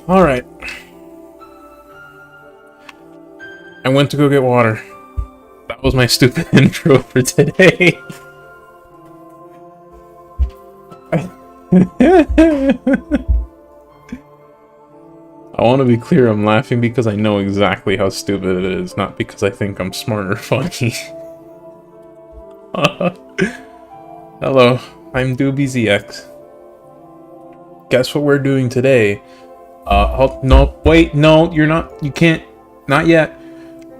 Alright. I went to go get water. That was my stupid intro for today. I want to be clear, I'm laughing because I know exactly how stupid it is, not because I think I'm smart or funny. Hello, I'm Dooby ZX. Guess what we're doing today? No, wait, no, you're not, you can't, not yet.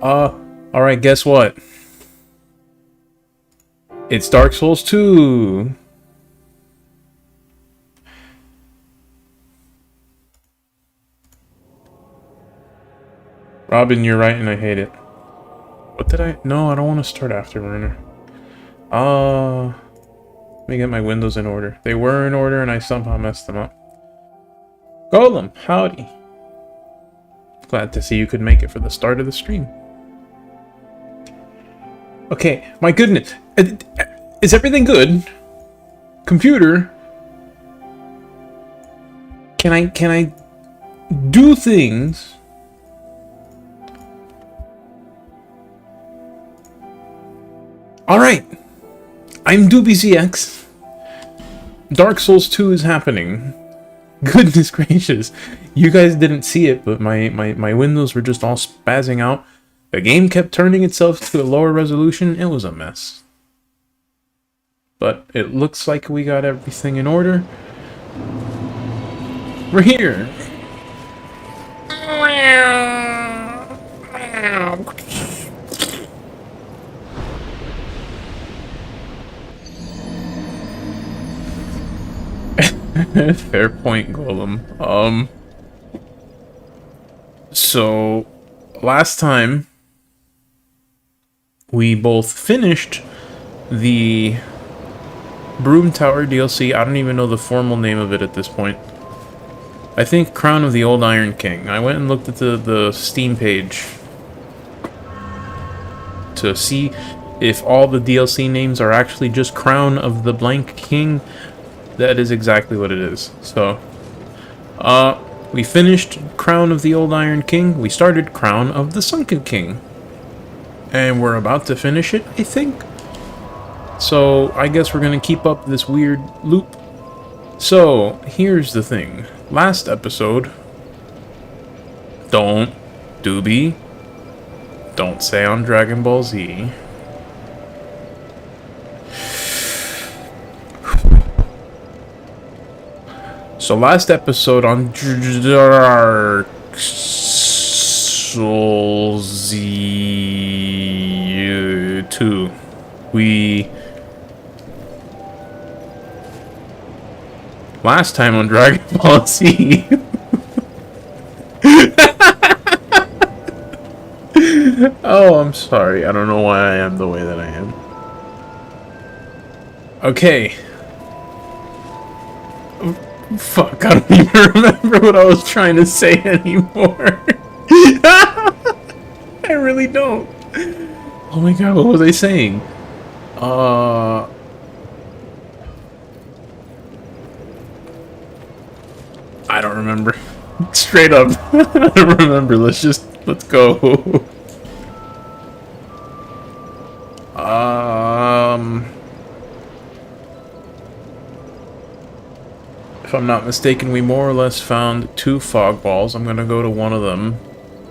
Alright, guess what? It's Dark Souls 2! Robin, you're right and I hate it. What did I... No, I don't want to start Afterburner. Let me get my windows in order. They were in order and I somehow messed them up. Golem, howdy. Glad to see you could make it for the start of the stream. Okay, my goodness. Is everything good? Computer? Can I do things? Alright, I'm Dooby ZX. Dark Souls 2 is happening. Goodness gracious. You guys didn't see it, but my windows were just all spazzing out. The game kept turning itself to a lower resolution. It was a mess. But it looks like we got everything in order. We're here. Fair point, Golem. So last time we both finished the Broom Tower DLC. I don't even know the formal name of it at this point. I think Crown of the Old Iron King. I went and looked at the Steam page to see if all the DLC names are actually just Crown of the Blank King. That is exactly what it is. So, we finished Crown of the Old Iron King. We started Crown of the Sunken King. And we're about to finish it, I think. So, I guess we're gonna keep up this weird loop. So, here's the thing. Last episode... Don't, Dooby. Don't say on Dragon Ball Z. So last episode on Dark Souls 2, last time on Dragon Ball Z, oh, I'm sorry. I don't know why I am the way that I am. Okay. Fuck, I don't even remember what I was trying to say anymore. I really don't. Oh my god, what was I saying? I don't remember. Straight up. I don't remember. Let's go. If I'm not mistaken, we more or less found 2 fog balls. I'm gonna go to one of them,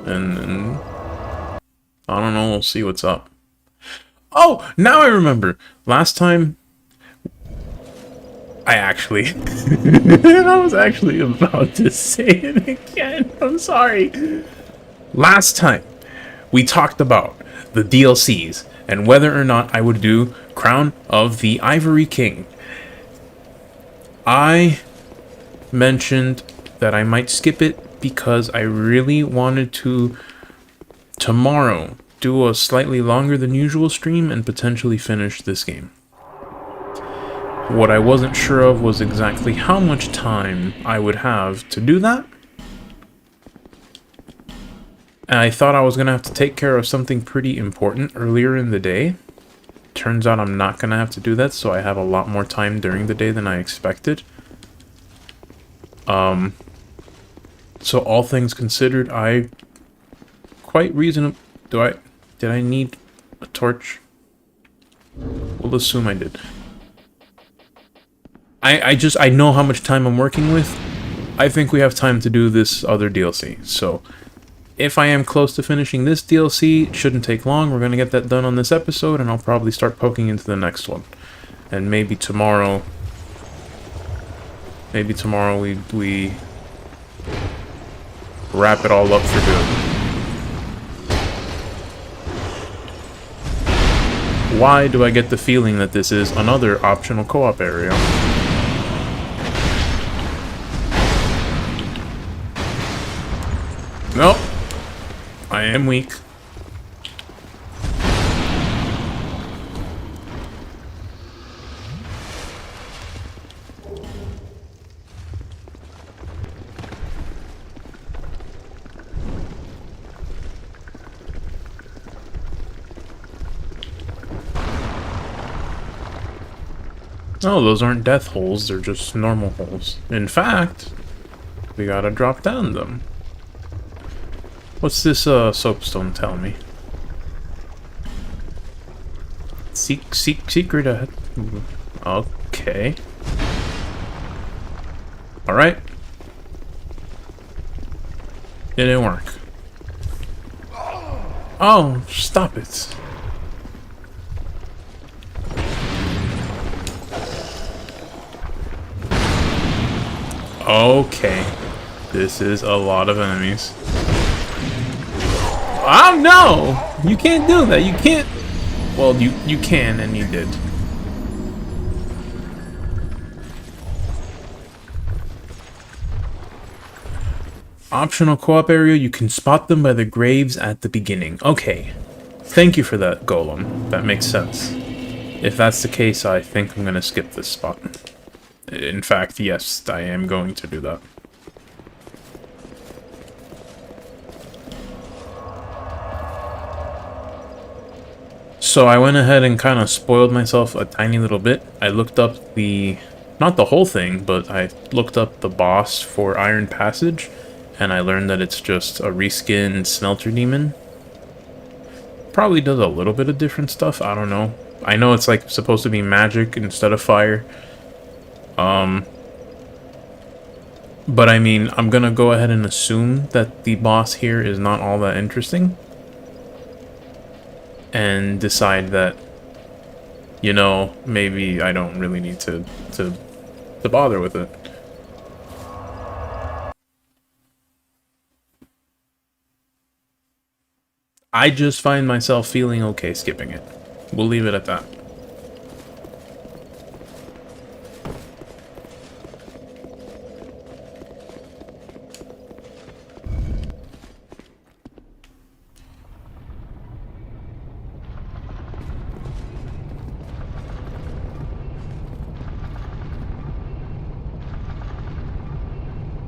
and I don't know, we'll see what's up. Oh, now I remember! Last time, I was actually about to say it again. I'm sorry. Last time, we talked about the DLCs, and whether or not I would do Crown of the Ivory King. I mentioned that I might skip it because I really wanted to tomorrow do a slightly longer than usual stream and potentially finish this game. What I wasn't sure of was exactly how much time I would have to do that. And I thought I was going to have to take care of something pretty important earlier in the day. Turns out I'm not going to have to do that, so I have a lot more time during the day than I expected. So all things considered, I quite reasonable. Did I need a torch? We'll assume I did. I know how much time I'm working with. I think we have time to do this other DLC. So if I am close to finishing this DLC, it shouldn't take long. We're going to get that done on this episode, and I'll probably start poking into the next one. And maybe tomorrow we wrap it all up for good. Why do I get the feeling that this is another optional co-op area? Nope. I am weak. Oh, those aren't death holes, they're just normal holes. In fact, we gotta drop down them. What's this soapstone tell me? Secret ahead. Okay. Alright. It didn't work. Oh, stop it. Okay. This is a lot of enemies. Oh no! You can't do that. You can't. Well, you can, and you did. Optional co-op area. You can spot them by the graves at the beginning. Okay. Thank you for that, Golem. That makes sense. If that's the case, I think I'm gonna skip this spot. In fact, yes, I am going to do that. So I went ahead and kind of spoiled myself a tiny little bit. I looked up not the whole thing, but I looked up the boss for Iron Passage, and I learned that it's just a reskinned Smelter Demon. Probably does a little bit of different stuff, I don't know. I know it's like supposed to be magic instead of fire. But I mean, I'm gonna go ahead and assume that the boss here is not all that interesting. And decide that, you know, maybe I don't really need to bother with it. I just find myself feeling okay skipping it. We'll leave it at that.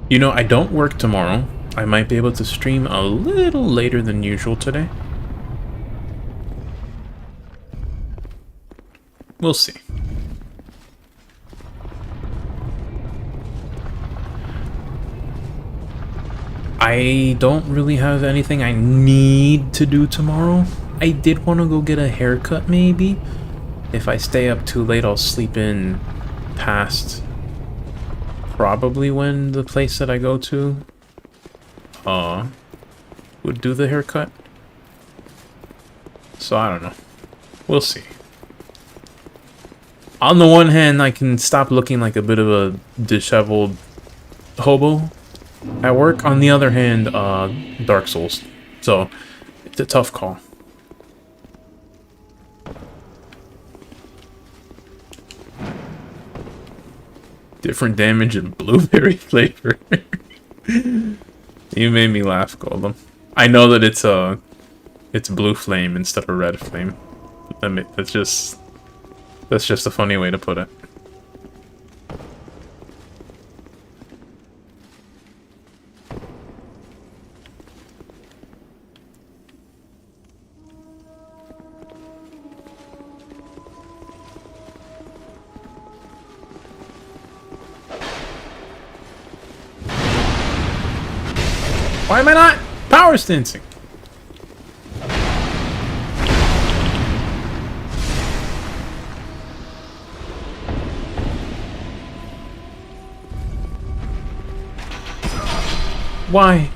You know, I don't work tomorrow. I might be able to stream a little later than usual today. We'll see. I don't really have anything I need to do tomorrow. I did want to go get a haircut, maybe. If I stay up too late, I'll sleep in past probably when the place that I go to would do the haircut. So I don't know. We'll see. On the one hand, I can stop looking like a bit of a disheveled hobo at work. On the other hand, Dark Souls. So it's a tough call. Different damage and blueberry flavor. You made me laugh, Golem. I know that it's blue flame instead of red flame. That's just a funny way to put it. Why am I not power stancing? Why?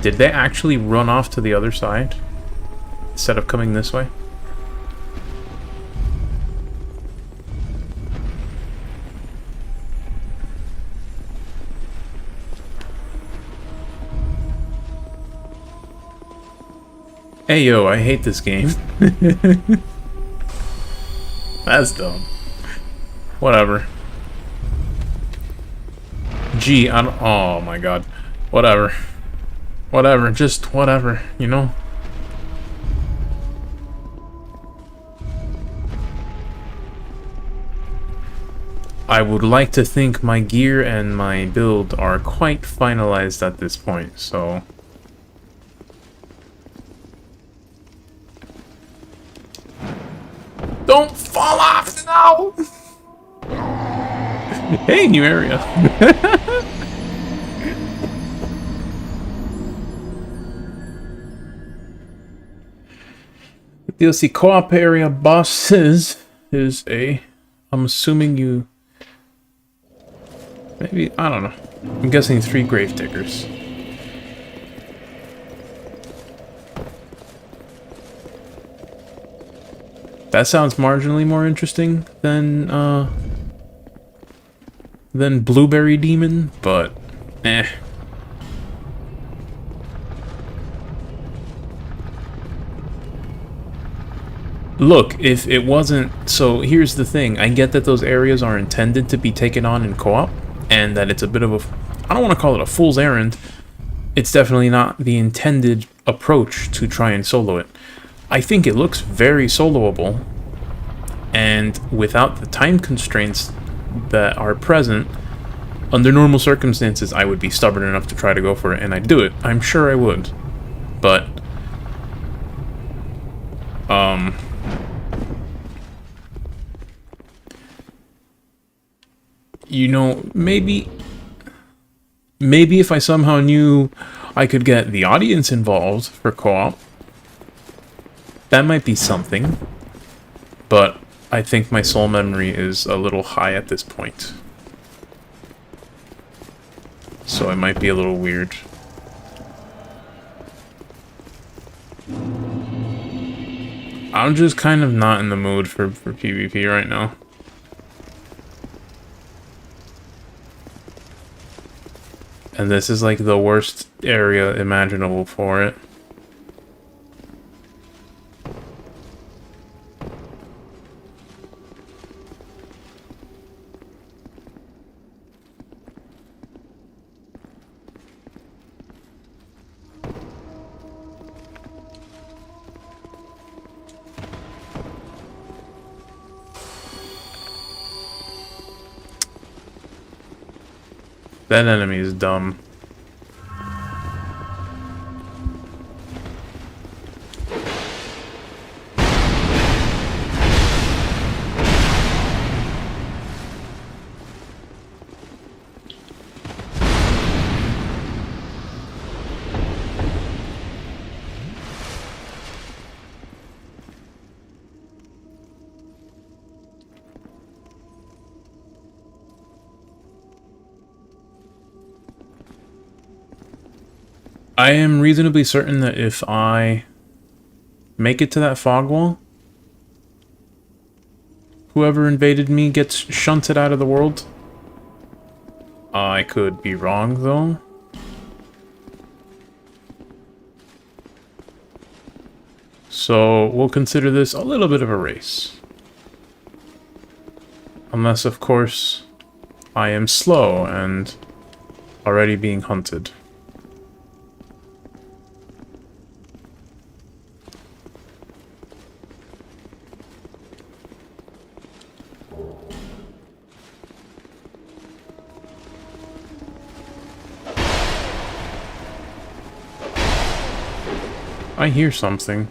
Did they actually run off to the other side instead of coming this way? Hey yo, I hate this game. That's dumb. Whatever. Gee, I don't... Oh my god. Whatever. Whatever, just whatever, you know? I would like to think my gear and my build are quite finalized at this point, so... Don't fall off! No! Hey, new area! The DLC co-op area bosses is a... I'm assuming you... Maybe, I don't know. I'm guessing 3 grave diggers. That sounds marginally more interesting than Blueberry Demon, but eh. Look, if it wasn't... So here's the thing. I get that those areas are intended to be taken on in co-op, and that it's a bit of a... I don't want to call it a fool's errand. It's definitely not the intended approach to try and solo it. I think it looks very soloable, and without the time constraints that are present, under normal circumstances, I would be stubborn enough to try to go for it, and I'd do it. I'm sure I would. But, you know, maybe if I somehow knew I could get the audience involved for co-op, that might be something, but I think my soul memory is a little high at this point. So it might be a little weird. I'm just kind of not in the mood for PvP right now. And this is like the worst area imaginable for it. That enemy is dumb. I am reasonably certain that if I make it to that fog wall, whoever invaded me gets shunted out of the world. I could be wrong, though. So we'll consider this a little bit of a race. Unless, of course, I am slow and already being hunted. I hear something.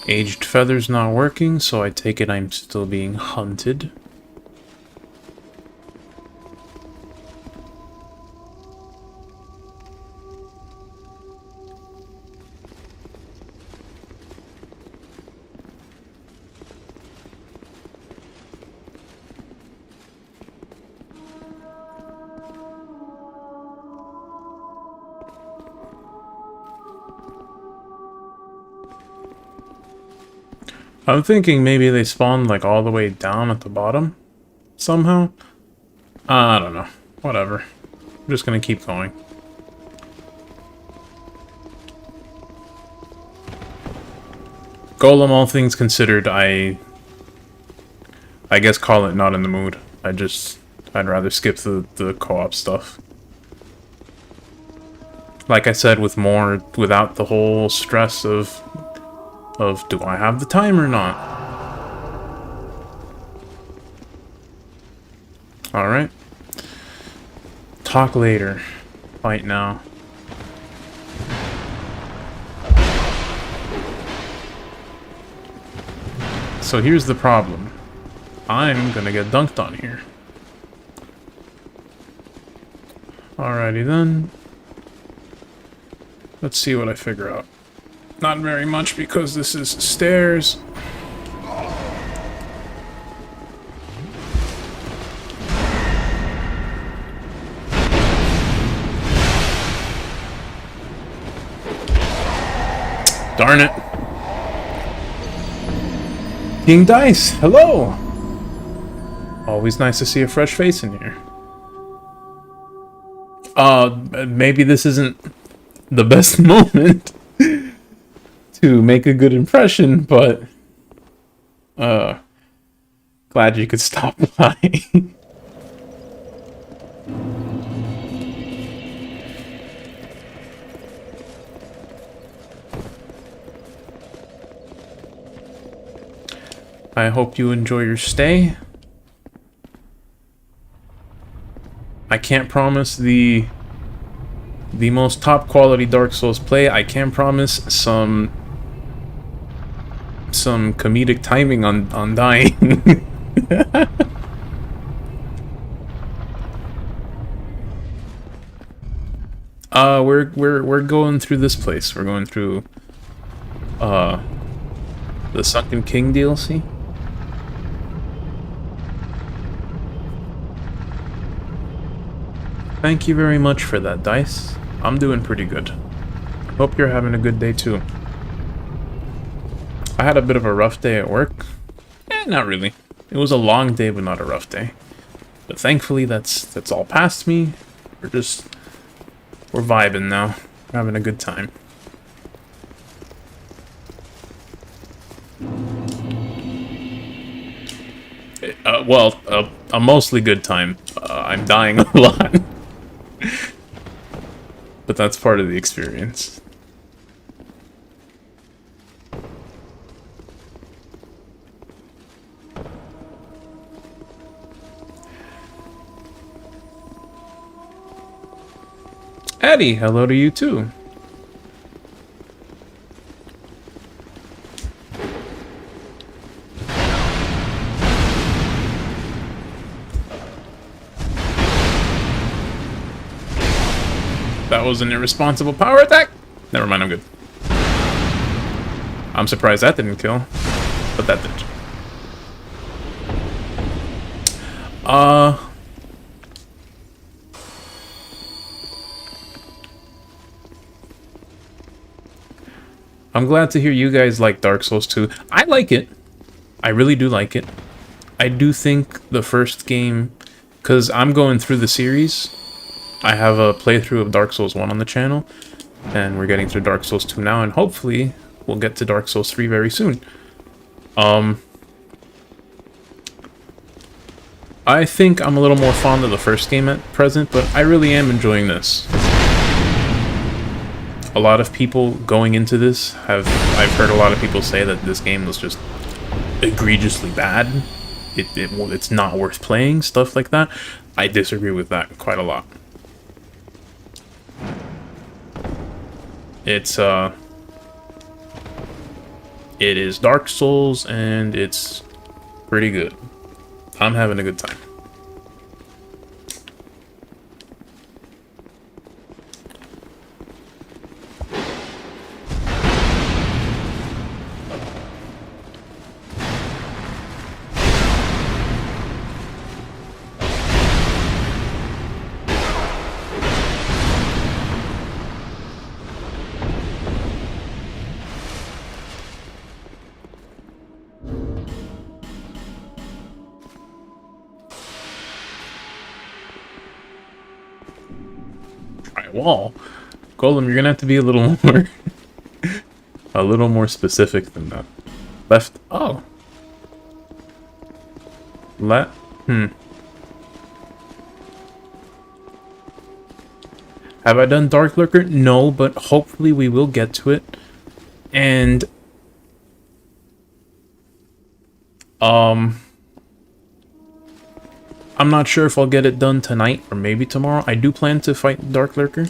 Aged feather's not working, so I take it I'm still being hunted. I'm thinking maybe they spawned like all the way down at the bottom somehow. I don't know. Whatever. I'm just gonna keep going. Golem, all things considered, I guess call it not in the mood. I'd rather skip the co-op stuff. Like I said, without the whole stress of do I have the time or not? Alright. Talk later. Fight now. So here's the problem. I'm gonna get dunked on here. Alrighty then. Let's see what I figure out. Not very much because this is stairs. Darn it. King Dice, hello! Always nice to see a fresh face in here. Maybe this isn't the best moment to make a good impression, but glad you could stop by. I hope you enjoy your stay. I can't promise the most top quality Dark Souls play. I can promise some comedic timing on dying. We're going through this place. We're going through the Sunken King DLC. Thank you very much for that, Dice. I'm doing pretty good. Hope you're having a good day too. I had a bit of a rough day at work. Not really. It was a long day, but not a rough day. But thankfully, that's all past me. We're vibing now. We're having a good time. Well, a mostly good time. I'm dying a lot. But that's part of the experience. Eddie, hello to you too. That was an irresponsible power attack. Never mind, I'm good. I'm surprised that didn't kill, but that did. I'm glad to hear you guys like Dark Souls 2. I like it. I really do like it. I do think the first game, because I'm going through the series. I have a playthrough of Dark Souls 1 on the channel, and we're getting through Dark Souls 2 now, and hopefully we'll get to Dark Souls 3 very soon. I think I'm a little more fond of the first game at present, but I really am enjoying this. A lot of people going into this I've heard a lot of people say that this game was just egregiously bad. It's not worth playing, stuff like that. I disagree with that quite a lot. It is Dark Souls, and it's pretty good. I'm having a good time. Wall. Golem, you're gonna have to be a little more a little more specific than that. Left. Oh. Have I done Dark Lurker? No, but hopefully we will get to it. And I'm not sure if I'll get it done tonight or maybe tomorrow. I do plan to fight Dark Lurker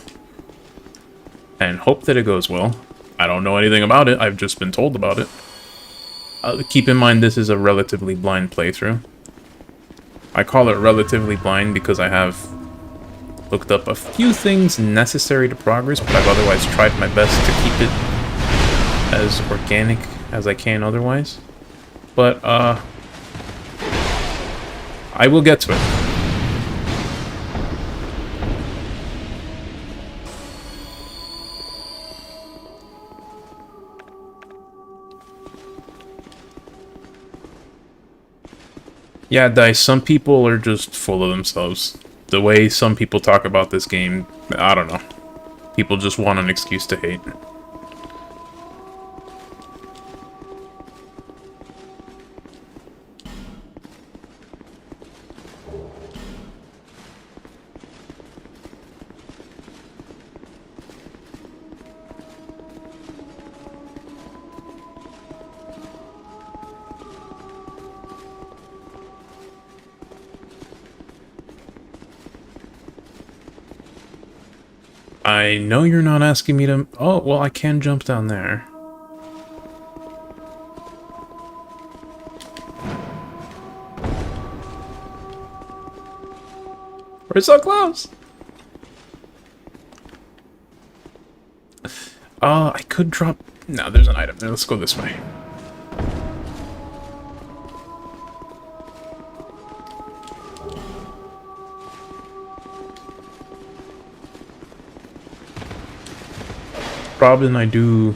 and hope that it goes well. I don't know anything about it. I've just been told about it. Keep in mind this is a relatively blind playthrough. I call it relatively blind because I have looked up a few things necessary to progress, but I've otherwise tried my best to keep it as organic as I can otherwise. But, I will get to it. Yeah, Dice, some people are just full of themselves. The way some people talk about this game, I don't know. People just want an excuse to hate. I know you're not asking me to... Oh, well, I can jump down there. We're so close! I could drop... No, there's an item there. Let's go this way. Robin, I do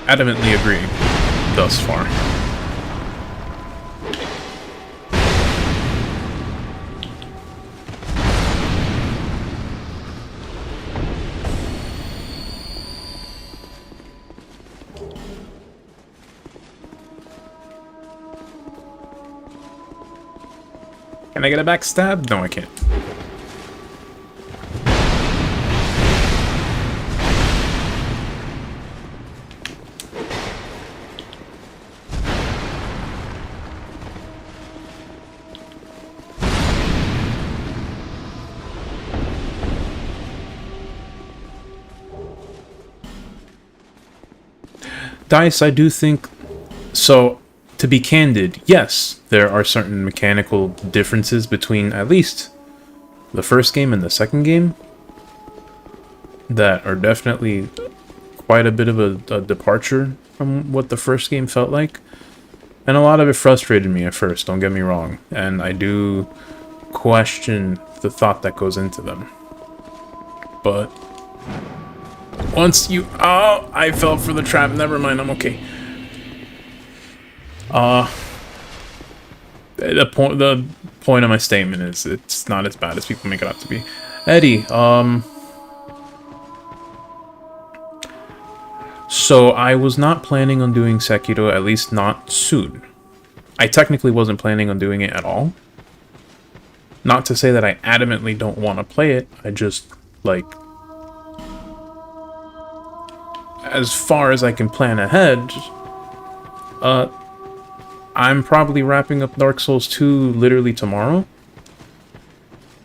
adamantly agree thus far. Can I get a backstab? No, I can't. Dice, I do think... So, to be candid, yes, there are certain mechanical differences between at least the first game and the second game that are definitely quite a bit of a departure from what the first game felt like. And a lot of it frustrated me at first, don't get me wrong. And I do question the thought that goes into them. But... once you... Oh, I fell for the trap. Never mind, I'm okay. The point of my statement is it's not as bad as people make it out to be. Eddie, so I was not planning on doing Sekiro, at least not soon. I technically wasn't planning on doing it at all. Not to say that I adamantly don't want to play it, I just, like... as far as I can plan ahead, I'm probably wrapping up Dark Souls 2 literally tomorrow.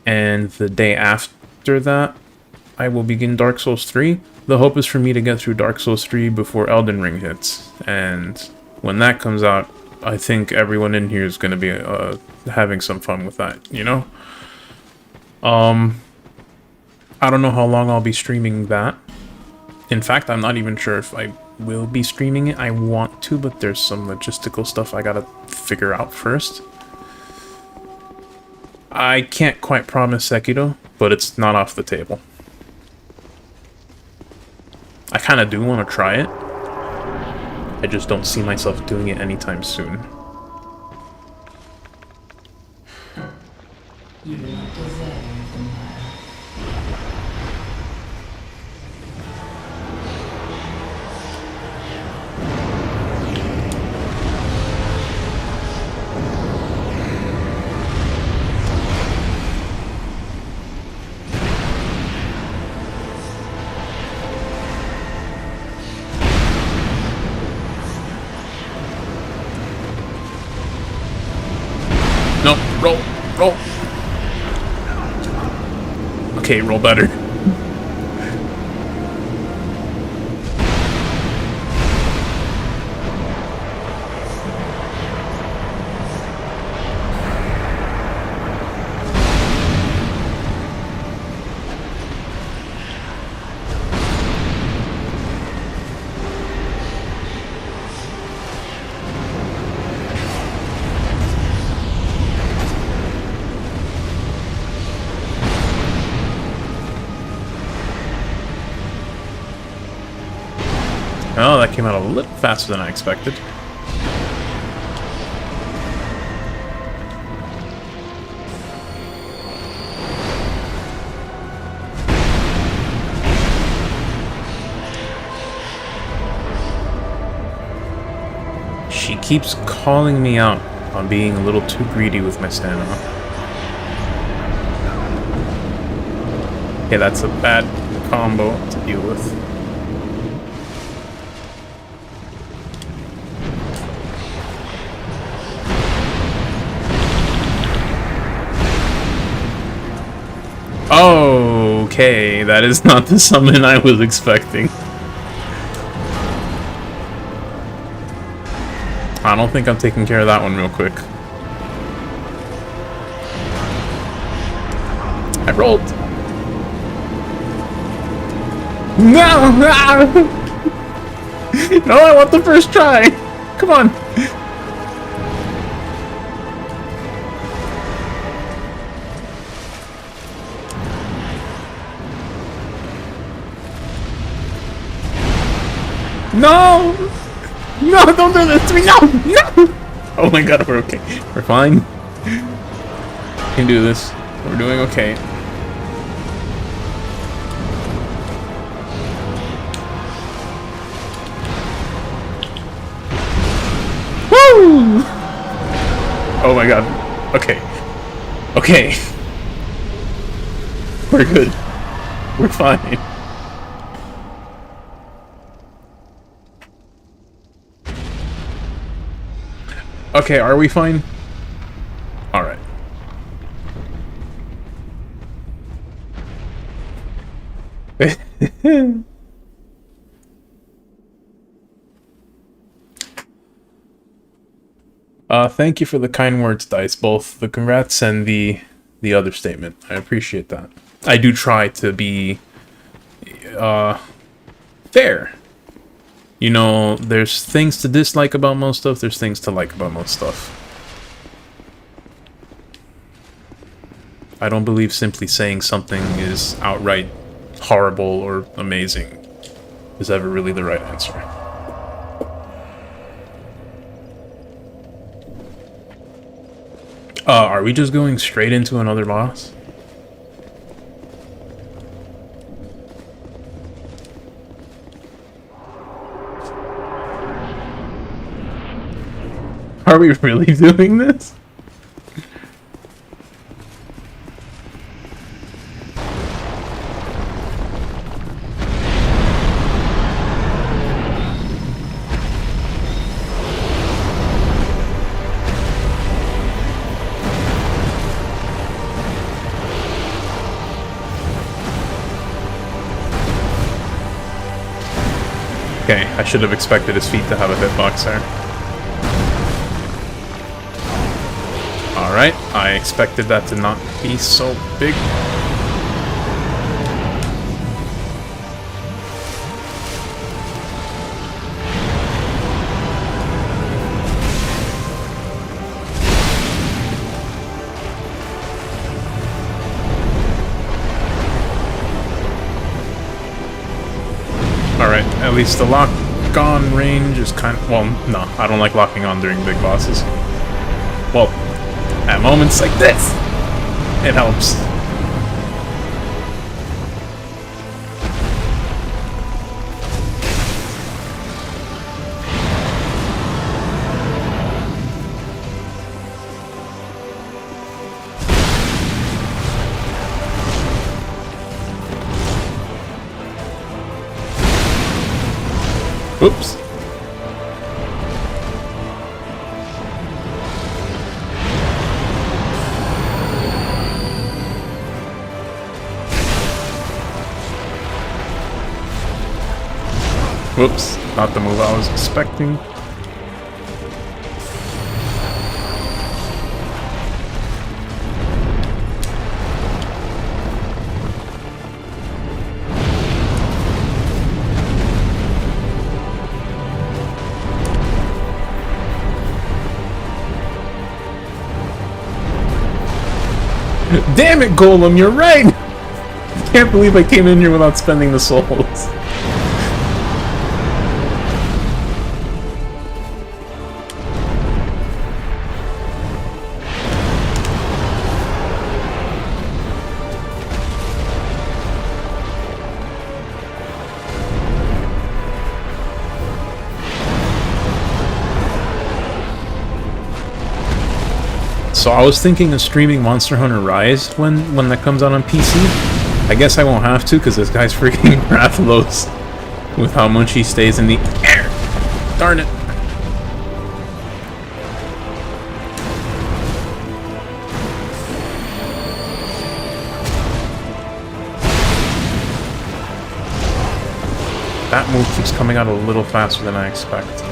And the day after that, I will begin Dark Souls 3. the hope is for me to get through Dark Souls 3 before Elden Ring hits. And when that comes out, I think everyone in here is going to be having some fun with that, you know? I don't know how long I'll be streaming that. In fact, I'm not even sure if I will be streaming it. I want to, but there's some logistical stuff I gotta figure out first. I can't quite promise Sekiro, but it's not off the table. I kind of do want to try it. I just don't see myself doing it anytime soon. You do not deserve the mire. No, roll. Okay, roll better. Oh, that came out a little faster than I expected. She keeps calling me out on being a little too greedy with my stamina. Okay, that's a bad combo to deal with. Okay, that is not the summon I was expecting. I don't think I'm taking care of that one real quick. I rolled. No! No, I want the first try. Come on. No! No, don't do this to me! No! No! Oh my god, we're okay. We're fine. We can do this. We're doing okay. Woo! Oh my god. Okay. Okay. We're good. We're fine. Okay, are we fine? Alright. Thank you for the kind words, Dice. Both the congrats and the other statement. I appreciate that. I do try to be fair. You know, there's things to dislike about most stuff, there's things to like about most stuff. I don't believe simply saying something is outright horrible or amazing is ever really the right answer. Are we just going straight into another boss? Are we really doing this? Okay, I should have expected his feet to have a hitbox there. Alright, I expected that to not be so big. Alright, at least the lock-on range is kind of... Well, no, I don't like locking on during big bosses. Well, at moments like this, it helps. Oops. Whoops, not the move I was expecting. Damn it, Golem, you're right! I can't believe I came in here without spending the souls. So I was thinking of streaming Monster Hunter Rise when that comes out on PC. I guess I won't have to because this guy's freaking ruthless with how much he stays in the air. Darn it. That move keeps coming out a little faster than I expect.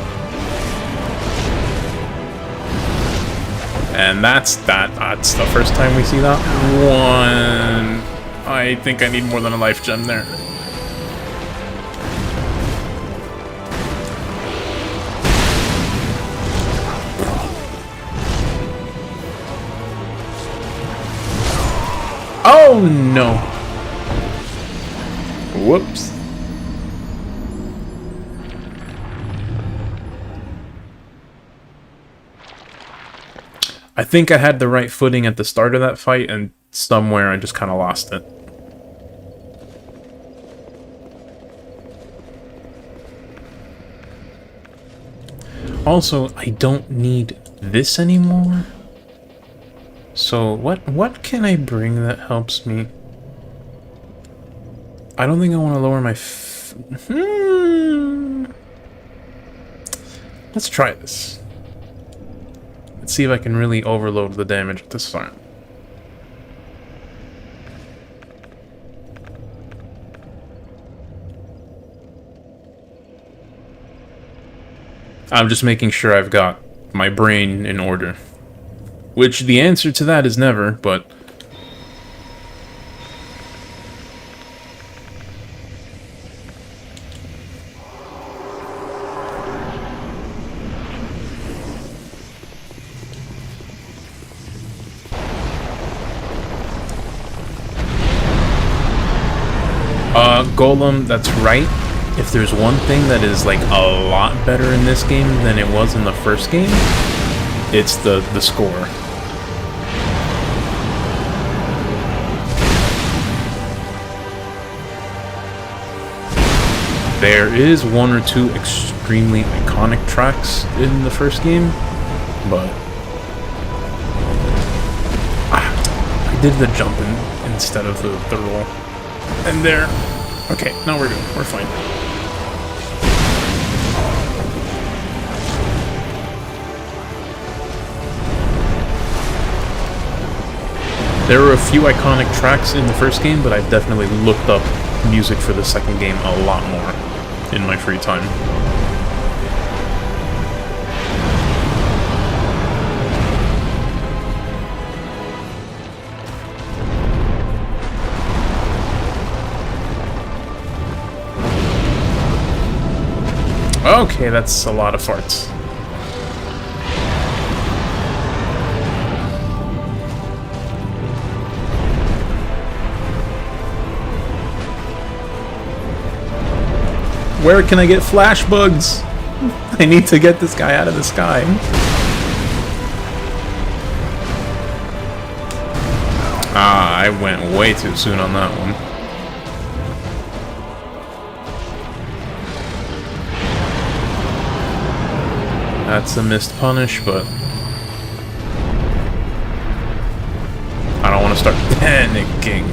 And that's the first time we see that one. I think I need more than a life gem there. Oh no. Whoops. I think I had the right footing at the start of that fight, and somewhere I just kind of lost it. Also, I don't need this anymore. So, what can I bring that helps me? I don't think I want to lower my... Let's try this. Let's see if I can really overload the damage at this time. I'm just making sure I've got my brain in order. Which the answer to that is never, but... Golem, that's right. If there's one thing that is like a lot better in this game than it was in the first game, it's the score. There is one or two extremely iconic tracks in the first game, but I did the jumping instead of the roll. And there. Okay, now we're good. We're fine. There were a few iconic tracks in the first game, but I've definitely looked up music for the second game a lot more. in my free time. Okay, that's a lot of farts. Where can I get flash bugs? I need to get this guy out of the sky. Ah, I went way too soon on that one. That's a missed punish, but I don't want to start panicking.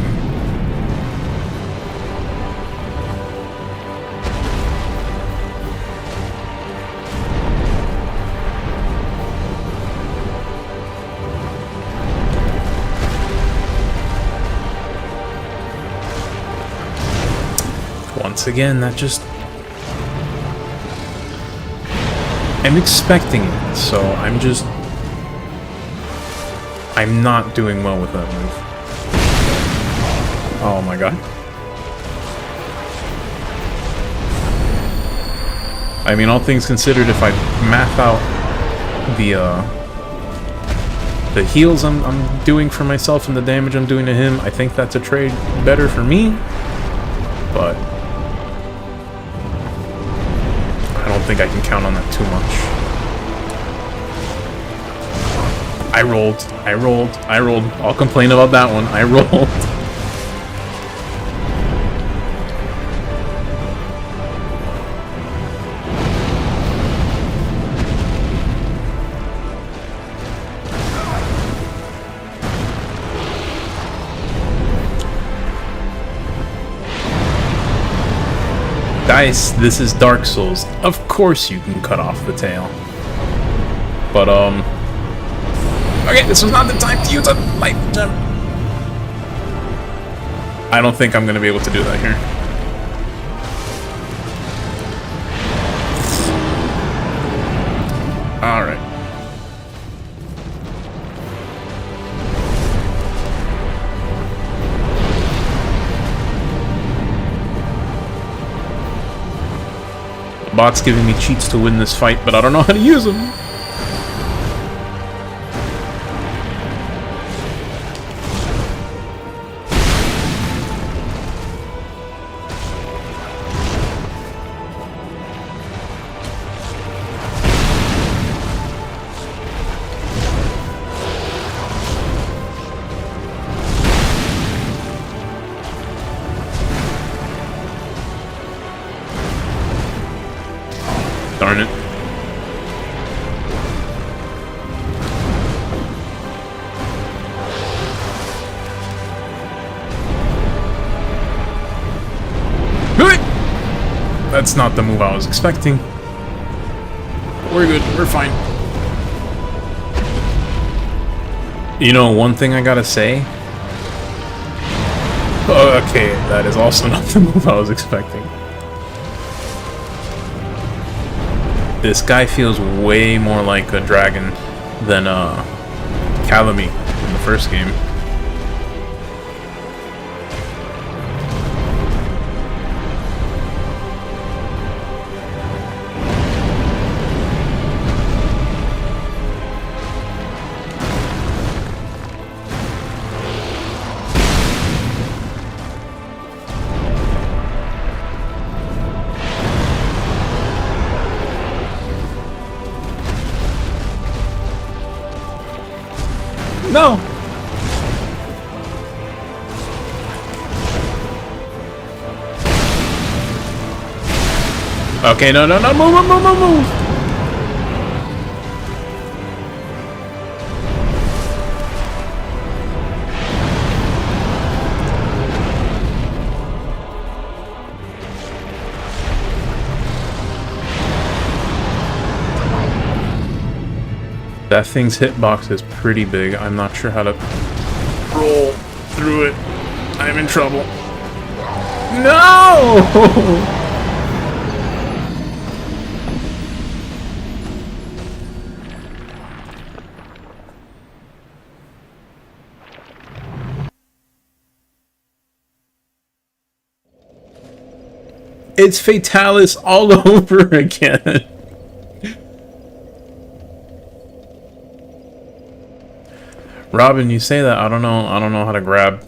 Once again, that just... I'm expecting it, so I'm not doing well with that move. Oh my god. I mean, all things considered, if I math out the heals I'm doing for myself and the damage I'm doing to him, I think that's a trade better for me, but I don't think I can count on that too much. I rolled. I'll complain about that one. I rolled. Guys, this is Dark Souls. Of course you can cut off the tail. But, okay, this was not the time to use a life gem. I don't think I'm gonna be able to do that here. Alright. The bot's giving me cheats to win this fight, but I don't know how to use them. Darn it. That's not the move I was expecting. We're good. We're fine. You know, one thing I gotta say. Okay, that is also not the move I was expecting. This guy feels way more like a dragon than Calamy in the first game. No! Okay, no, move! That thing's hitbox is pretty big. I'm not sure how to roll through it. I'm in trouble. No! It's Fatalis all over again. Robin, you say that, I don't know how to grab.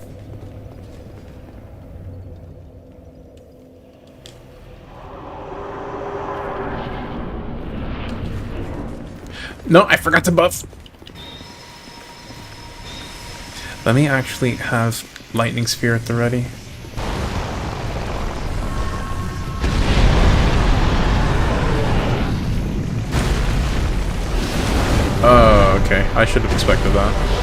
No, I forgot to buff. Let me actually have lightning spear at the ready. Oh, okay. I should have expected that.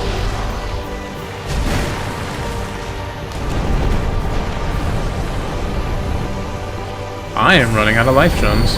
I am running out of life gems.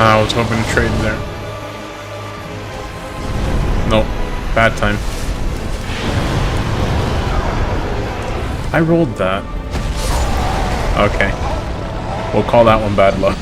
I was hoping to trade there. Nope. Bad time. I rolled that. Okay. We'll call that one bad luck.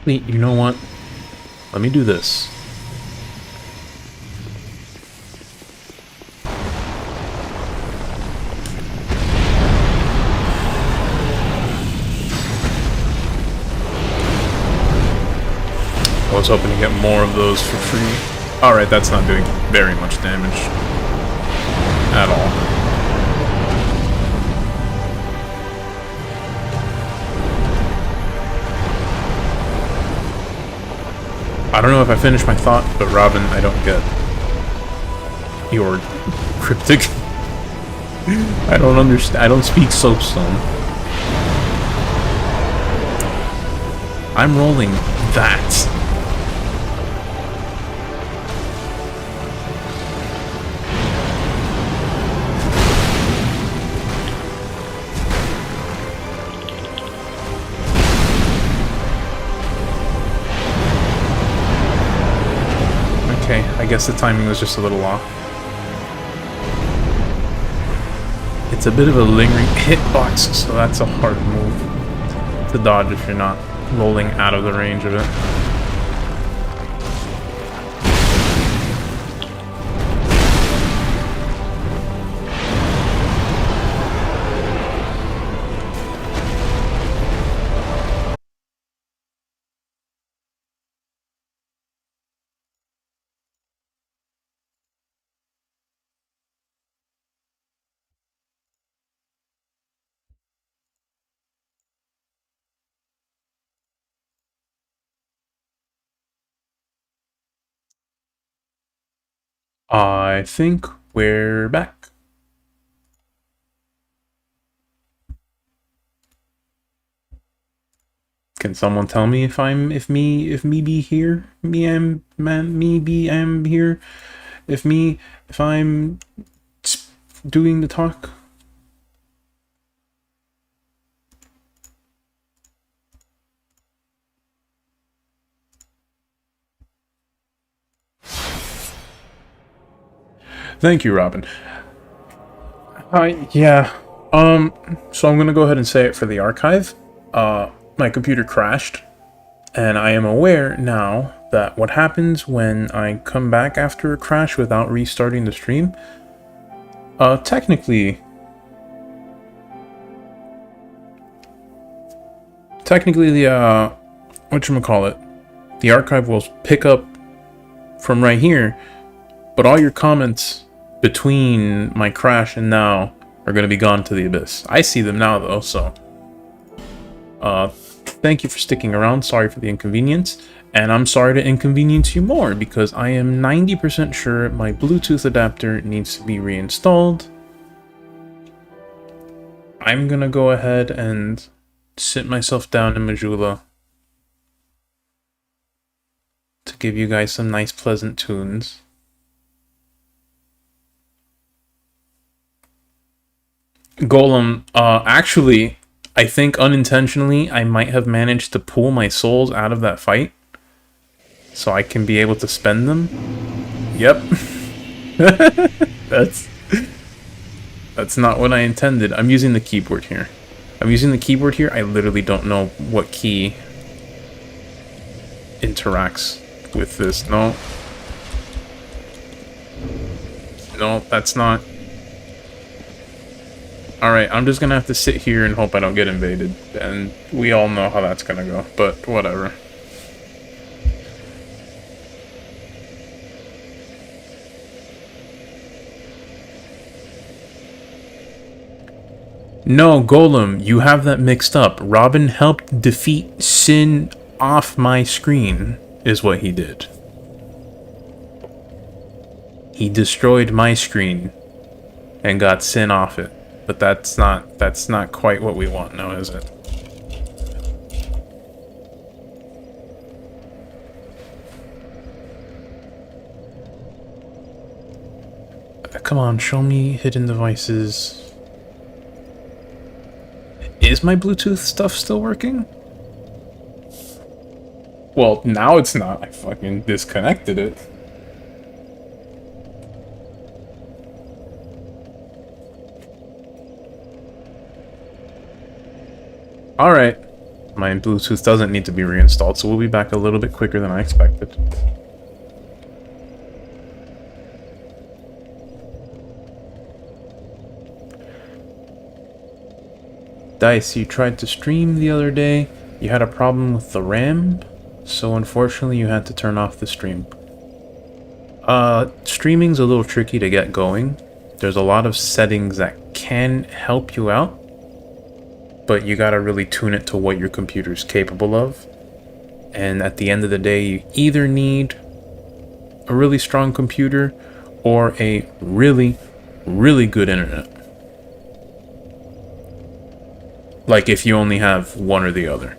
You know what? Let me do this. I was hoping to get more of those for free. Alright, that's not doing very much damage. At all. I don't know if I finished my thought, but Robin, I don't get your cryptic. I don't understand. I don't speak soapstone. I'm rolling that. Okay, I guess the timing was just a little off. It's a bit of a lingering hitbox, so that's a hard move to dodge if you're not rolling out of the range of it. I think we're back. Can someone tell me if me be here? Me be am here? If I'm doing the talk? Thank you, Robin. Yeah. So I'm gonna go ahead and say it for the archive. My computer crashed, and I am aware now that what happens when I come back after a crash without restarting the stream, technically, the, whatchamacallit, the archive will pick up from right here, but all your comments between my crash and now are going to be gone to the abyss. I see them now, though, so... thank you for sticking around. Sorry for the inconvenience. And I'm sorry to inconvenience you more, because I am 90% sure my Bluetooth adapter needs to be reinstalled. I'm going to go ahead and sit myself down in Majula to give you guys some nice, pleasant tunes. Golem, actually, I think unintentionally I might have managed to pull my souls out of that fight so I can be able to spend them. Yep. That's not what I intended. I'm using the keyboard here. I literally don't know what key interacts with this. No. No, that's not. Alright, I'm just gonna have to sit here and hope I don't get invaded. And we all know how that's gonna go, but whatever. No, Golem, you have that mixed up. Robin helped defeat Sin off my screen, is what he did. He destroyed my screen and got Sin off it. But that's not quite what we want now, is it? Come on, show me hidden devices. Is my Bluetooth stuff still working? Well, now it's not. I fucking disconnected it. Alright. My Bluetooth doesn't need to be reinstalled, so we'll be back a little bit quicker than I expected. Dice, you tried to stream the other day. You had a problem with the RAM, so unfortunately you had to turn off the stream. Streaming's a little tricky to get going. There's a lot of settings that can help you out, but you gotta really tune it to what your computer's capable of. And at the end of the day, you either need a really strong computer or a really, really good internet. Like if you only have one or the other.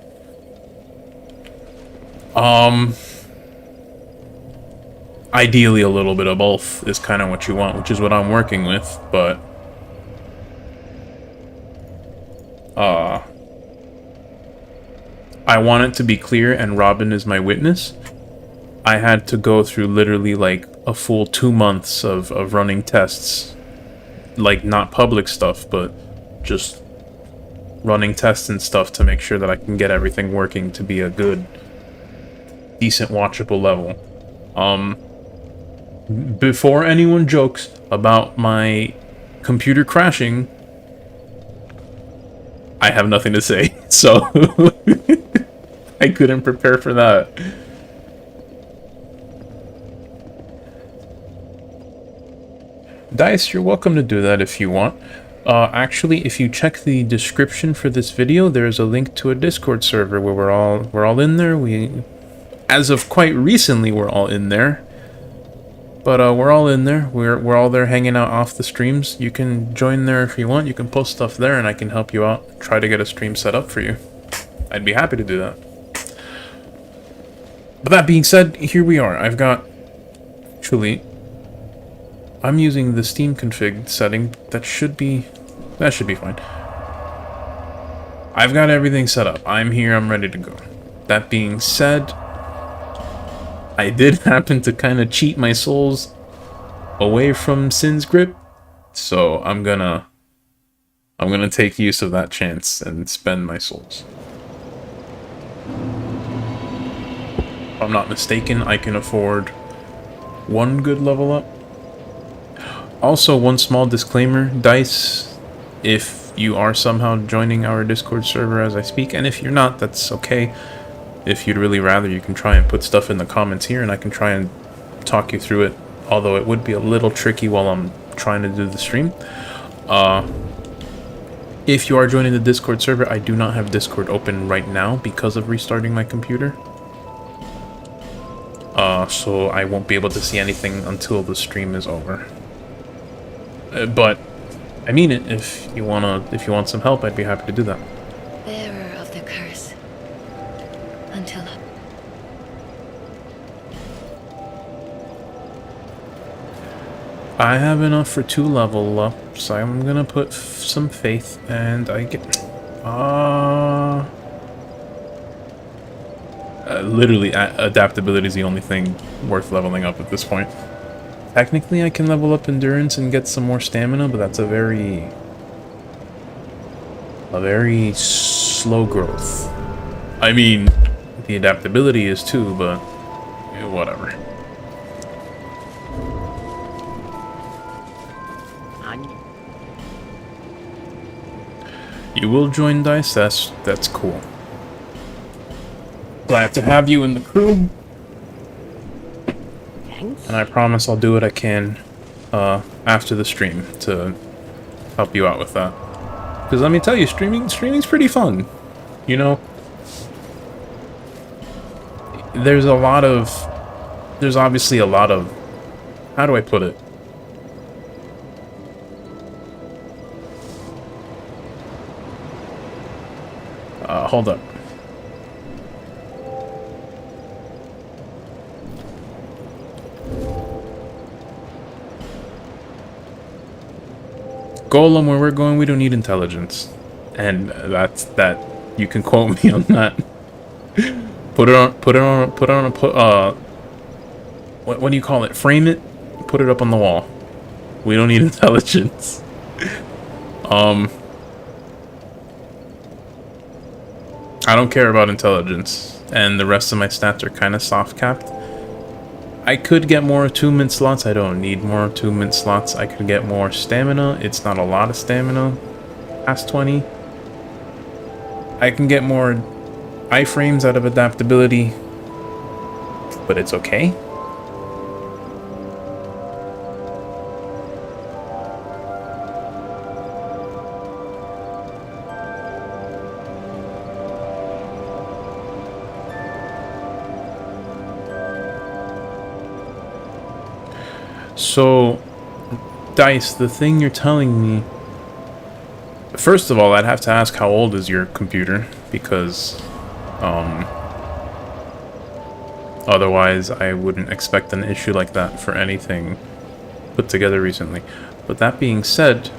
Ideally a little bit of both is kind of what you want, which is what I'm working with, but I want it to be clear, and Robin is my witness. I had to go through literally like a full 2 months of running tests. Like not public stuff, but just running tests and stuff to make sure that I can get everything working to be a good, decent watchable level. Before anyone jokes about my computer crashing, I have nothing to say, so I couldn't prepare for that. Dice, you're welcome to do that if you want. Actually, if you check the description for this video, there's a link to a Discord server where we're all in there. As of quite recently, we're all in there. But we're all in there. We're all there hanging out off the streams. You can join there if you want. You can post stuff there, and I can help you out. Try to get a stream set up for you. I'd be happy to do that. But that being said, here we are. Actually, I'm using the Steam config setting. That should be fine. I've got everything set up. I'm here. I'm ready to go. That being said, I did happen to kind of cheat my souls away from Sin's grip, so I'm gonna take use of that chance and spend my souls. If I'm not mistaken, I can afford one good level up. Also, one small disclaimer, Dice, if you are somehow joining our Discord server as I speak, and if you're not, that's okay. If you'd really rather, you can try and put stuff in the comments here, and I can try and talk you through it, although it would be a little tricky while I'm trying to do the stream. If you are joining the Discord server, I do not have Discord open right now because of restarting my computer. So I won't be able to see anything until the stream is over. But I mean it. If you want some help, I'd be happy to do that. Bearer of the curse. Until I have enough for 2 level up, so I'm gonna put some faith, and I get... literally, adaptability is the only thing worth leveling up at this point. Technically, I can level up endurance and get some more stamina, but that's a very slow growth. I mean, the adaptability is too, but whatever. You will join Dice, that's cool. Glad to have you in the crew. thanks. And I promise I'll do what I can after the stream to help you out with that. Because let me tell you, streaming's pretty fun. You know, there's obviously a lot of, how do I put it? Hold up. Golem, where we're going, we don't need intelligence. And that. You can quote me on that. Put it on what do you call it? Frame it, put it up on the wall. We don't need intelligence. I don't care about intelligence, and the rest of my stats are kind of soft-capped. I could get more attunement slots. I don't need more attunement slots. I could get more stamina. It's not a lot of stamina. Past 20. I can get more iframes out of adaptability, but it's okay. So, Dice, the thing you're telling me... First of all, I'd have to ask how old is your computer, because... otherwise, I wouldn't expect an issue like that for anything put together recently. But that being said,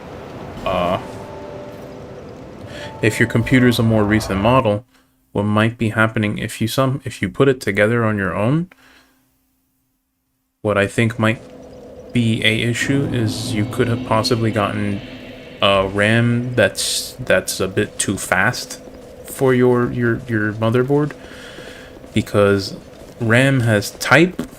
if your computer is a more recent model, what might be happening if you put it together on your own, what I think might be a issue is you could have possibly gotten a RAM that's a bit too fast for your motherboard, because RAM has type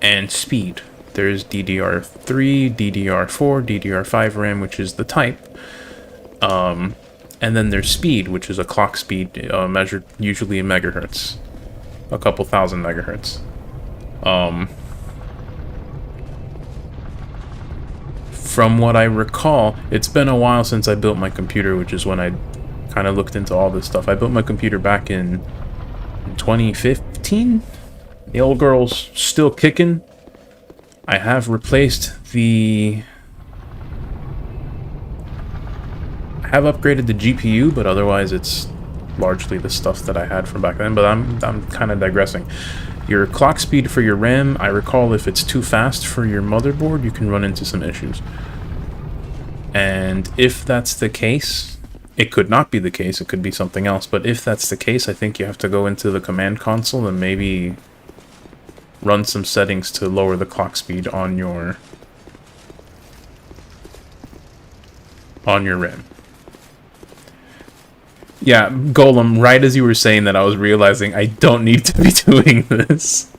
and speed. There's DDR3, DDR4, DDR5 RAM, which is the type, and then there's speed, which is a clock speed measured usually in megahertz, a couple thousand megahertz. From what I recall, it's been a while since I built my computer, which is when I kind of looked into all this stuff. I built my computer back in 2015. The old girl's still kicking. I have replaced I have upgraded the GPU, but otherwise it's largely the stuff that I had from back then. But I'm kind of digressing. Your clock speed for your RAM, I recall if it's too fast for your motherboard, you can run into some issues. And if that's the case, it could not be the case, it could be something else, but if that's the case, I think you have to go into the command console and maybe run some settings to lower the clock speed on your RAM. Yeah, Golem, right as you were saying that, I was realizing I don't need to be doing this.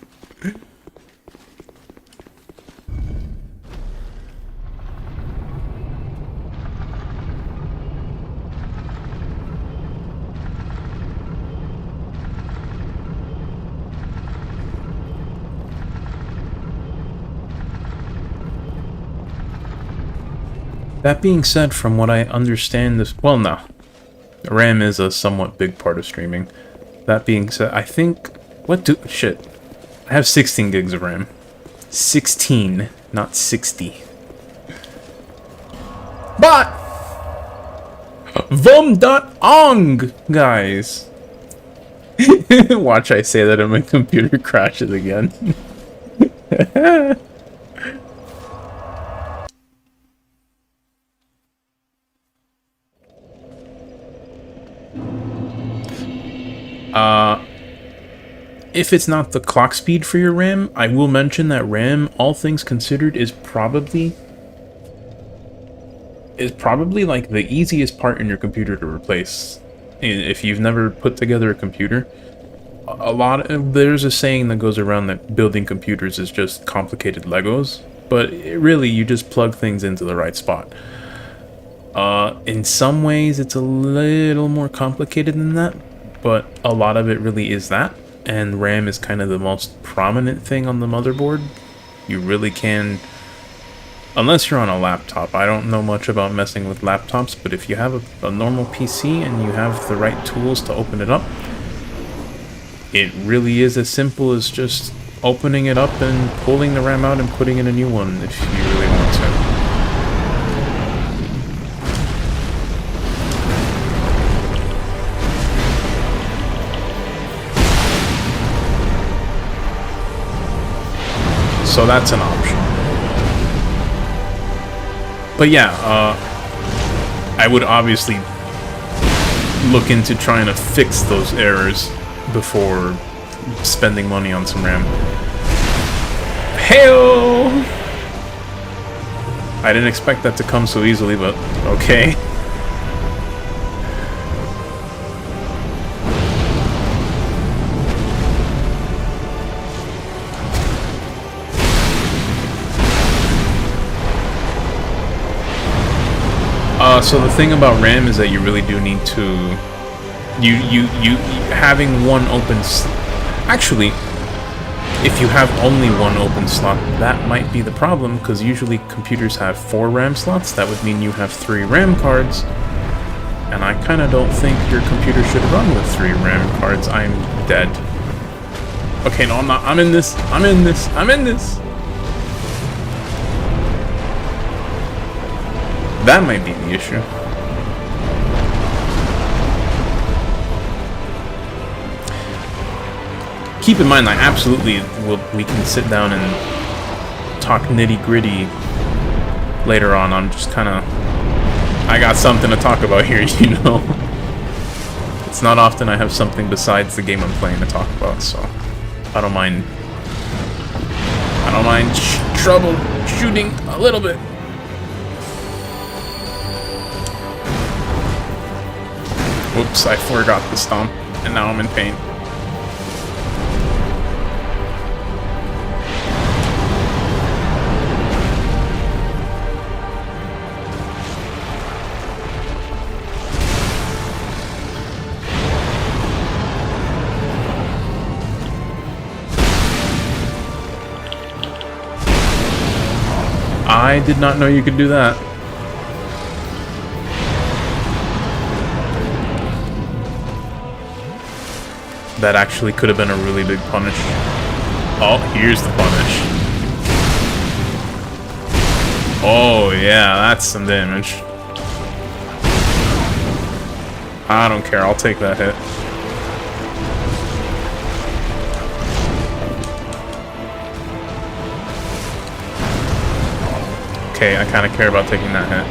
That being said, from what I understand, this... Well, no. RAM is a somewhat big part of streaming. That being said, I think... What do... Shit. I have 16 gigs of RAM. 16, not 60. But... Vom.ong, guys. Watch I say that and my computer crashes again. If it's not the clock speed for your RAM, I will mention that RAM, all things considered, is probably like the easiest part in your computer to replace. If you've never put together a computer, there's a saying that goes around that building computers is just complicated Legos, but really you just plug things into the right spot. In some ways it's a little more complicated than that, but a lot of it really is that, and RAM is kind of the most prominent thing on the motherboard. You really can, unless you're on a laptop. I don't know much about messing with laptops, but if you have a normal PC and you have the right tools to open it up, it really is as simple as just opening it up and pulling the RAM out and putting in a new one if you really want to. So that's an option. But yeah, I would obviously look into trying to fix those errors before spending money on some RAM. Hail! I didn't expect that to come so easily, but okay. So the thing about RAM is that you really do need to... You having one open... Actually, if you have only one open slot, that might be the problem, because usually computers have 4 RAM slots. That would mean you have 3 RAM cards, and I kind of don't think your computer should run with 3 RAM cards. I'm dead. Okay, no, I'm not. I'm in this. I'm in this. I'm in this. That might be the issue. Keep in mind, I absolutely we can sit down and talk nitty-gritty later on. I'm just kind of... I got something to talk about here, you know? It's not often I have something besides the game I'm playing to talk about, so... I don't mind troubleshooting a little bit. Whoops, I forgot the stomp, and now I'm in pain. I did not know you could do that. That actually could have been a really big punish. Oh, here's the punish. Oh, yeah, that's some damage. I don't care, I'll take that hit. Okay, I kind of care about taking that hit.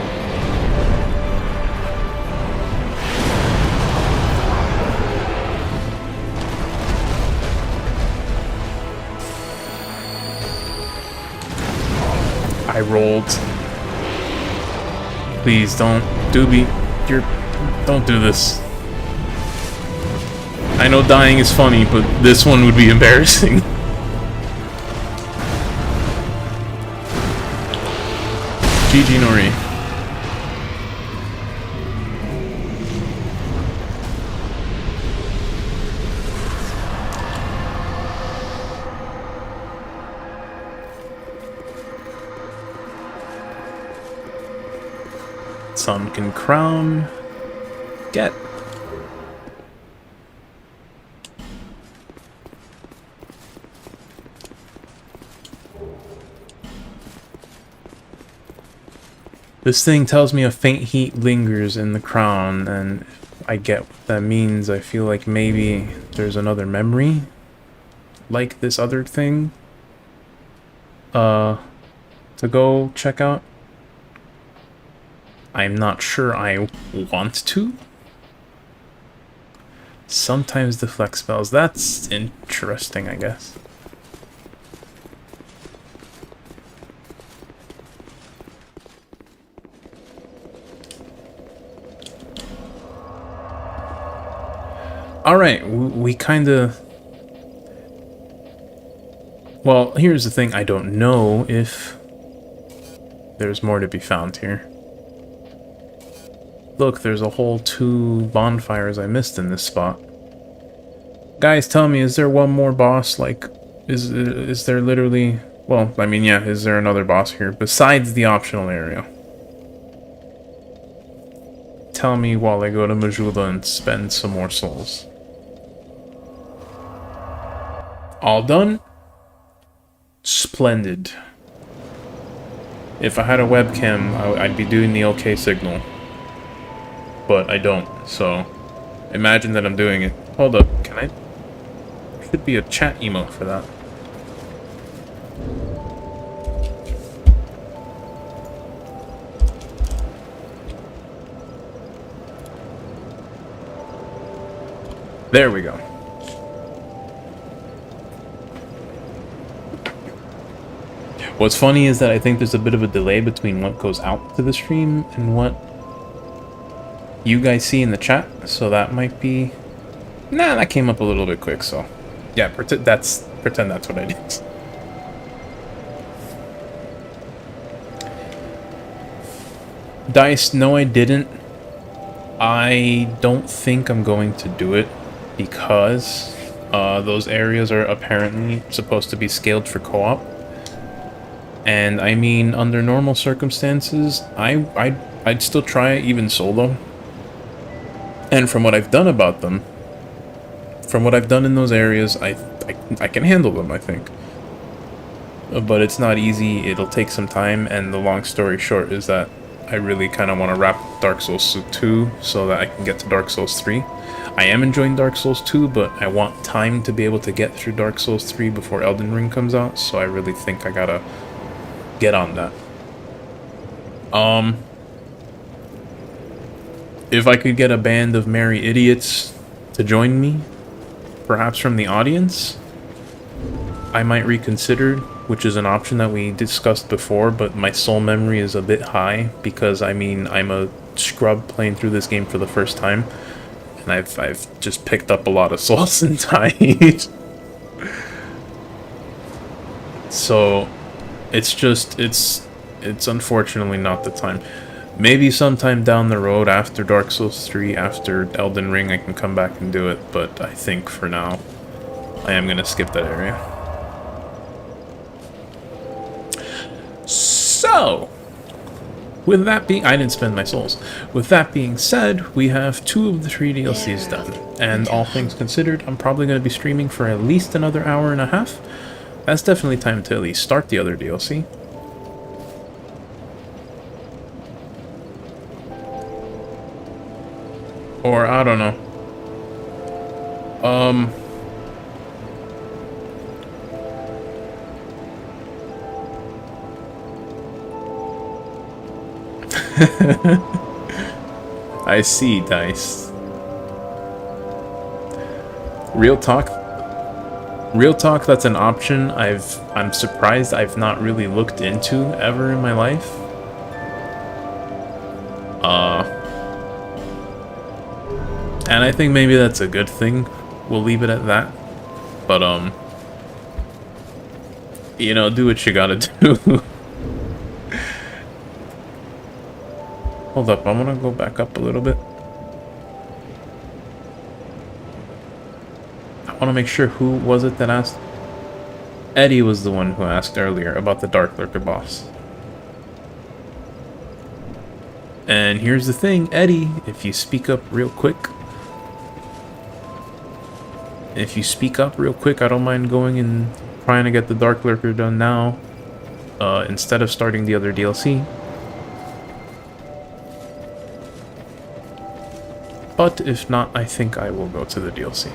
I rolled. Please don't, Dooby. Don't do this. I know dying is funny, but this one would be embarrassing. GG Nori. Some can crown. Get. This thing tells me a faint heat lingers in the crown, and I get what that means. I feel like maybe there's another memory, like this other thing, to go check out. I'm not sure I want to. Sometimes deflect spells. That's interesting, I guess. Alright, we kinda... Well, here's the thing. I don't know if there's more to be found here. Look, there's a whole 2 bonfires I missed in this spot. Guys, tell me, is there one more boss? Like, is there literally... Well, I mean, yeah, is there another boss here besides the optional area? Tell me while I go to Majula and spend some more souls. All done? Splendid. If I had a webcam, I'd be doing the OK signal. But I don't, so imagine that I'm doing it. Hold up, can I? There should be a chat emote for that. There we go. What's funny is that I think there's a bit of a delay between what goes out to the stream and what you guys see in the chat, so that might be... Nah, that came up a little bit quick, so... Yeah, pretend that's what I did. Dice, no I didn't. I don't think I'm going to do it, because those areas are apparently supposed to be scaled for co-op. And I mean, under normal circumstances, I'd still try it even solo. And from what I've done about them, from what I've done in those areas, I can handle them, I think. But it's not easy, it'll take some time, and the long story short is that I really kind of want to wrap Dark Souls 2 so that I can get to Dark Souls 3. I am enjoying Dark Souls 2, but I want time to be able to get through Dark Souls 3 before Elden Ring comes out, so I really think I gotta get on that. If I could get a band of merry idiots to join me, perhaps from the audience, I might reconsider, which is an option that we discussed before, but my soul memory is a bit high because, I mean, I'm a scrub playing through this game for the first time, and I've just picked up a lot of souls and died. So, it's unfortunately not the time. Maybe sometime down the road after Dark Souls 3, after Elden Ring, I can come back and do it, but I think for now, I am going to skip that area. So, with that being... I didn't spend my souls. With that being said, we have 2 of the 3 DLCs done, and all things considered, I'm probably going to be streaming for at least another hour and a half. That's definitely time to at least start the other DLC. Or, I don't know. I see, Dice. Real talk, that's an option I'm surprised I've not really looked into ever in my life. And I think maybe that's a good thing. We'll leave it at that. But, you know, do what you gotta do. Hold up, I'm gonna go back up a little bit. I wanna make sure who was it that asked. Eddie was the one who asked earlier about the Dark Lurker boss. And here's the thing, Eddie, if you speak up real quick, I don't mind going and trying to get the Dark Lurker done now, instead of starting the other DLC. But if not, I think I will go to the DLC.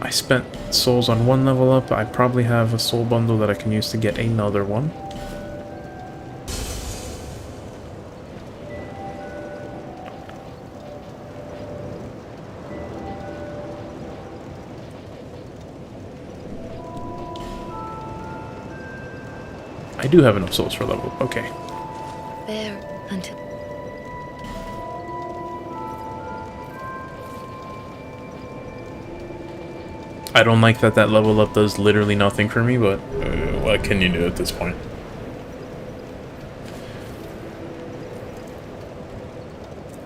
I spent souls on one level up. I probably have a soul bundle that I can use to get another one. I do have enough souls for level up. Okay. There until. I don't like that level up does literally nothing for me, but what can you do at this point?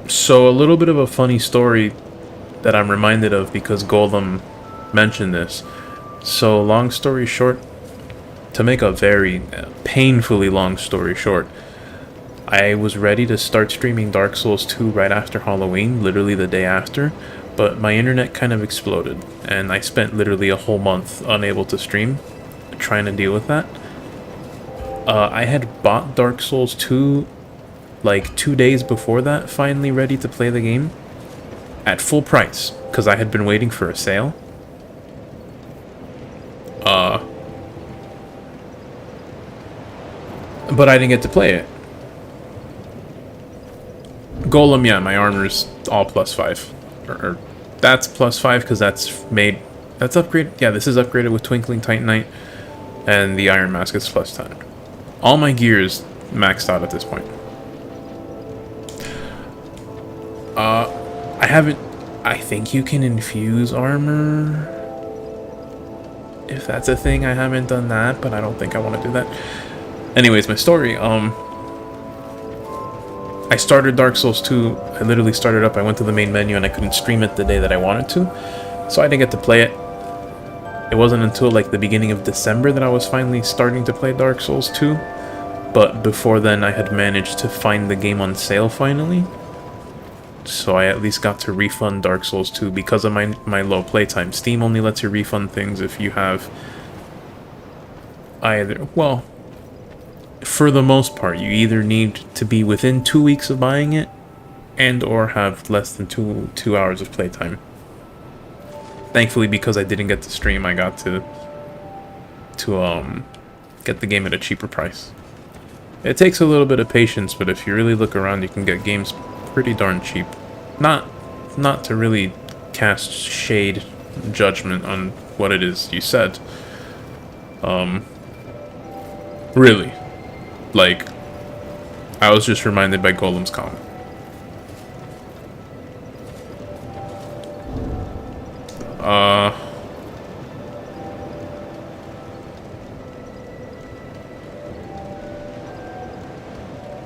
So a little bit of a funny story that I'm reminded of because Golem mentioned this. So long story short, to make a very painfully long story short, I was ready to start streaming Dark Souls 2 right after Halloween, literally the day after, but my internet kind of exploded, and I spent literally a whole month unable to stream, trying to deal with that. I had bought Dark Souls 2 like 2 days before that, finally ready to play the game, at full price, because I had been waiting for a sale. But I didn't get to play it. Golem, yeah, my armor's all +5. Or that's +5 because that's upgraded. Yeah, this is upgraded with Twinkling Titanite, and the Iron Mask is +10. All my gear is maxed out at this point. I think you can infuse armor. If that's a thing, I haven't done that, but I don't think I want to do that. Anyways, my story, I started Dark Souls 2, I literally started up, I went to the main menu and I couldn't stream it the day that I wanted to, so I didn't get to play it. It wasn't until like the beginning of December that I was finally starting to play Dark Souls 2, but before then I had managed to find the game on sale finally, so I at least got to refund Dark Souls 2 because of my low playtime. Steam only lets you refund things if you have either, well, for the most part, you either need to be within 2 weeks of buying it and or have less than two hours of playtime. Thankfully, because I didn't get to stream, I got to get the game at a cheaper price. It takes a little bit of patience, but if you really look around, you can get games pretty darn cheap. Not to really cast shade judgment on what it is you said. Really. Like, I was just reminded by Golem's comment.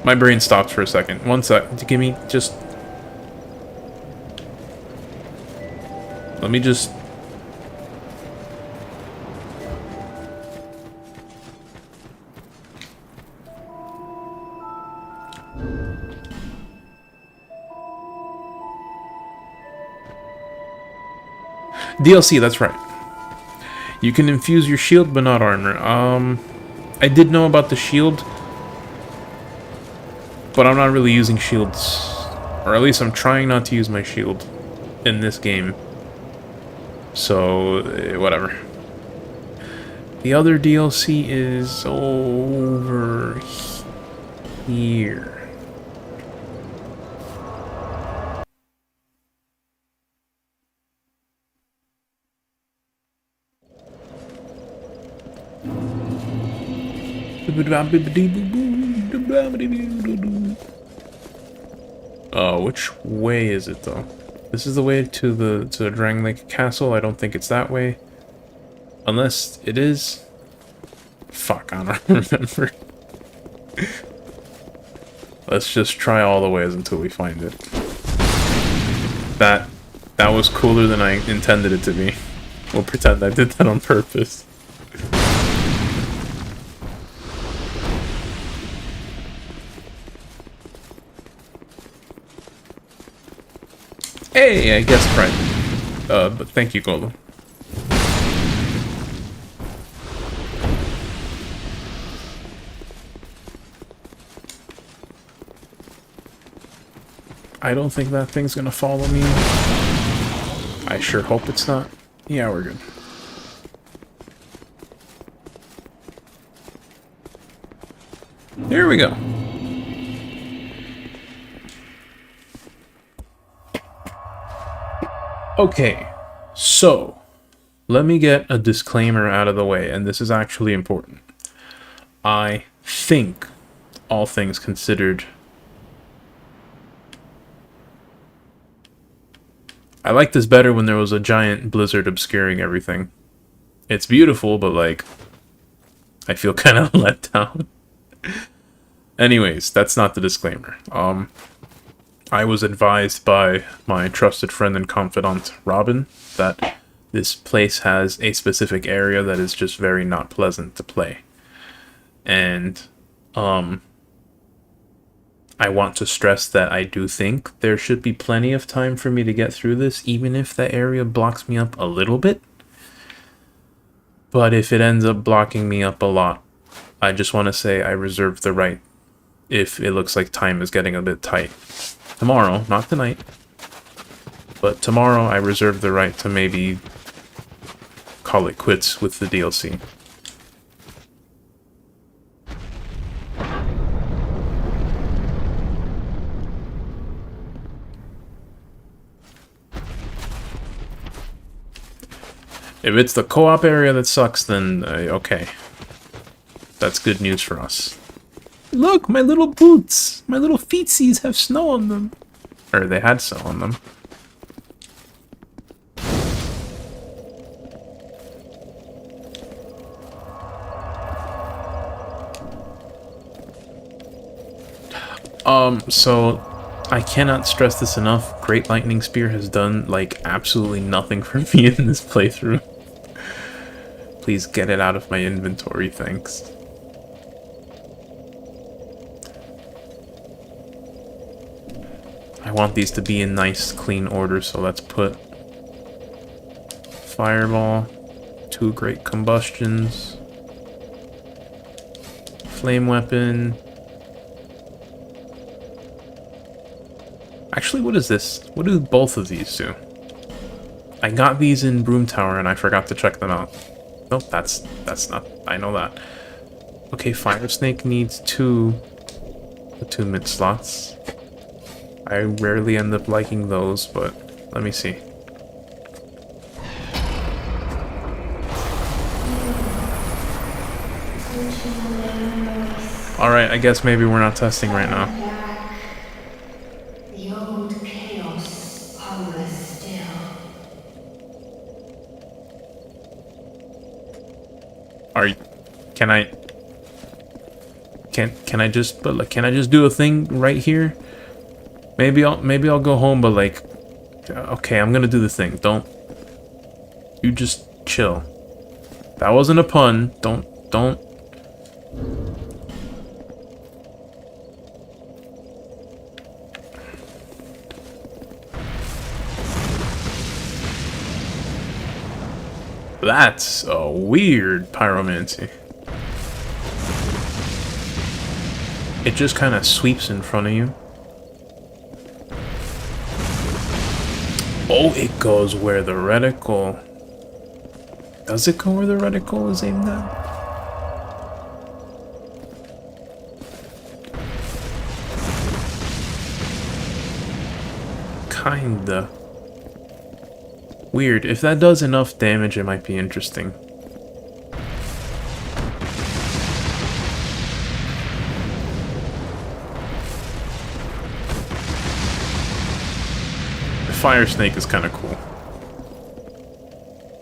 My brain stopped for a second. One sec. Give me just... Let me just... DLC, that's right. You can infuse your shield, but not armor. I did know about the shield, but I'm not really using shields. Or at least I'm trying not to use my shield in this game. So, whatever. The other DLC is over here. Which way is it though? This is the way to the Drang Lake Castle. I don't think it's that way. Unless it is. Fuck, I don't remember. Let's just try all the ways until we find it. That was cooler than I intended it to be. We'll pretend I did that on purpose. Hey, I guessed right. But thank you, Golem. I don't think that thing's gonna follow me. I sure hope it's not. Yeah, we're good. Here we go. Okay, so let me get a disclaimer out of the way, and this is actually important. I think, all things considered, I liked this better when there was a giant blizzard obscuring everything. It's beautiful, but like, I feel kind of let down. Anyways, that's not the disclaimer. I was advised by my trusted friend and confidant, Robin, that this place has a specific area that is just very not pleasant to play. And, I want to stress that I do think there should be plenty of time for me to get through this, even if the area blocks me up a little bit. But if it ends up blocking me up a lot, I just want to say I reserve the right if it looks like time is getting a bit tight. Tomorrow, not tonight, but tomorrow I reserve the right to maybe call it quits with the DLC. If it's the co-op area that sucks, then okay. That's good news for us. Look, my little boots! My little feetsies have snow on them. Or they had snow on them. So I cannot stress this enough. Great Lightning Spear has done, like, absolutely nothing for me in this playthrough. Please get it out of my inventory, thanks. I want these to be in nice, clean order, so let's put Fireball, 2 Great Combustions, Flame Weapon. Actually, what is this? What do both of these do? I got these in Broom Tower and I forgot to check them out. Nope, that's not... I know that. Okay, Fire Snake needs 2 attunement slots. I rarely end up liking those, but let me see. Alright, I guess maybe we're not testing right now. The old chaos hungers still. Are you... Can I... Can I just... But like, can I just do a thing right here? Maybe I'll go home, but like... Okay, I'm gonna do the thing. Don't... You just chill. That wasn't a pun. Don't... That's a weird pyromancy. It just kind of sweeps in front of you. Oh, it goes where the reticle... Does it go where the reticle is aimed at? Kinda. Weird. If that does enough damage, it might be interesting. The Fire Snake is kind of cool.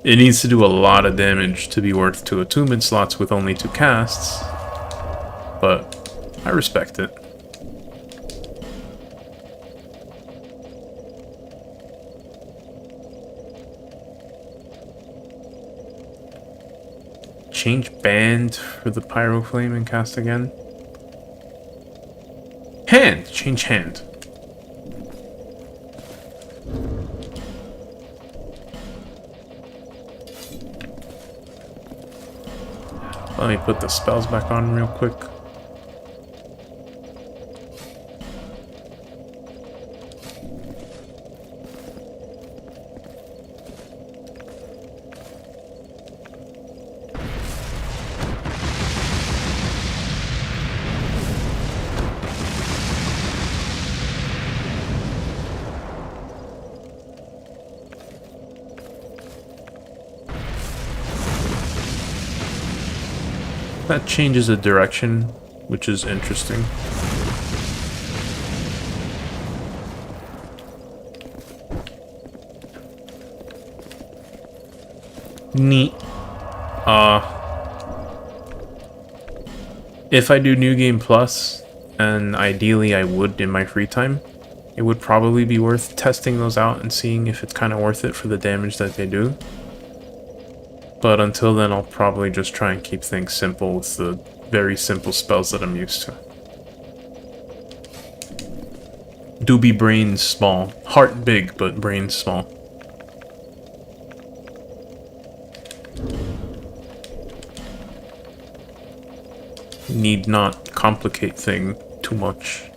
It needs to do a lot of damage to be worth 2 attunement slots with only 2 casts, but I respect it. Change band for the Pyro Flame and cast again. Hand! Change hand. Let me put the spells back on real quick. That changes the direction, which is interesting. Neat. If I do New Game Plus, and ideally I would in my free time, it would probably be worth testing those out and seeing if it's kind of worth it for the damage that they do. But until then, I'll probably just try and keep things simple with the very simple spells that I'm used to. Dooby brains small. Heart big, but brains small. Need not complicate thing too much.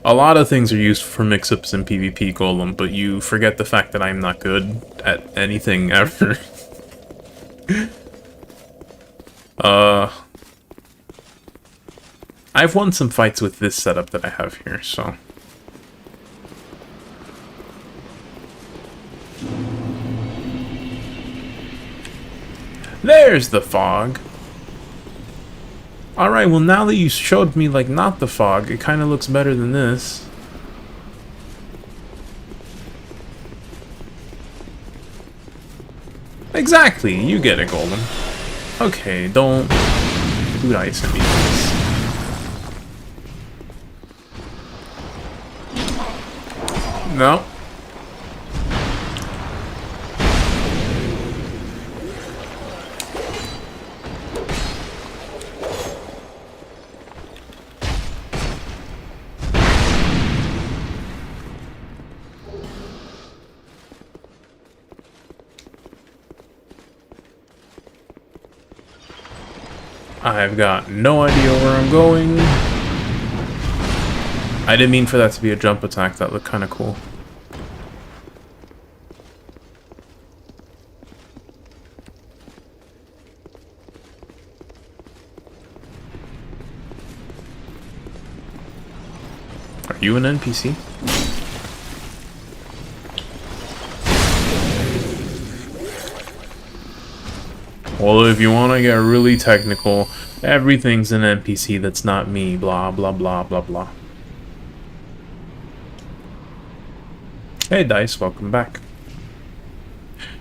A lot of things are used for mix-ups in PvP, Golem, but you forget the fact that I'm not good at anything ever. I've won some fights with this setup that I have here, so... There's the fog! Alright, well now that you showed me, like, not the fog, it kind of looks better than this. Exactly, you get it, Golden. Okay, don't do ice at me, please. No. I've got no idea where I'm going. I didn't mean for that to be a jump attack. That looked kind of cool. Are you an NPC? Well, if you want to get really technical, everything's an NPC that's not me, blah, blah, blah, blah, blah. Hey, Dice, welcome back.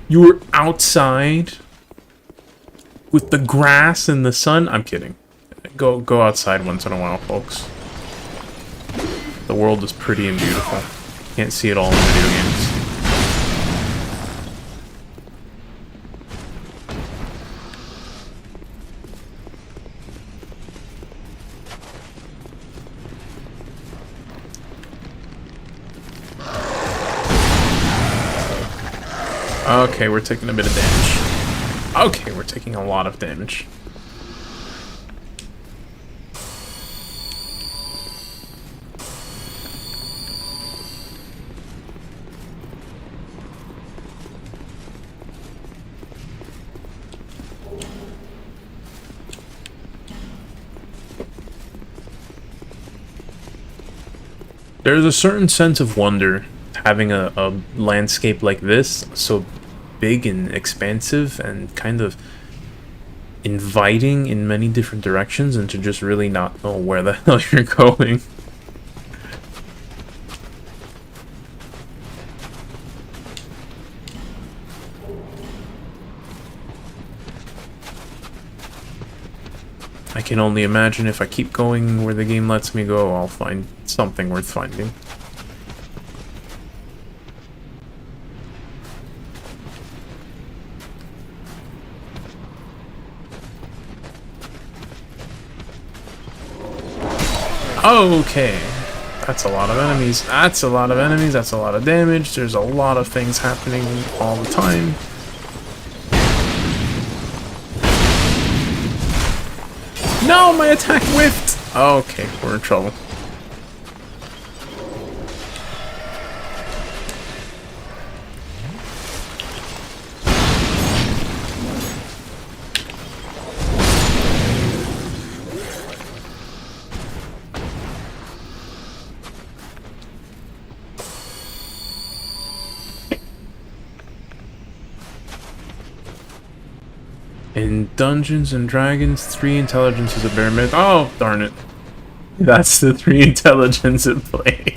You were outside with the grass and the sun? I'm kidding. Go outside once in a while, folks. The world is pretty and beautiful. Can't see it all in video games. Okay, we're taking a bit of damage. Okay, we're taking a lot of damage. There's a certain sense of wonder having a landscape like this, so big and expansive and kind of inviting in many different directions, and to just really not know where the hell you're going. I can only imagine if I keep going where the game lets me go, I'll find something worth finding. Okay. That's a lot of enemies. That's a lot of enemies. That's a lot of damage. There's a lot of things happening all the time. No, my attack whiffed! Okay, we're in trouble. In Dungeons and Dragons, 3 intelligence is a bare minimum. Oh, darn it. That's the 3 intelligence at play.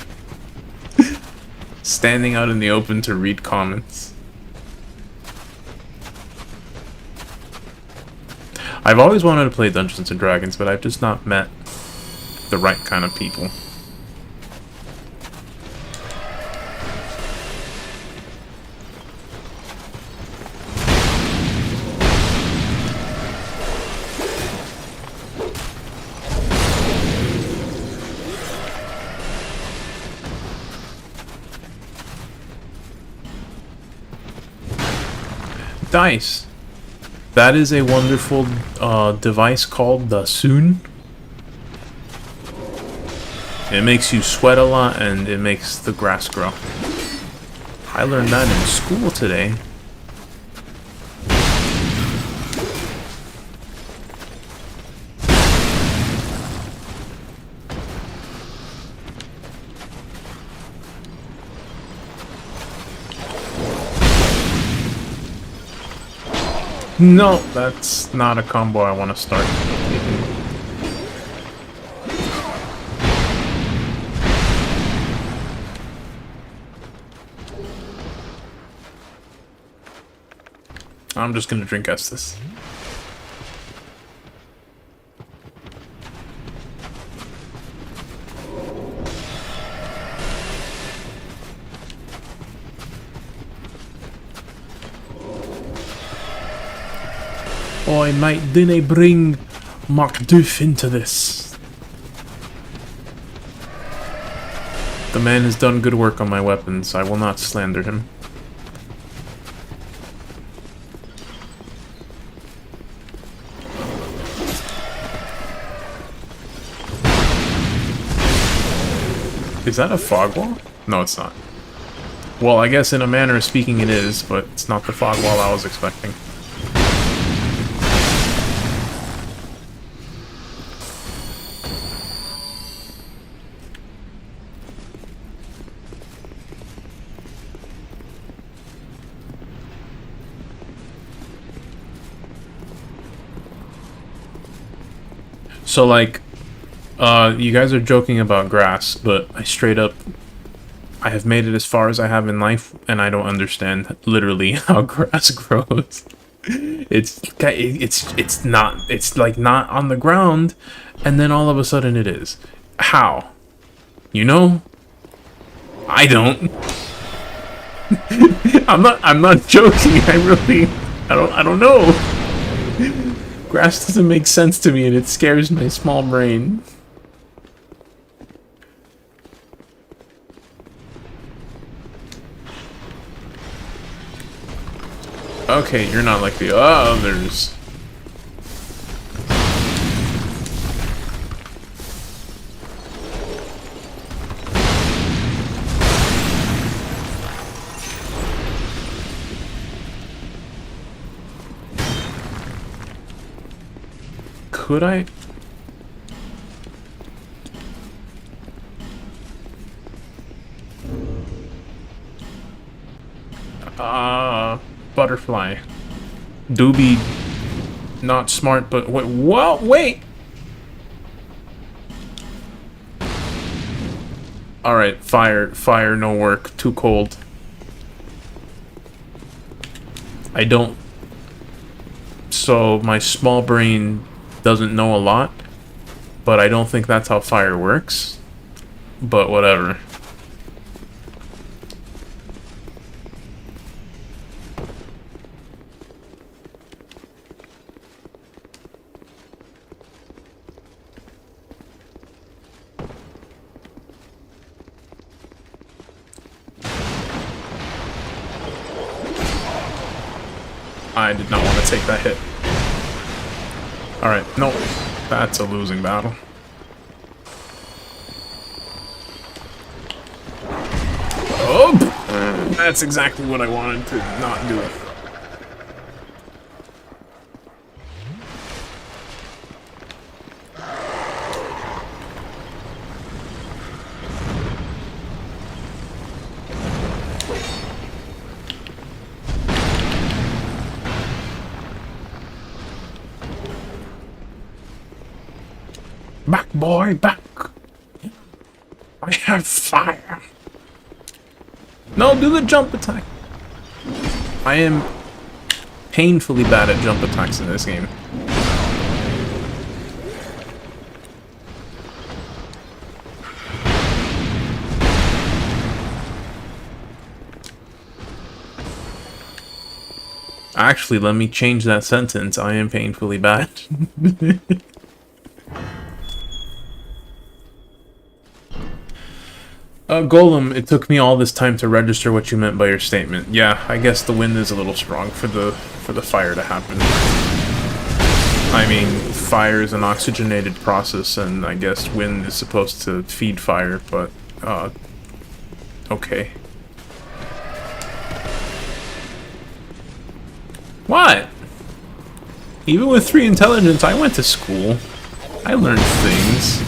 Standing out in the open to read comments. I've always wanted to play Dungeons and Dragons, but I've just not met the right kind of people. Dice. That is a wonderful device called the Soon. It makes you sweat a lot and it makes the grass grow. I learned that in school today. No, that's not a combo I want to start. I'm just gonna drink Estus. Oi mate, dinna bring Macduff into this. The man has done good work on my weapons. I will not slander him. Is that a fog wall? No, it's not. Well, I guess in a manner of speaking it is, but it's not the fog wall I was expecting. So, like, you guys are joking about grass, but I have made it as far as I have in life, and I don't understand literally how grass grows. It's like not on the ground, and then all of a sudden it is. How? You know? I don't. I'm not joking. I don't know. Grass doesn't make sense to me and it scares my small brain. Okay, you're not like the others. Could I? Butterfly. Dooby, not smart, but wait, well, wait! Alright, fire, no work, too cold. I don't... So, my small brain doesn't know a lot, but I don't think that's how fire works. But whatever. I did not want to take that hit. Alright, no. That's a losing battle. Oh! That's exactly what I wanted to not do. Back, boy, back! I have fire! No, do the jump attack! I am painfully bad at jump attacks in this game. Actually, let me change that sentence. I am painfully bad. Golem, it took me all this time to register what you meant by your statement. Yeah, I guess the wind is a little strong for the fire to happen. I mean, fire is an oxygenated process, and I guess wind is supposed to feed fire, but, okay. What? Even with 3 intelligence, I went to school. I learned things.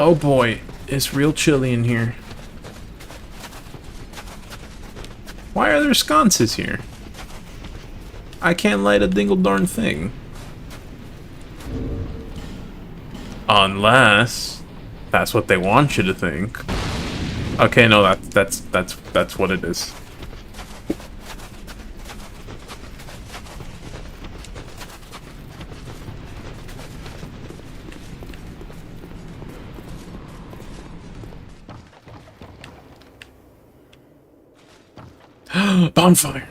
Oh boy, it's real chilly in here. Why are there sconces here? I can't light a dingle darn thing. Unless that's what they want you to think. Okay, no, that's what it is. Bonfire.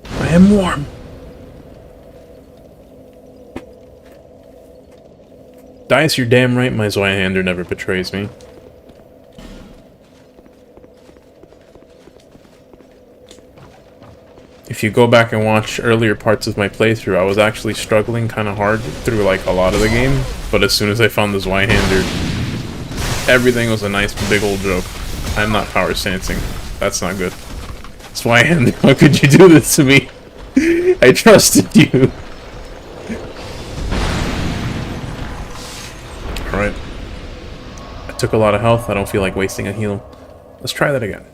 I am warm. Dice, you're damn right my Zweihander never betrays me. If you go back and watch earlier parts of my playthrough, I was actually struggling kind of hard through like a lot of the game, but as soon as I found the Zweihander, everything was a nice big old joke. I'm not power stancing. That's not good. Zweihander, how could you do this to me? I trusted you. Alright. I took a lot of health. I don't feel like wasting a heal. Let's try that again.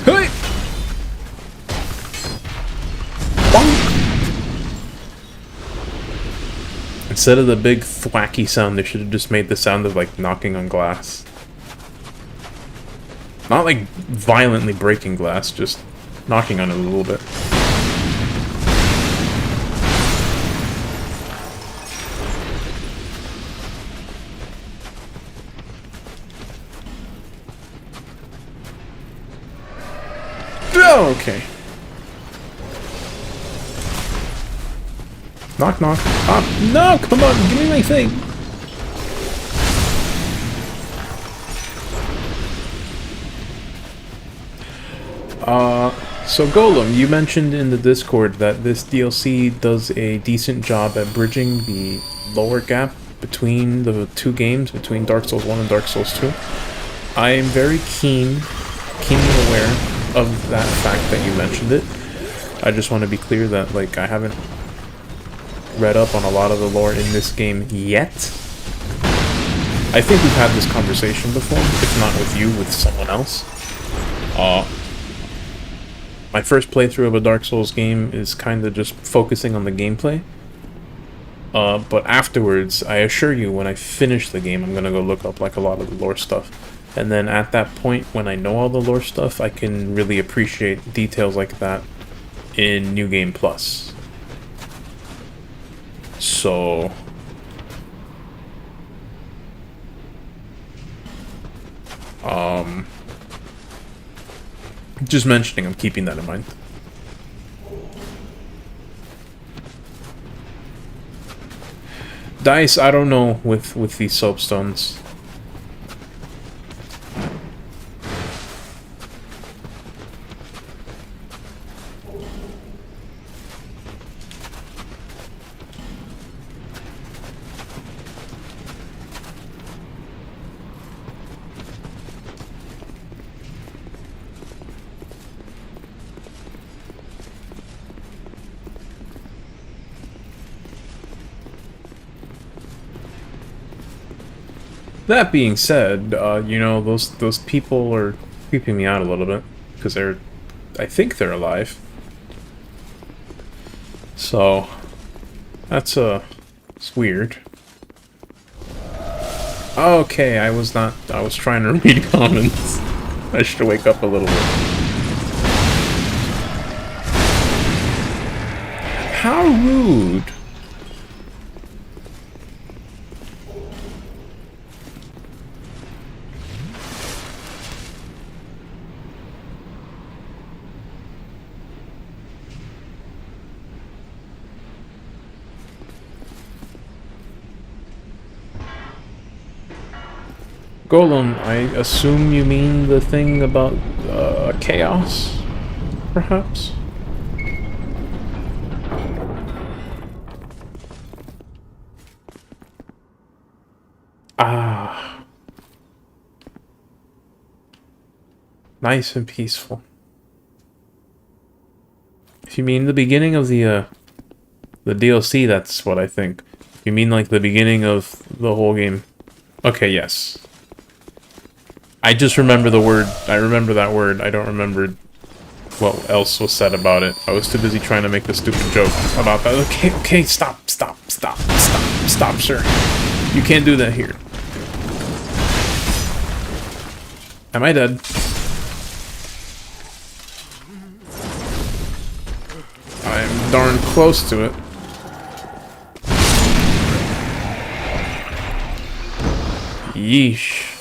Hey! Instead of the big thwacky sound, they should have just made the sound of like knocking on glass. Not like violently breaking glass, just knocking on it a little bit. Oh, okay. Knock, knock. Ah, no, come on, give me my thing. So Golem, you mentioned in the Discord that this DLC does a decent job at bridging the lower gap between the two games, between Dark Souls 1 and Dark Souls 2. I am very keenly aware of that fact that you mentioned it. I just want to be clear that, like, I haven't read up on a lot of the lore in this game yet. I think we've had this conversation before, if not with you, with someone else. My first playthrough of a Dark Souls game is kind of just focusing on the gameplay. But afterwards, I assure you, when I finish the game, I'm gonna go look up like a lot of the lore stuff. And then at that point, when I know all the lore stuff, I can really appreciate details like that in New Game Plus. So Just mentioning, I'm keeping that in mind. Dice, I don't know with these soapstones. That being said, you know, those people are creeping me out a little bit because I think they're alive. So that's it's weird. Okay, I was trying to read comments. I should wake up a little bit. How rude. Golem, I assume you mean the thing about chaos, perhaps? Ah. Nice and peaceful. If you mean the beginning of the DLC, that's what I think. If you mean like the beginning of the whole game. Okay, yes. I just remember the word. I remember that word. I don't remember what else was said about it. I was too busy trying to make the stupid joke about that. Okay, stop, sir. You can't do that here. Am I dead? I'm darn close to it. Yeesh.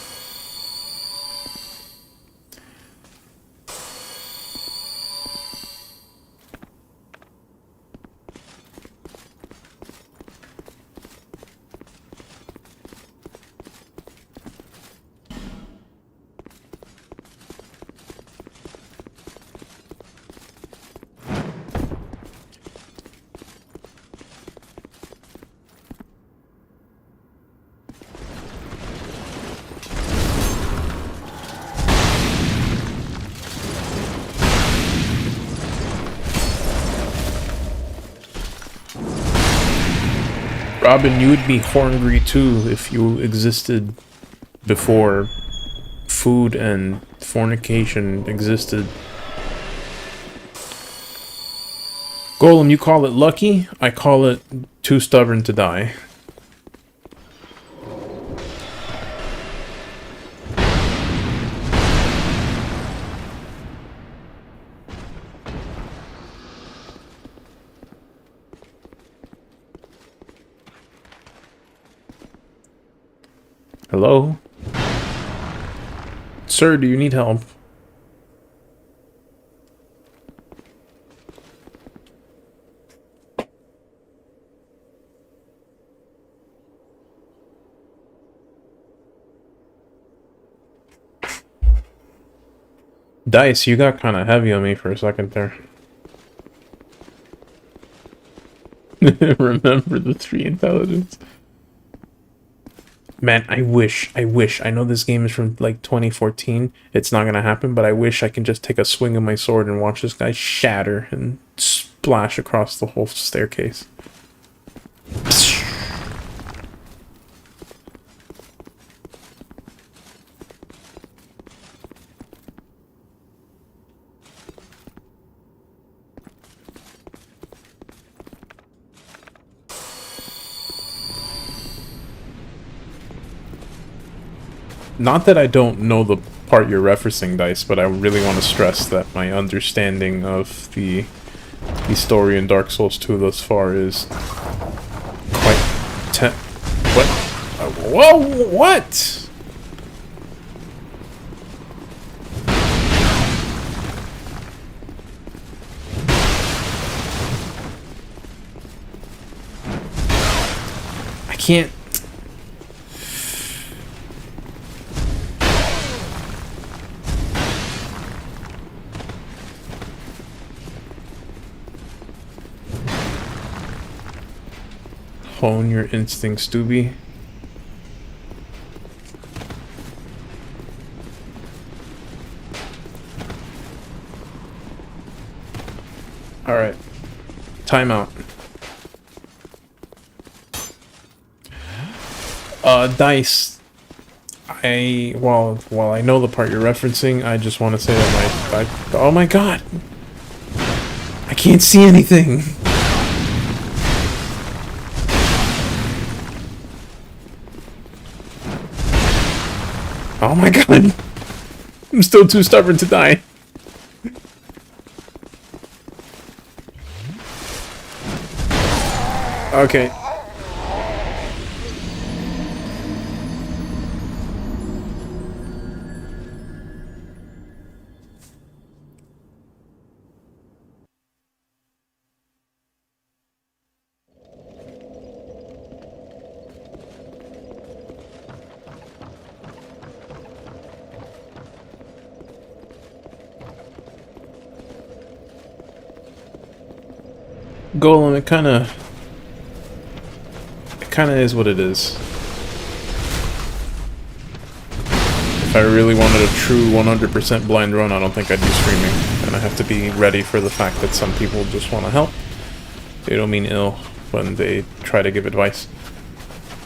Robin, you would be hungry too if you existed before food and fornication existed. Golem, you call it lucky? I call it too stubborn to die. Hello? Sir, do you need help? Dice, you got kind of heavy on me for a second there. Remember the 3 intelligence. Man, I wish, I know this game is from, like, 2014. It's not gonna happen, but I wish I can just take a swing of my sword and watch this guy shatter and splash across the whole staircase. Not that I don't know the part you're referencing, Dice, but I really want to stress that my understanding of the story in Dark Souls 2 thus far is quite what? Whoa, what? can't... Hone your instincts, Dooby. Alright. Timeout. Dice. While I know the part you're referencing, I just want to say that oh my god! I can't see anything! Oh my god! I'm still too stubborn to die. Okay. Golem, it kinda is what it is. If I really wanted a true 100% blind run, I don't think I'd be streaming. And I have to be ready for the fact that some people just want to help. They don't mean ill when they try to give advice.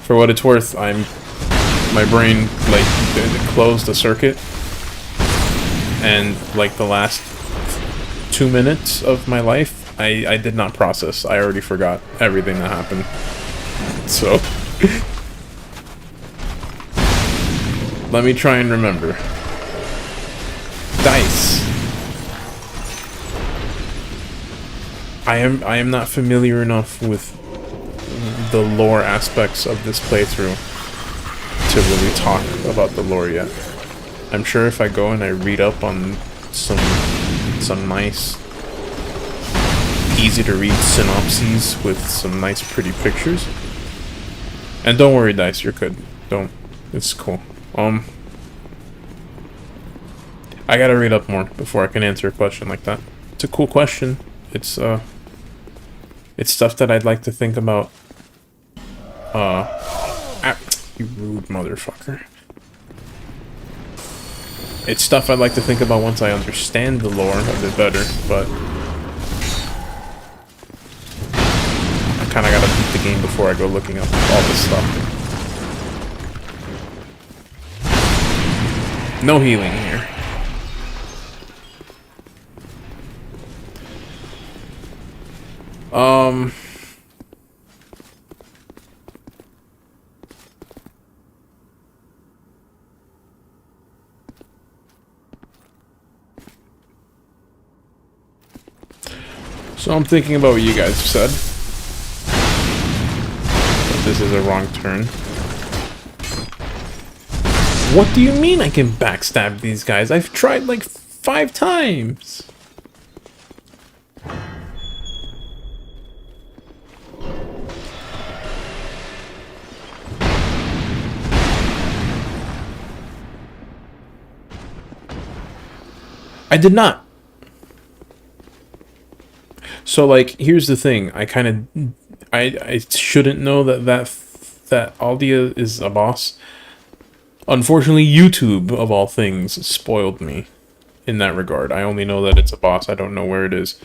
For what it's worth, my brain, like, closed a circuit. And, like, the last 2 minutes of my life, I did not process. I already forgot everything that happened. So... let me try and remember. Dice. I am not familiar enough with the lore aspects of this playthrough to really talk about the lore yet. I'm sure if I go and I read up on some nice, easy to read synopses with some nice pretty pictures. And don't worry, Dice, you're good. Don't. It's cool. I gotta read up more before I can answer a question like that. It's a cool question. It's stuff that I'd like to think about. You rude motherfucker. It's stuff I'd like to think about once I understand the lore a bit better, but... I kinda gotta beat the game before I go looking up all this stuff. No healing here. So I'm thinking about what you guys have said. But this is a wrong turn. What do you mean I can backstab these guys? I've tried like 5 times. I did not. So, like, here's the thing. I shouldn't know that Aldia is a boss. Unfortunately, YouTube, of all things, spoiled me in that regard. I only know that it's a boss. I don't know where it is.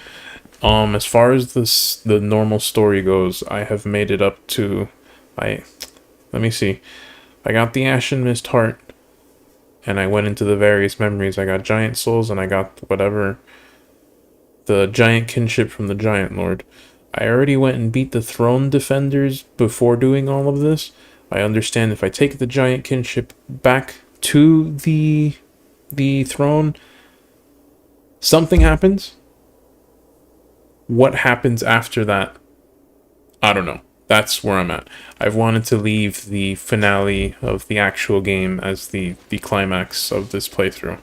As far as the normal story goes, I have made it up to... let me see. I got the Ashen Mist Heart, and I went into the various memories. I got Giant Souls, and I got whatever... the Giant Kinship from the Giant Lord. I already went and beat the Throne Defenders before doing all of this. I understand if I take the Giant Kinship back to the throne, something happens. What happens after that? I don't know. That's where I'm at. I've wanted to leave the finale of the actual game as the climax of this playthrough.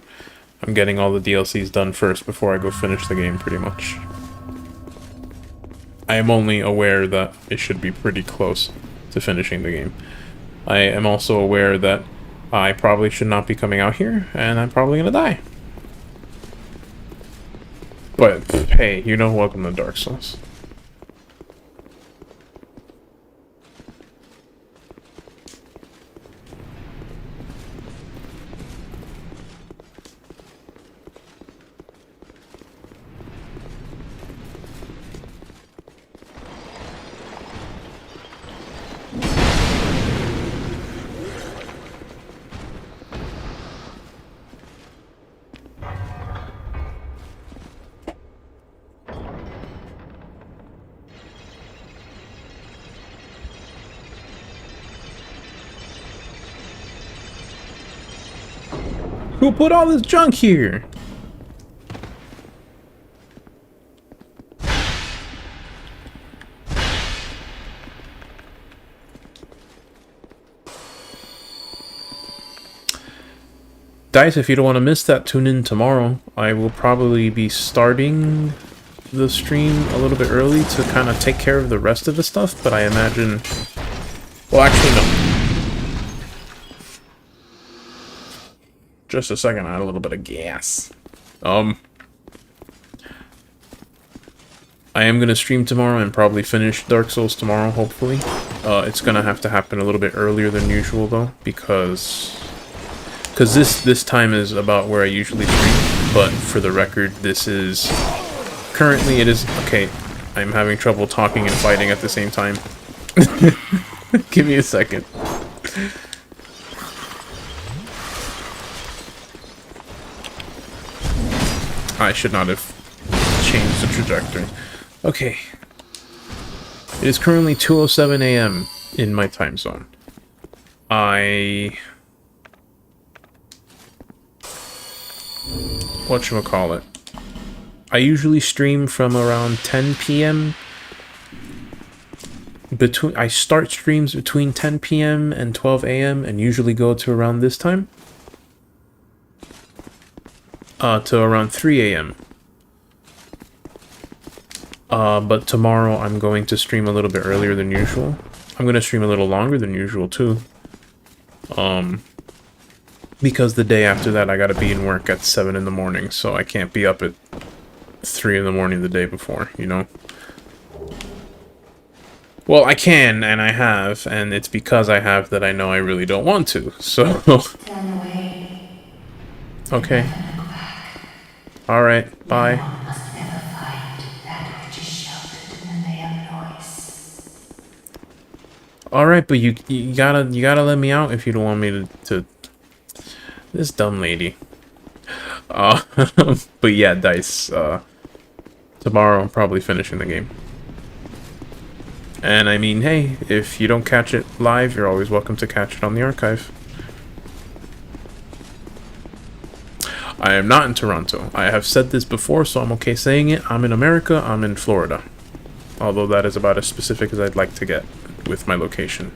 I'm getting all the DLCs done first before I go finish the game, pretty much. I am only aware that it should be pretty close to to finishing the game. I am also aware that I probably should not be coming out here, and I'm probably gonna die. But, hey, you know, welcome to Dark Souls. Who put all this junk here? Dice, if you don't want to miss that, tune in tomorrow. I will probably be starting the stream a little bit early to kind of take care of the rest of the stuff, but I imagine... Well, actually, no. Just a second, I had a little bit of gas. I am going to stream tomorrow and probably finish Dark Souls tomorrow, hopefully. It's going to have to happen a little bit earlier than usual, though, because this time is about where I usually stream, but for the record, this is... Currently, it is... Okay, I'm having trouble talking and fighting at the same time. Give me a second. I should not have changed the trajectory. Okay. It is currently 2:07 a.m. in my time zone. Whatchamacallit? I usually stream from around 10 p.m. I start streams between 10 p.m. and 12 a.m. and usually go to around this time. To around 3 a.m. But tomorrow I'm going to stream a little bit earlier than usual. I'm going to stream a little longer than usual, too. Because the day after that I gotta be in work at 7 in the morning, so I can't be up at 3 in the morning the day before, you know? Well, I can, and I have, and it's because I have that I know I really don't want to, so... Run away. Okay. Alright, bye. No one must ever find that which is sheltered in the mere noise. Alright, but you gotta let me out if you don't want me to this dumb lady. But yeah, Dice, tomorrow I'm probably finishing the game. And I mean, hey, if you don't catch it live, you're always welcome to catch it on the archive. I am not in Toronto. I have said this before, so I'm okay saying it. I'm in America, I'm in Florida. Although that is about as specific as I'd like to get with my location.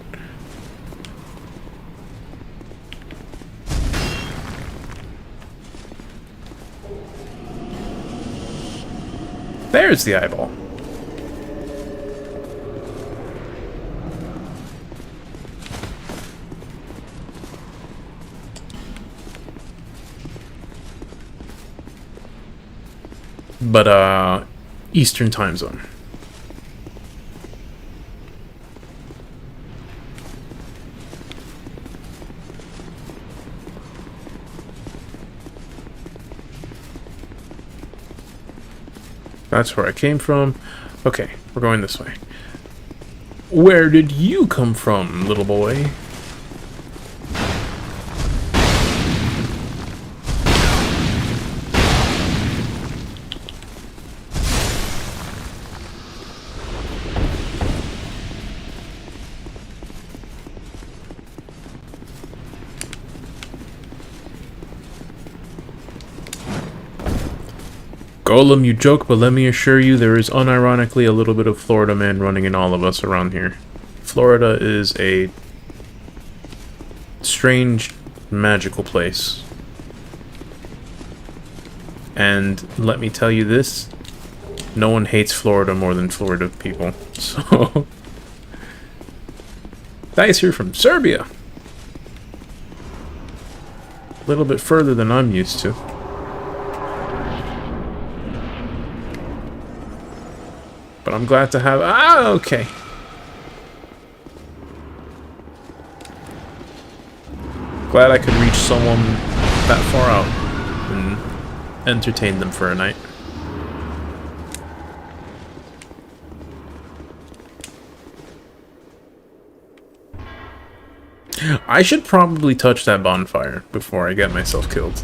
There's the eyeball. But, Eastern time zone. That's where I came from. Okay, we're going this way. Where did you come from, little boy? Golem, you joke, but let me assure you there is unironically a little bit of Florida man running in all of us around here. Florida is a strange, magical place. And let me tell you this, no one hates Florida more than Florida people. So... Dice here from Serbia. A little bit further than I'm used to. But I'm glad to have... Ah, okay. Glad I could reach someone that far out and entertain them for a night. I should probably touch that bonfire before I get myself killed.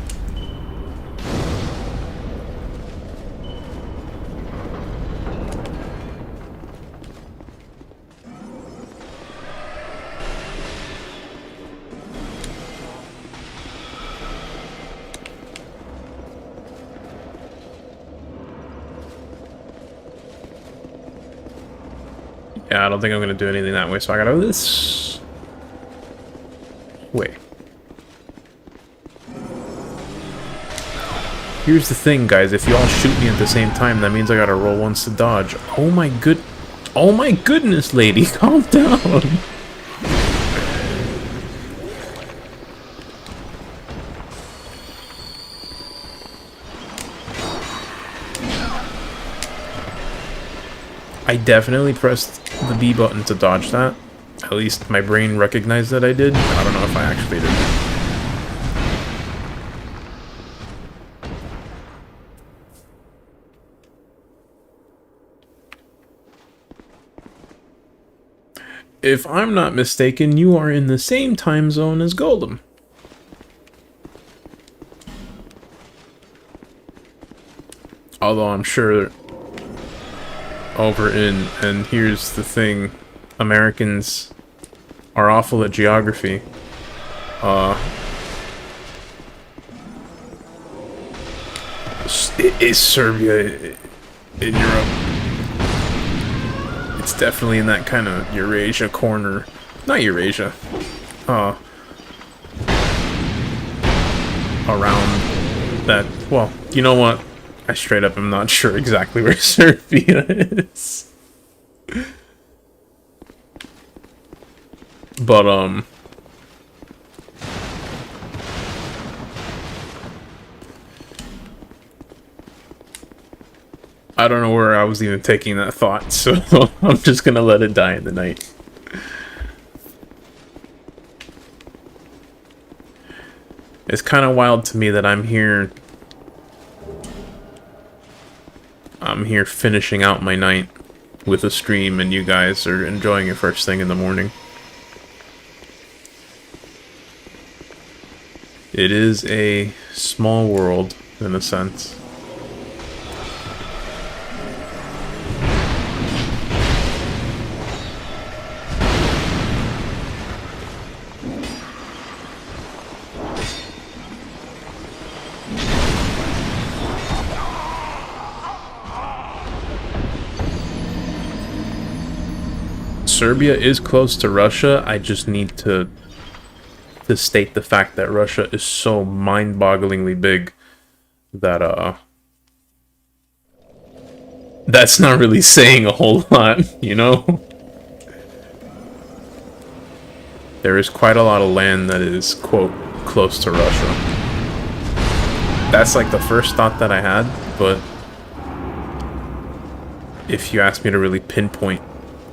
Yeah, I don't think I'm going to do anything that way, so I gotta do this way. Here's the thing, guys. If you all shoot me at the same time, that means I gotta roll once to dodge. Oh my goodness, lady, calm down. I definitely pressed the B button to dodge that. At least my brain recognized that I did. I don't know if I actually did. If I'm not mistaken, you are in the same time zone as Golem. Although I'm sure over in, and here's the thing, Americans are awful at geography. Is Serbia in Europe? It's definitely in that kind of Eurasia corner. Not Eurasia. Around that, well, you know what? I straight up am not sure exactly where Serbia is. But, I don't know where I was even taking that thought, so I'm just gonna let it die in the night. It's kind of wild to me that I'm here finishing out my night with a stream and you guys are enjoying it first thing in the morning. It is a small world, in a sense. Serbia is close to Russia. I just need to state the fact that Russia is so mind-bogglingly big that that's not really saying a whole lot, you know? There is quite a lot of land that is, quote, close to Russia. That's like the first thought that I had, but if you ask me to really pinpoint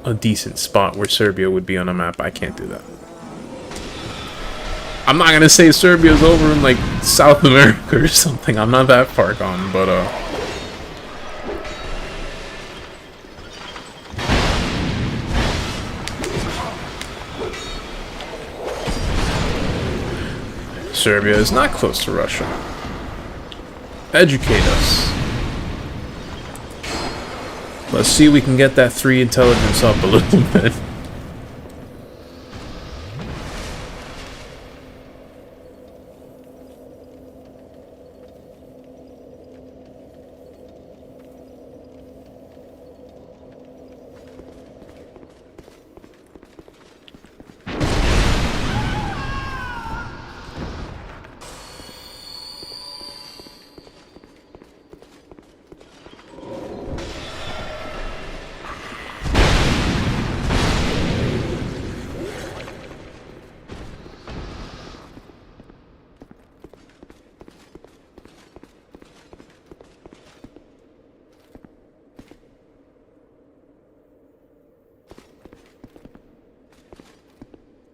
a decent spot where Serbia would be on a map, I can't do that. I'm not gonna say Serbia's over in like South America or something. I'm not that far gone, but Serbia is not close to Russia. Educate us. Let's see if we can get that 3 intelligence up a little bit.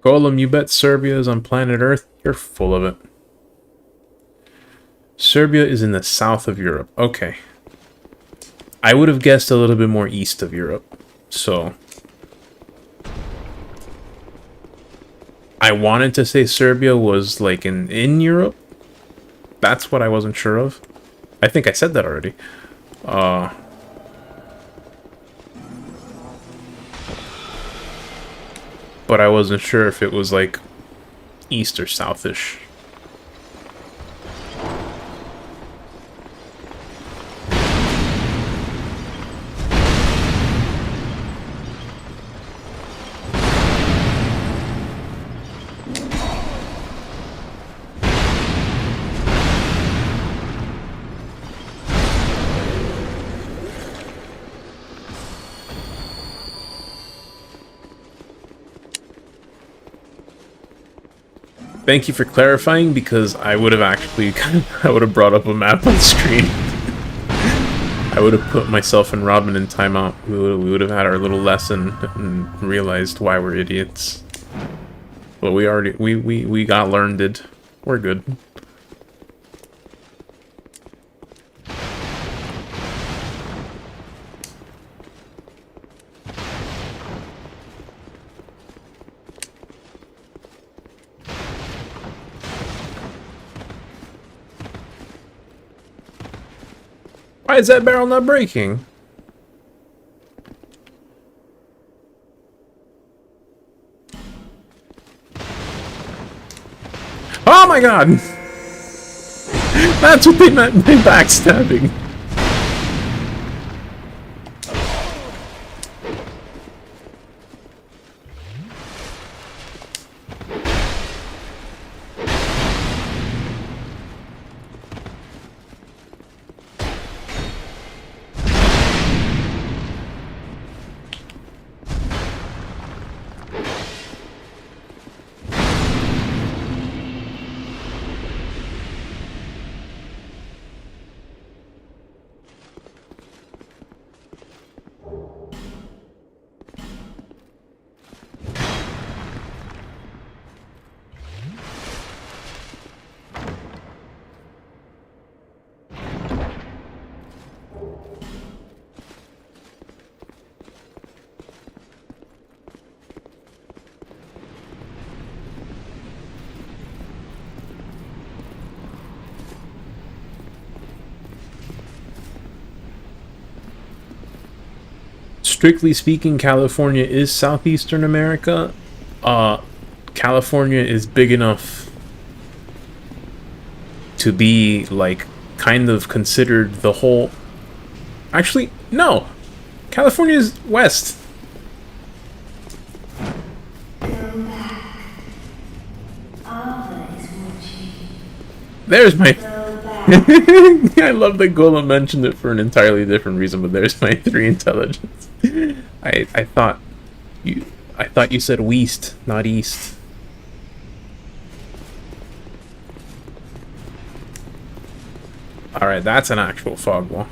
Golem, you bet Serbia is on planet Earth? You're full of it. Serbia is in the south of Europe. Okay. I would have guessed a little bit more east of Europe. So... I wanted to say Serbia was, like, in Europe. That's what I wasn't sure of. I think I said that already. But I wasn't sure if it was, like, east or southish. Thank you for clarifying, because I would have actually I would have brought up a map on screen. I would have put myself and Robin in timeout. We would have had our little lesson and realized why we're idiots. But we already we got learned it. We're good. Why is that barrel not breaking? Oh my god! That's what they meant by backstabbing. Strictly speaking, California is southeastern America. California is big enough to be, like, kind of considered the whole... Actually, no! California is west. Go back. Arthur is watching. There's my... Go back. I love that Golem mentioned it for an entirely different reason, but there's my 3 intelligence. I thought you said west, not east. Alright, that's an actual fog wall.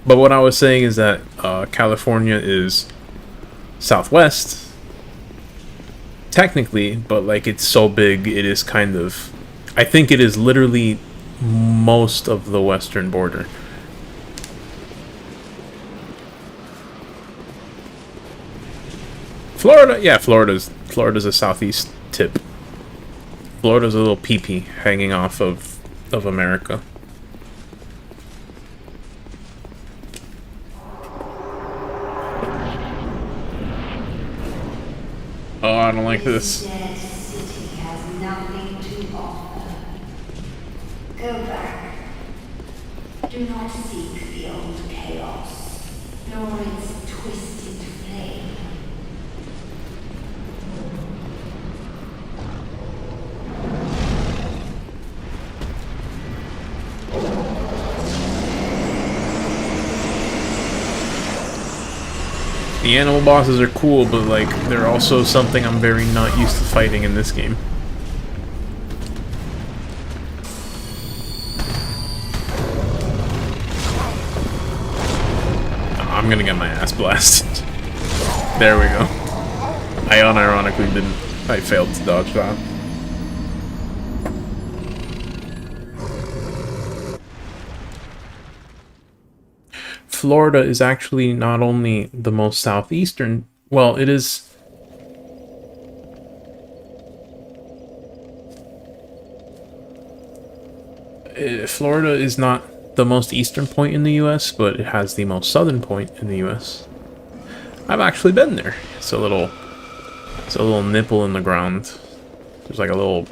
But what I was saying is that California is southwest, technically, but like it's so big, it is kind of... I think it is literally most of the western border. Florida, yeah, Florida's a southeast tip. Florida's a little pee-pee hanging off of America. Oh, I don't like this. Dead city has nothing to offer. Go back. Do not seek the old chaos, nor its twisted flame. The animal bosses are cool, but like they're also something I'm very not used to fighting in this game. I'm gonna get my ass blasted. There we go. I unironically didn't. I failed to dodge that. Florida is actually not only the most southeastern, well, it is. Florida is not the most eastern point in the US, but it has the most southern point in the US. I've actually been there. It's a little nipple in the ground. There's like a little.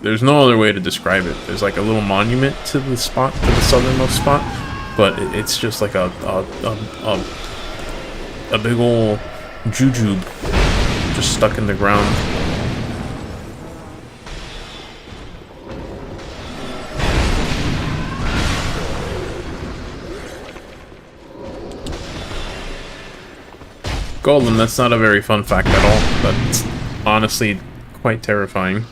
There's no other way to describe it. There's like a little monument to the spot, to the southernmost spot, but it's just like a big ol' jujube just stuck in the ground. Golem, that's not a very fun fact at all. That's honestly quite terrifying.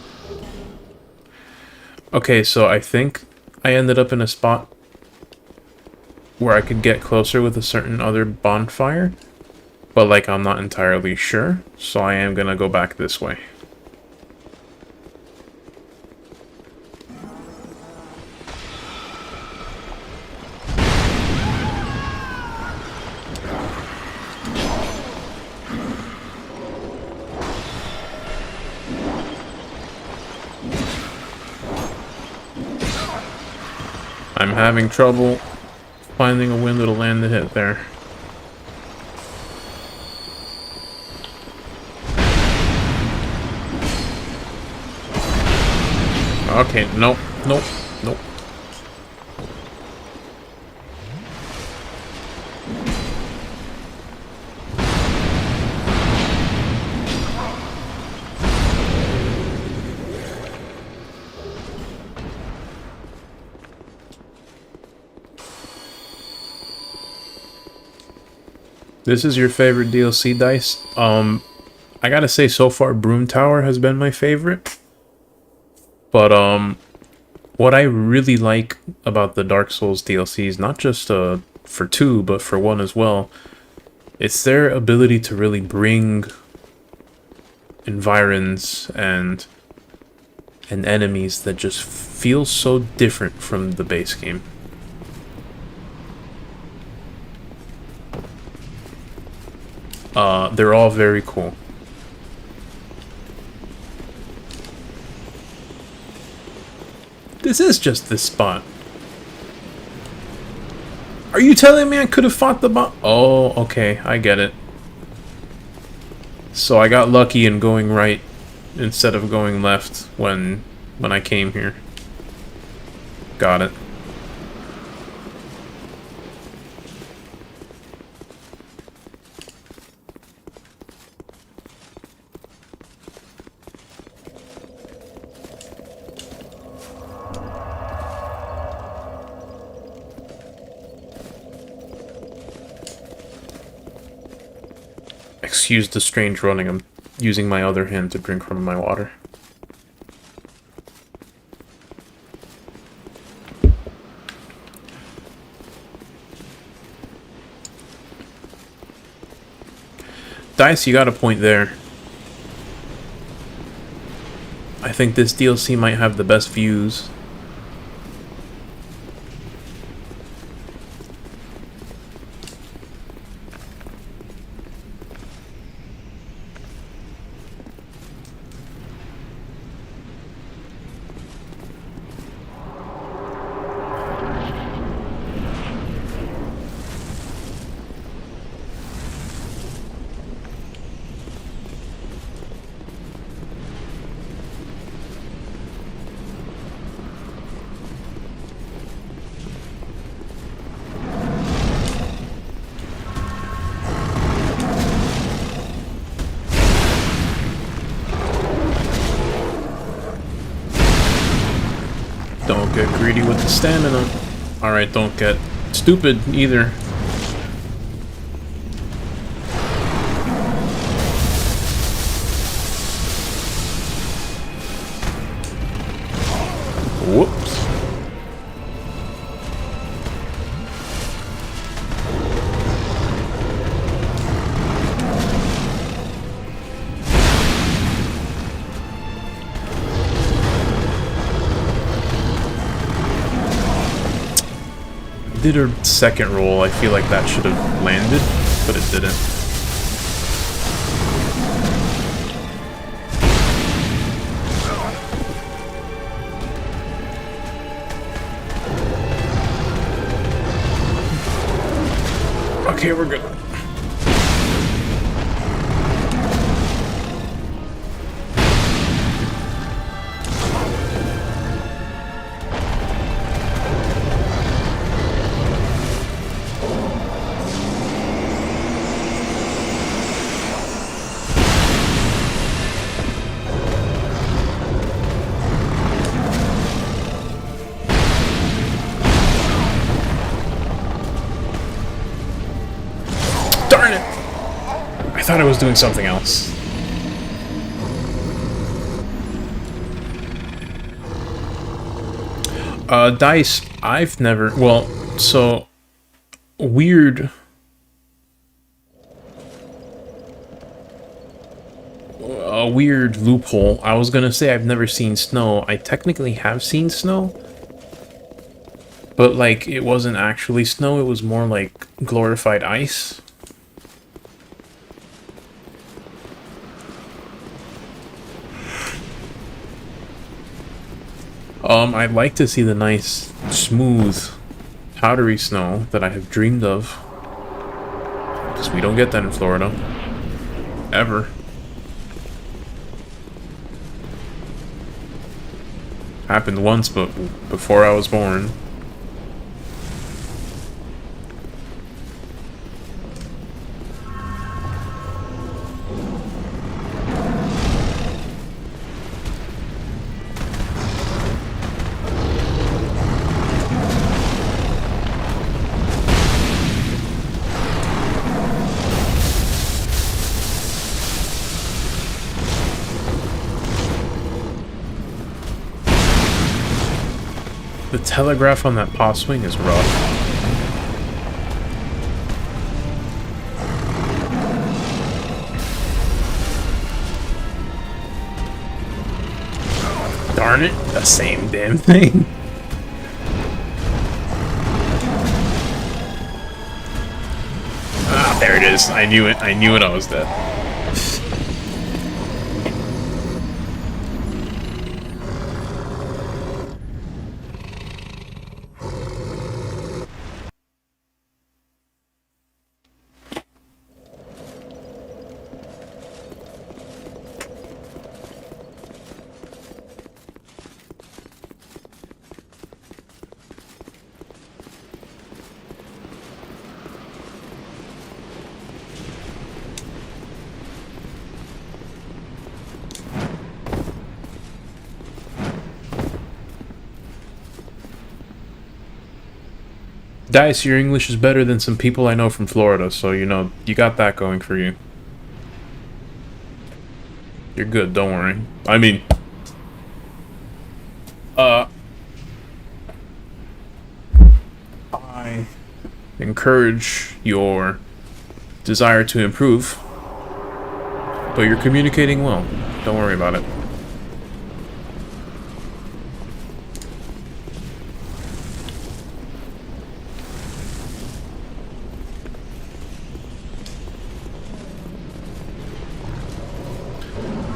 Okay, so I think I ended up in a spot where I could get closer with a certain other bonfire, but like I'm not entirely sure, so I am gonna go back this way. I'm having trouble finding a window to land the hit there. Okay, nope, nope, nope. This is your favorite DLC, Dice? I gotta say, so far, Broom Tower has been my favorite. But, what I really like about the Dark Souls DLCs, not just, for 2, but for 1 as well, it's their ability to really bring environs and enemies that just feel so different from the base game. They're all very cool. This is just this spot. Are you telling me I could have fought the boss? Oh, okay, I get it. So I got lucky in going right instead of going left when I came here. Got it. Excuse the strange running. I'm using my other hand to drink from my water. Dice, you got a point there. I think this DLC might have the best views. Don't get greedy with the stamina. Alright, don't get stupid either. Whoops. did a second roll, I feel like that should have landed, but it didn't. Okay, we're good. Darn it! I thought I was doing something else. Dice, I've never... Well, so... Weird... A weird loophole. I was gonna say I've never seen snow. I technically have seen snow. But, like, it wasn't actually snow. It was more like glorified ice. I'd like to see the nice, smooth, powdery snow that I have dreamed of. Because we don't get that in Florida. Ever. Happened once, but before I was born. The telegraph on that paw swing is rough. Darn it, the same damn thing. Ah, there it is. I knew it. I knew it. I was dead. Dice, your English is better than some people I know from Florida, so you know, you got that going for you. You're good, don't worry. I mean... I encourage your desire to improve, but you're communicating well. Don't worry about it.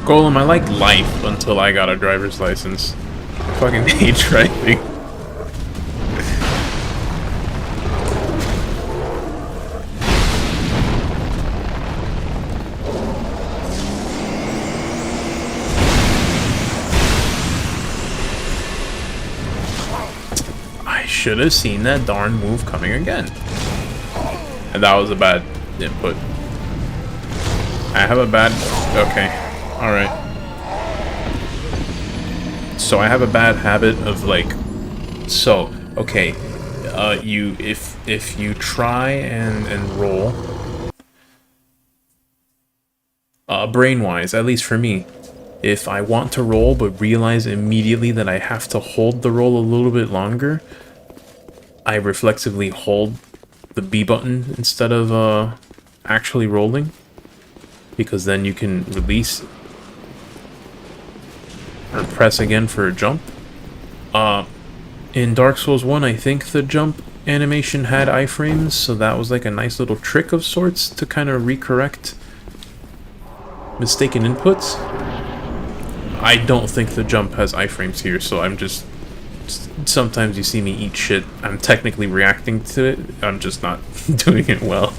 Golem, I like life until I got a driver's license. I fucking hate driving. I should have seen that darn move coming again. And that was a bad input. I have a bad... Okay. Alright. So I have a bad habit of like... So, okay. If you try and roll... brain-wise, at least for me. If I want to roll but realize immediately that I have to hold the roll a little bit longer, I reflexively hold the B button instead of actually rolling. Because then you can release... or press again for a jump. In Dark Souls 1, I think the jump animation had iframes, so that was like a nice little trick of sorts to kind of recorrect mistaken inputs. I don't think the jump has iframes here, so I'm just... Sometimes you see me eat shit. I'm technically reacting to it. I'm just not doing it well.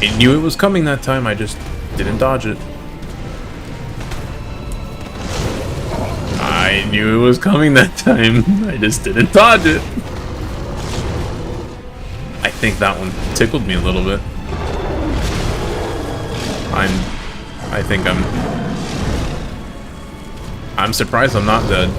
I knew it was coming that time, I just didn't dodge it. I knew it was coming that time, I just didn't dodge it. I think that one tickled me a little bit. I'm surprised I'm not dead.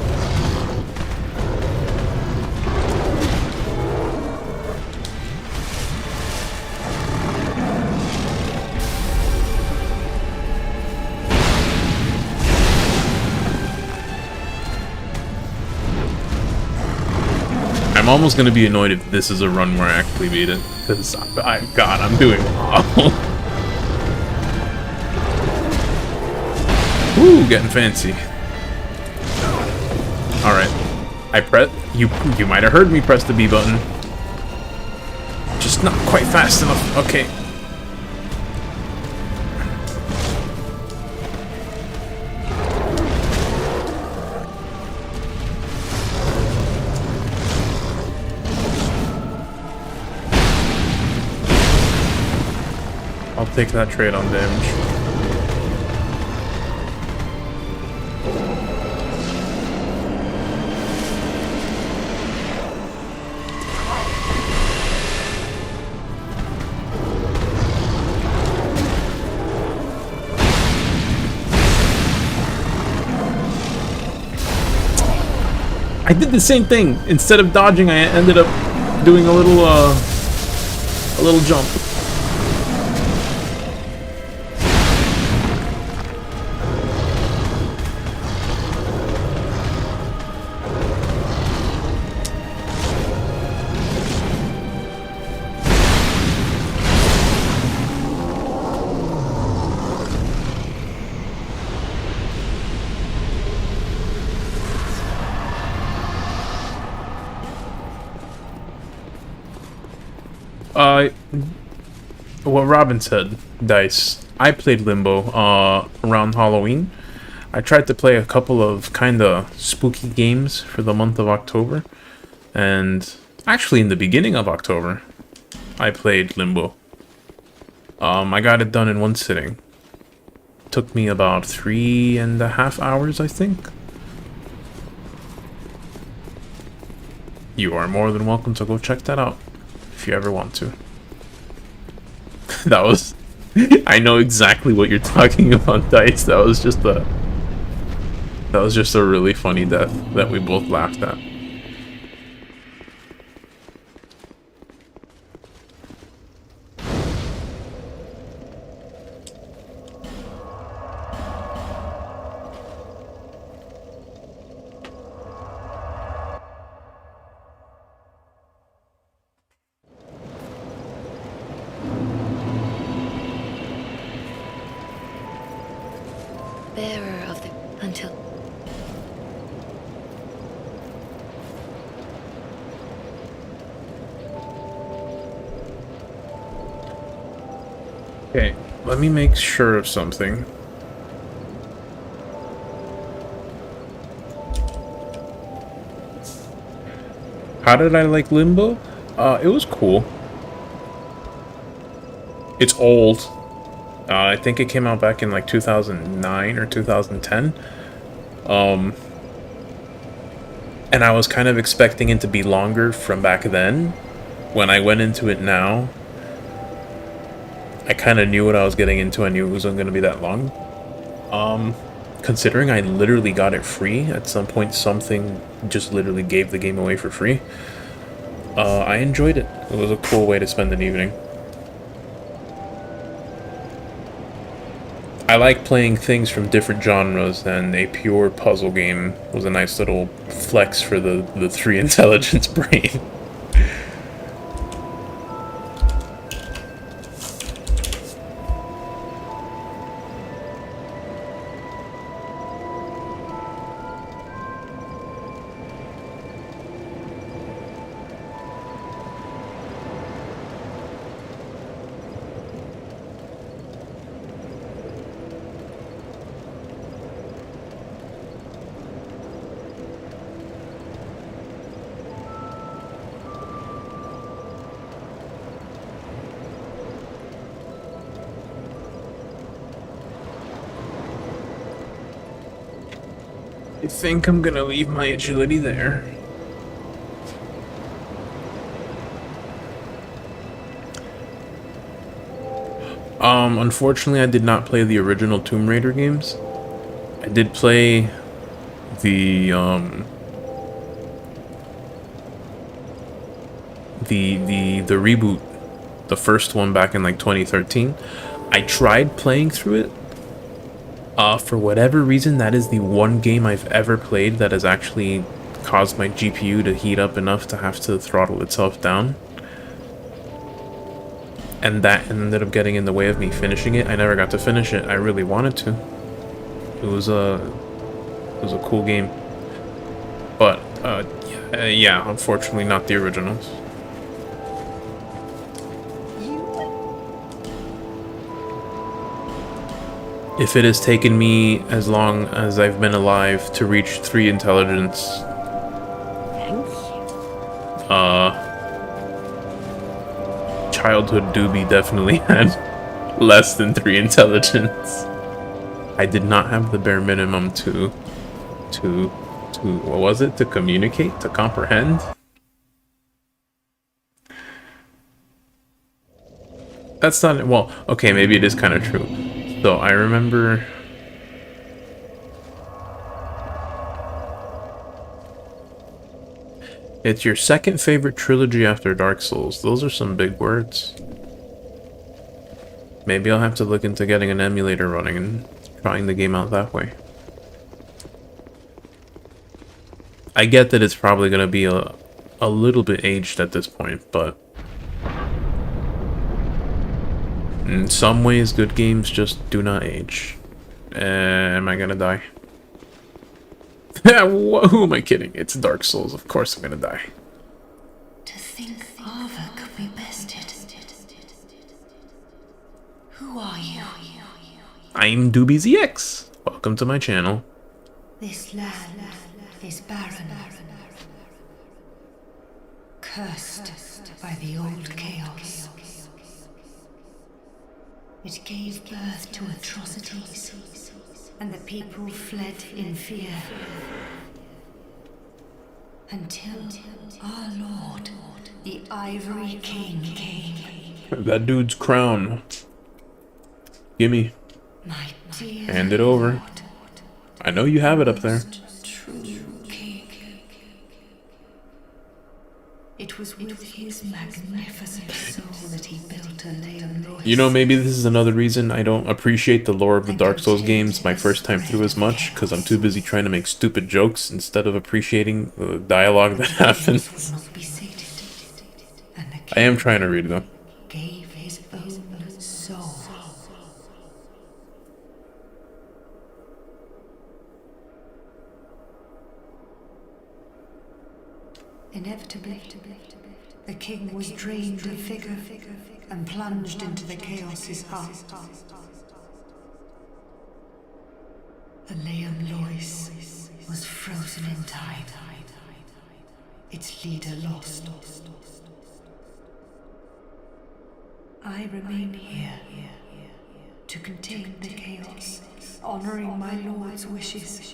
I'm almost gonna be annoyed if this is a run where I actually beat it, because God, I'm doing awful. Woo, getting fancy. All right, you might have heard me press the B button, just not quite fast enough. Okay. I'll take that trade on damage. I did the same thing. Instead of dodging, I ended up doing a little jump. What Robin said, Dice. I played Limbo around Halloween. I tried to play a couple of kinda spooky games for the month of October, and actually in the beginning of October, I played Limbo. I got it done in one sitting. Took me about 3.5 hours, I think. You are more than welcome to go check that out if you ever want to. That was... I know exactly what you're talking about, Dice. That was just a really funny death that we both laughed at. Bearer of the until. Okay, let me make sure of something. How did I like Limbo? It was cool. It's old. I think it came out back in like 2009 or 2010. And I was kind of expecting it to be longer from back then. When I went into it now, I kind of knew what I was getting into. I knew it wasn't going to be that long. Considering I literally got it free, at some point something just literally gave the game away for free. I enjoyed it. It was a cool way to spend an evening. I like playing things from different genres, and a pure puzzle game was a nice little flex for the 3 intelligence brain. I think I'm gonna leave my agility there. Unfortunately I did not play the original Tomb Raider games. I did play the, the reboot, the first one back in like 2013. I tried playing through it. For whatever reason, that is the one game I've ever played that has actually caused my GPU to heat up enough to have to throttle itself down. And that ended up getting in the way of me finishing it. I never got to finish it. I really wanted to. It was a cool game. But, yeah, unfortunately not the originals. If it has taken me as long as I've been alive to reach 3 intelligence, childhood Dooby definitely had less than 3 intelligence. I did not have the bare minimum to what was it? To communicate, to comprehend. That's not, well, okay, maybe it is kind of true. So I remember it's your second favorite trilogy after Dark Souls. Those are some big words. Maybe I'll have to look into getting an emulator running and trying the game out that way. I get that it's probably going to be a little bit aged at this point, but in some ways, good games just do not age. Am I gonna die? Who am I kidding? It's Dark Souls. Of course I'm gonna die. To think Ava could be bested. Who are you? I'm Dooby ZX. Welcome to my channel. This land is barren. Cursed by the old chaos. It gave birth to atrocities, and the people fled in fear. Until our Lord, the Ivory King, came. That dude's crown. Gimme. My dear Hand it over. Lord, I know you have it up there. true king. It was with his magnificent soul that he built a Leon Lewis. You know, maybe this is another reason I don't appreciate the lore of the Dark Souls games my first time through as much, because I'm too busy trying to make stupid jokes instead of appreciating the dialogue that happens. Not be sated, and the I am trying to read though. gave his own soul. Inevitably, the king was drained of vigor and plunged into the chaos's heart. The Leon Lois was frozen in time, its leader lost. I remain here to contain the chaos, honoring my lord's wishes.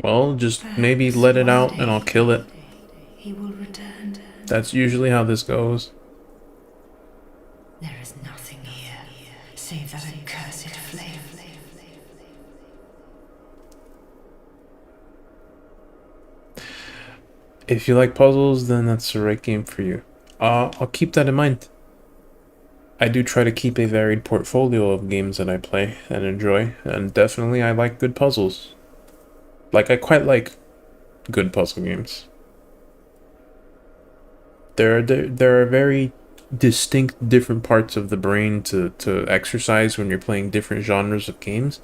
Well, just maybe let it out and I'll kill it. He will return. That's usually how this goes. There is nothing here save that accursed flame. If you like puzzles, then that's the right game for you. I'll keep that in mind. I do try to keep a varied portfolio of games that I play and enjoy, and definitely I like good puzzles. Like, I quite like good puzzle games. There are very distinct different parts of the brain to exercise when you're playing different genres of games,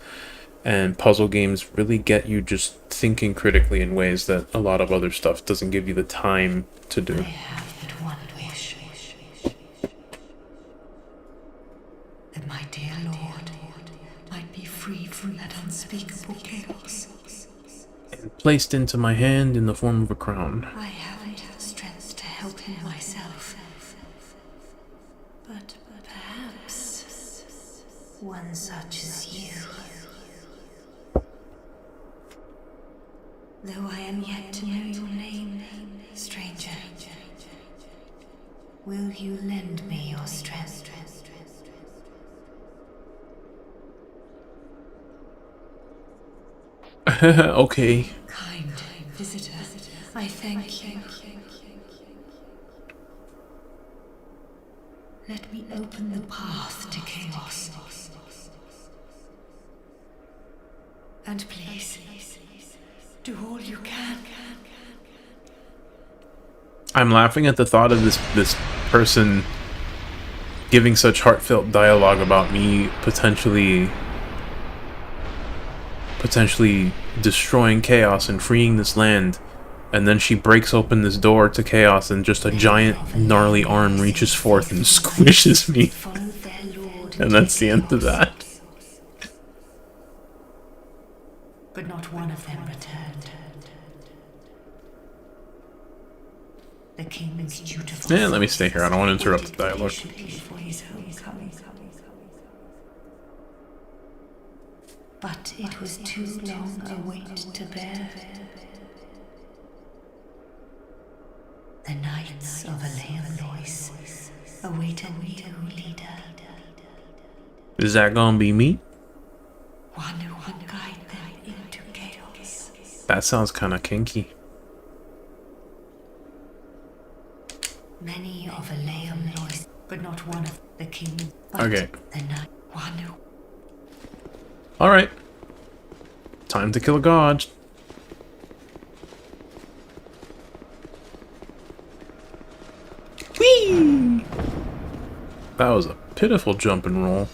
and puzzle games really get you just thinking critically in ways that a lot of other stuff doesn't give you the time to do. I have but one wish. That my dear Lord might be freed from that unspeakable chaos. And placed into my hand in the form of a crown. I haven't the strength to help him myself. But perhaps one such as you. Though I am yet to know your name, stranger, will you lend me your strength? Okay. Kind visitor, I thank you. Let me open the path to chaos. And please, do all you can. I'm laughing at the thought of this person giving such heartfelt dialogue about me potentially destroying chaos and freeing this land, and then she breaks open this door to chaos and just a giant gnarly arm reaches forth and squishes me. And that's the end of that. But not one of them returned. The king's dutiful. Yeah, let me stay here. I don't want to interrupt the dialogue. For his homecoming. But it was too long a wait to bear. The knights of Aleanois await a new leader. Is that gonna be me? One who will guide them into chaos. That sounds kind of kinky. Many of Aleanois, but not one of the king. Okay. The knight, one who. Alright. Time to kill a god. Whee! That was a pitiful jump and roll.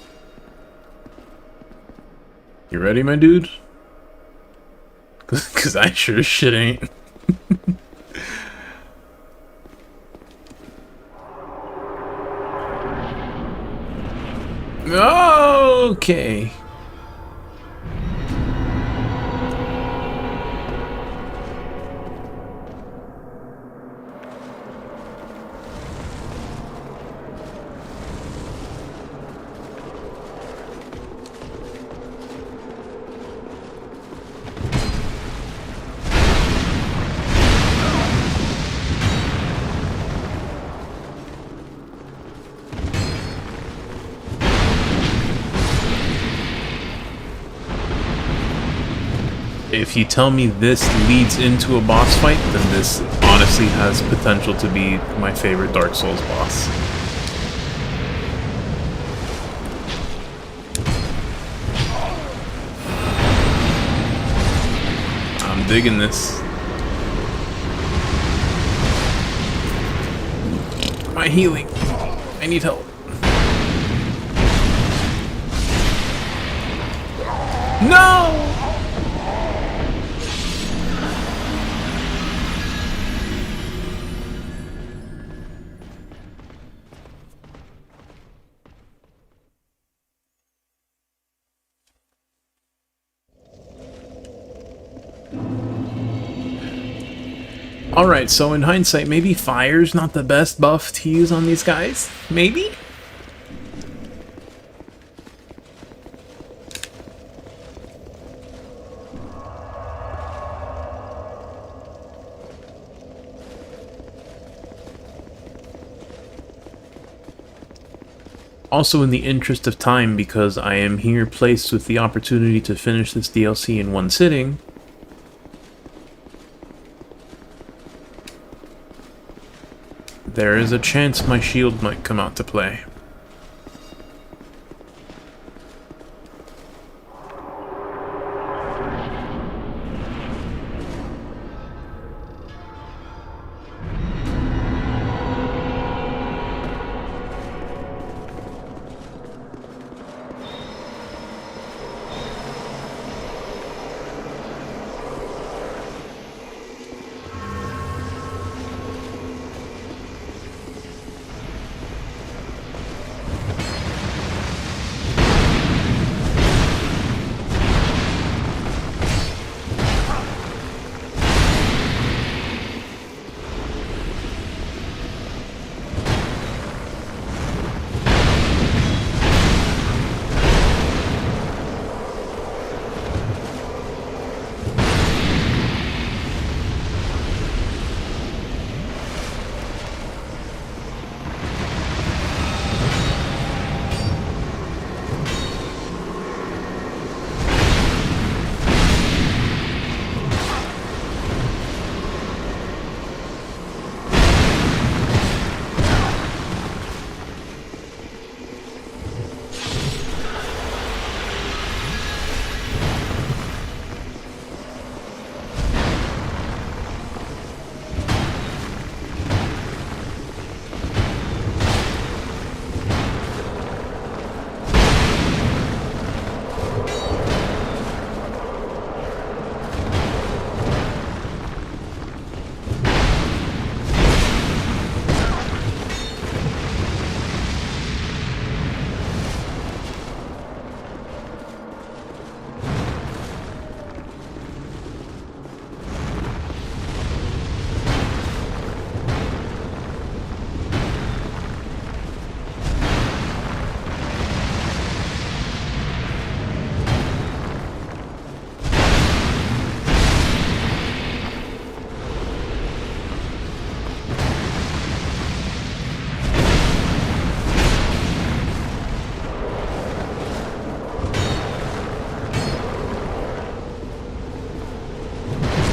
You ready, my dude? Cause I sure as shit ain't. Okay. If you tell me this leads into a boss fight, then this honestly has potential to be my favorite Dark Souls boss. I'm digging this. My healing. I need help. No! Alright, so in hindsight, maybe fire's not the best buff to use on these guys? Maybe? Also, in the interest of time, because I am here placed with the opportunity to finish this DLC in one sitting, there is a chance my shield might come out to play.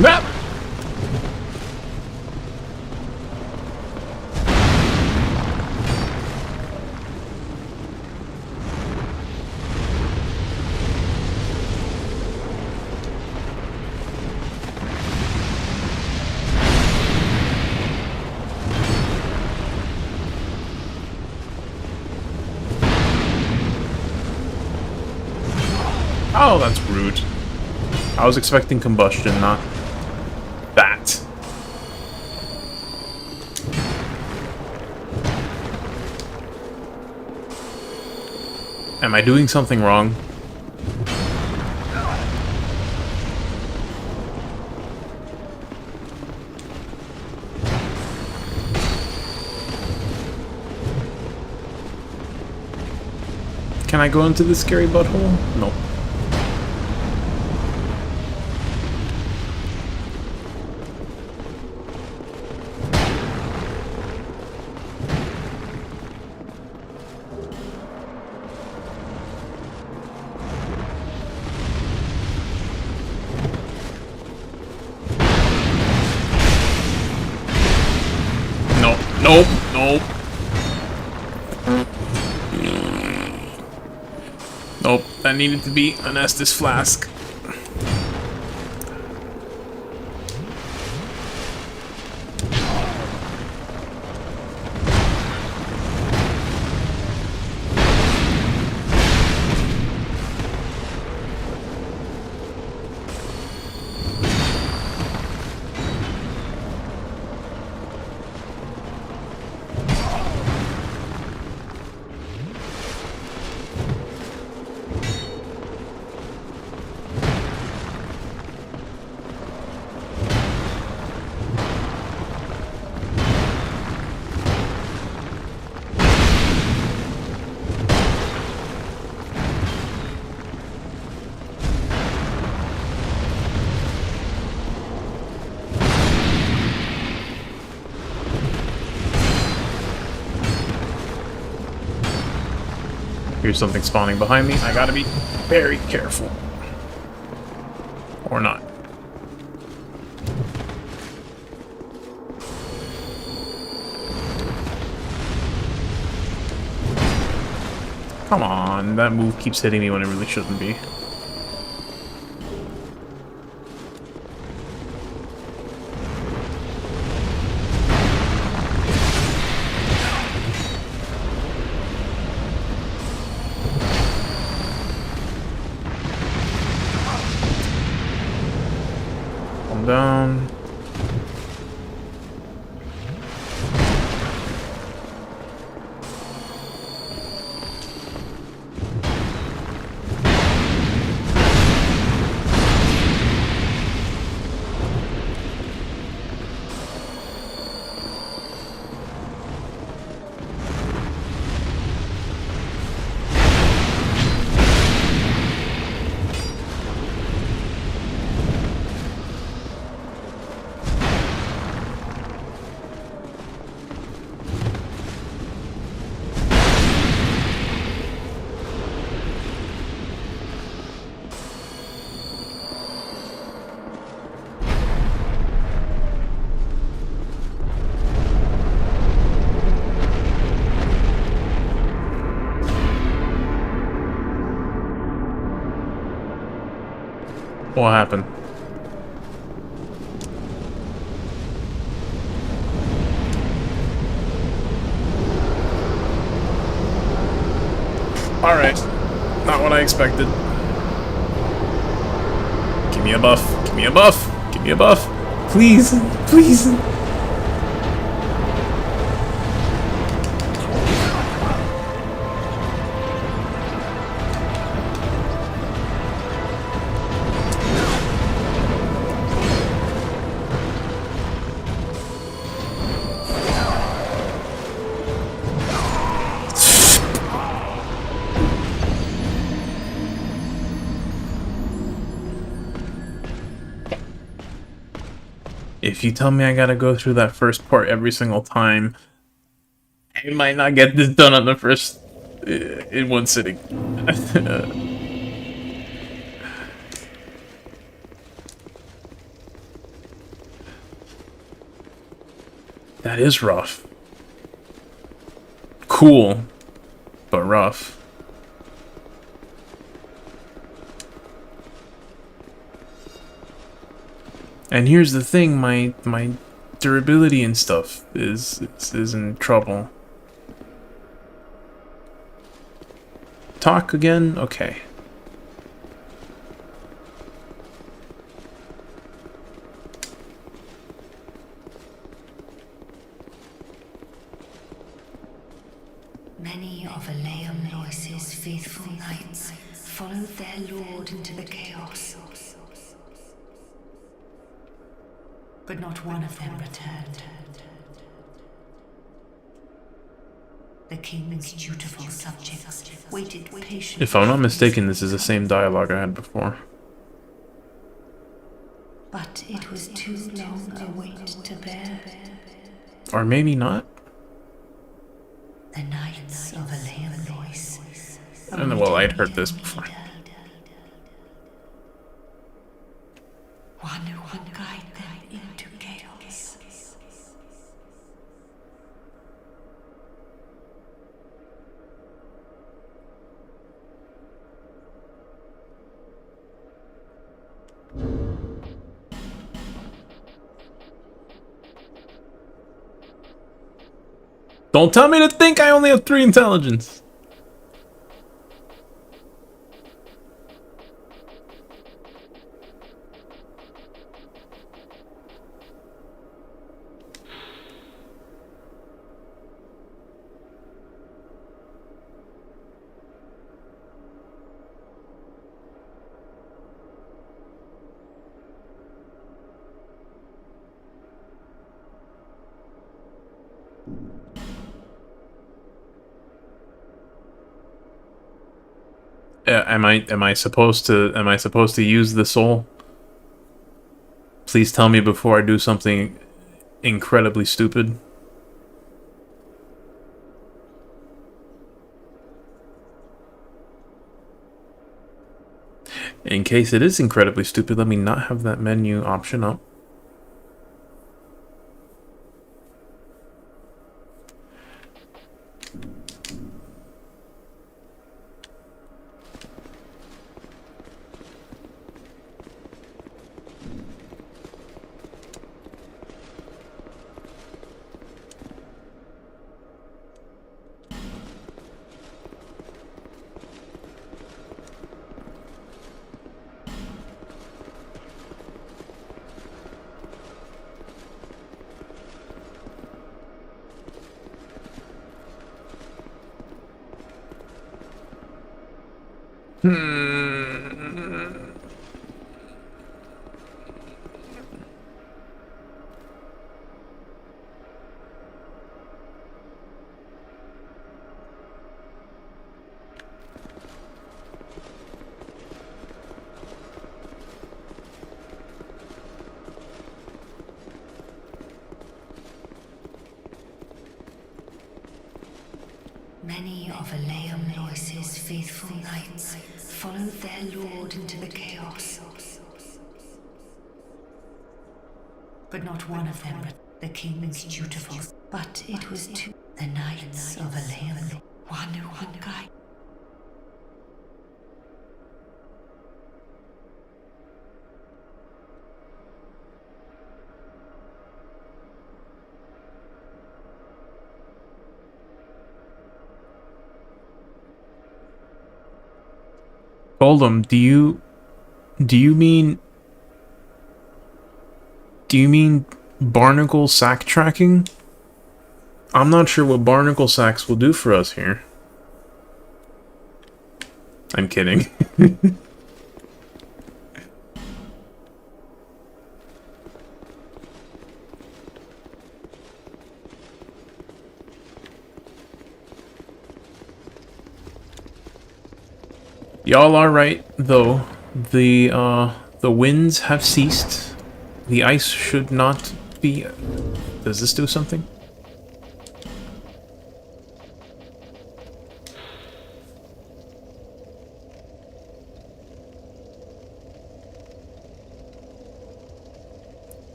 Ah! Oh, that's rude. I was expecting combustion, not that. Am I doing something wrong? Can I go into this scary butthole? No. Nope, nope. Nope, that needed to be an Estus flask. Here's something spawning behind me. I gotta be very careful. Or not. Come on, that move keeps hitting me when it really shouldn't be. Calm down. What happened? Alright. Not what I expected. Give me a buff. Give me a buff. Give me a buff. Please. Please. If you tell me I gotta go through that first part every single time, I might not get this done on the first... in one sitting. That is rough. Cool, but rough. And here's the thing, my durability and stuff is in trouble. Talk again? Okay. Many of Aleum Lois's faithful knights followed their lord into the chaos. But not one of them returned. The king's dutiful subjects waited patiently. If I'm not mistaken, this is the same dialogue I had before. But it was too long a wait to bear. Or maybe not? The knights of Aleum Lois. And well, I'd heard this before. One who would guide them into chaos. Don't tell me to think I only have 3 intelligence! Am I supposed to use the soul? Please tell me before I do something incredibly stupid. In case it is incredibly stupid, let me not have that menu option up. Many of Aleum Lois's faithful knights followed their lord into the chaos. But not one of them the king's dutiful. But it was to the knights of Aleum, one who guide. Goldum, do you mean barnacle sack tracking? I'm not sure what barnacle sacks will do for us here. I'm kidding. Y'all are right, though. The winds have ceased. The ice should not be... Does this do something?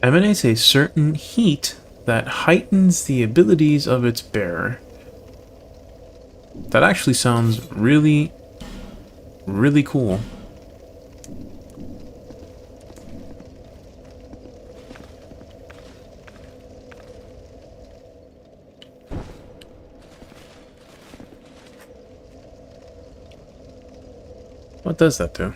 Emanates a certain heat that heightens the abilities of its bearer. That actually sounds really cool. What does that do?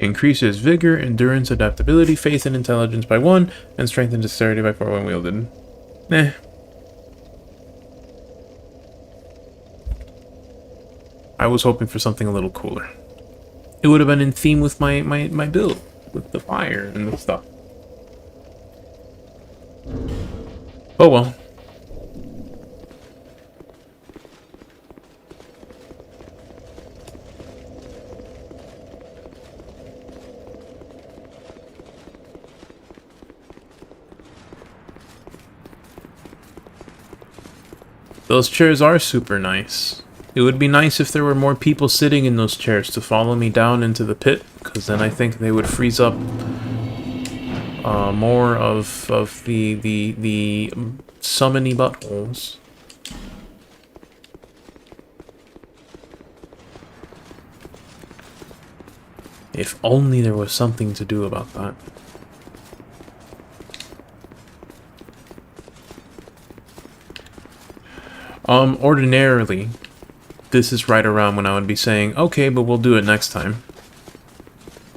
Increases vigor, endurance, adaptability, faith, and intelligence by 1, and strength and dexterity by 4 when wielded. Eh. I was hoping for something a little cooler. It would have been in theme with my build, with the fire and the stuff. Oh well. Those chairs are super nice. It would be nice if there were more people sitting in those chairs to follow me down into the pit, because then I think they would freeze up more of the summony buttholes. If only there was something to do about that. Ordinarily, this is right around when I would be saying, okay, but we'll do it next time.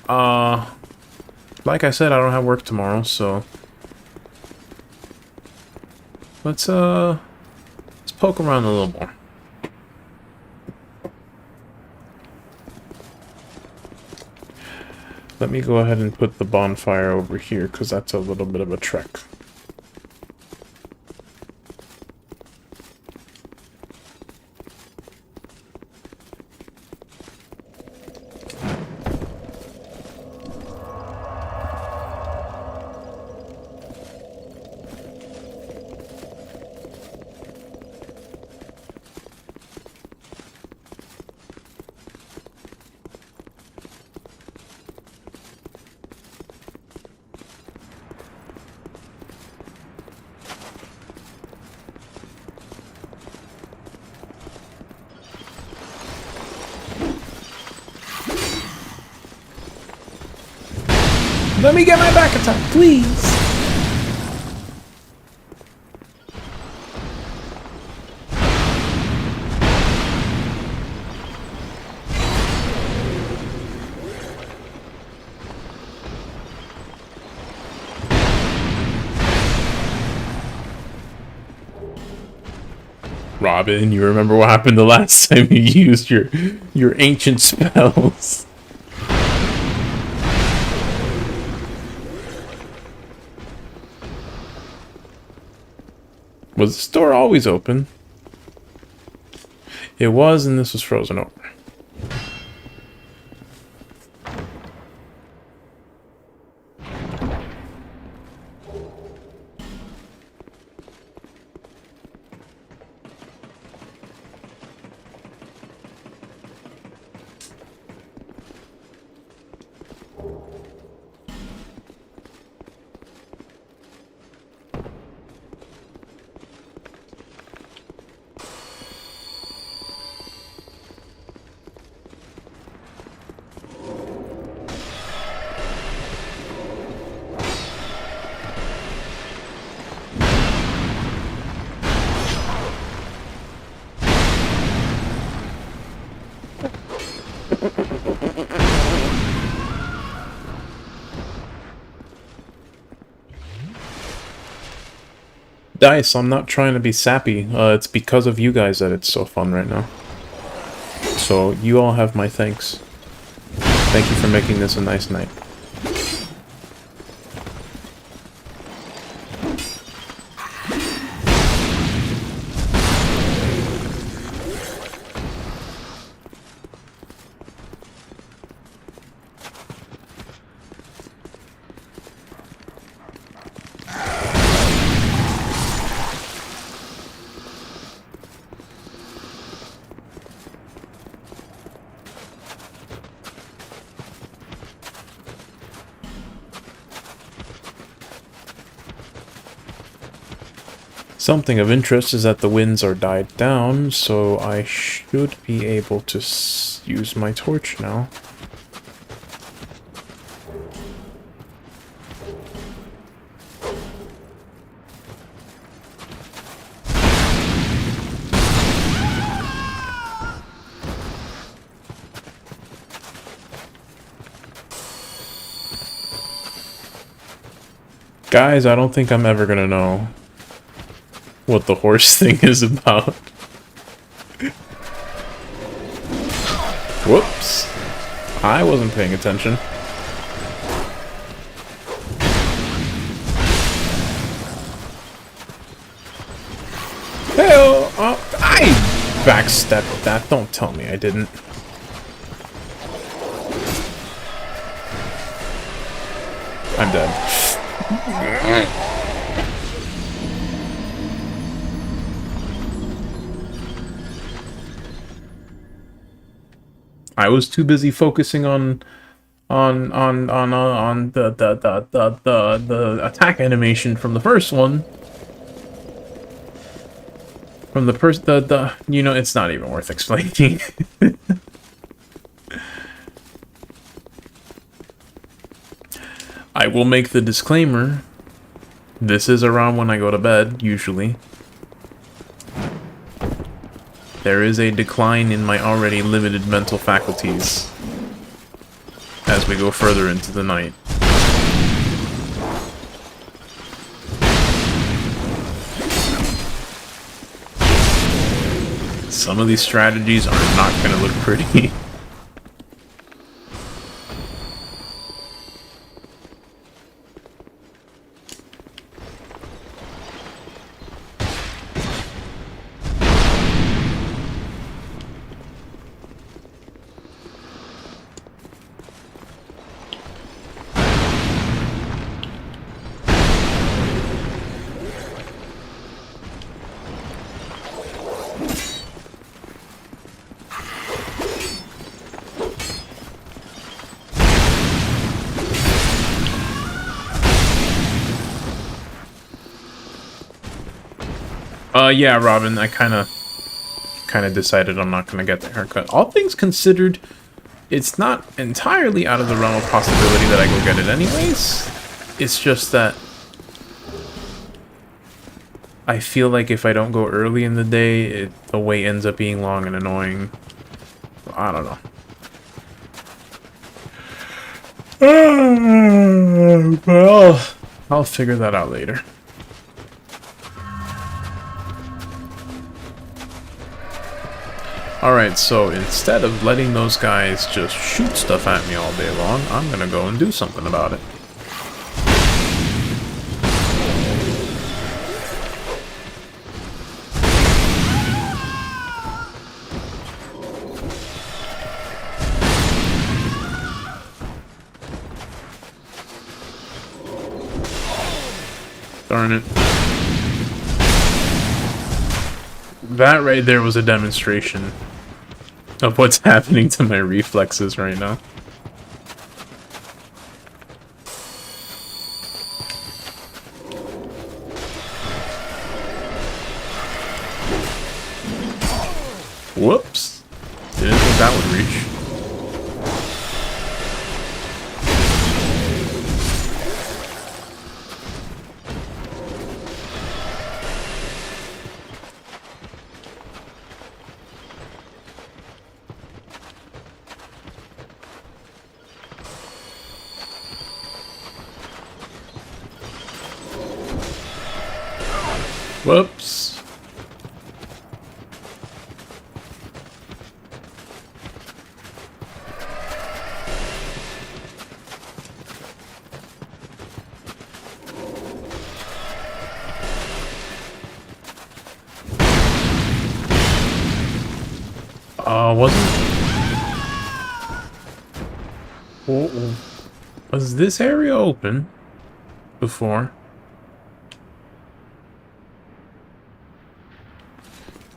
Like I said, I don't have work tomorrow, so... Let's poke around a little more. Let me go ahead and put the bonfire over here, because that's a little bit of a trek. Let me get my back attack, please! Robin, you remember what happened the last time you used your ancient spells? Was the store always open? It was, and this was frozen over. Dice, I'm not trying to be sappy. It's because of you guys that it's so fun right now. So, you all have my thanks. Thank you for making this a nice night. Something of interest is that the winds are died down, so I should be able to use my torch now. Guys, I don't think I'm ever gonna know what the horse thing is about. Whoops. I wasn't paying attention. Hell, I backstepped that. Don't tell me I didn't. I'm dead. I was too busy focusing on the attack animation from the first one. From the you know, it's not even worth explaining. I will make the disclaimer. This is around when I go to bed, usually. There is a decline in my already limited mental faculties as we go further into the night. Some of these strategies are not going to look pretty. Yeah, Robin, I kind of decided I'm not going to get the haircut. All things considered, it's not entirely out of the realm of possibility that I go get it anyways. It's just that I feel like if I don't go early in the day, the wait ends up being long and annoying. I don't know. Well, I'll figure that out later. Alright, so instead of letting those guys just shoot stuff at me all day long, I'm gonna go and do something about it. Darn it. That right there was a demonstration of what's happening to my reflexes right now. Whoops. Didn't think that would reach. Whoops. Wasn't... Was this area open before?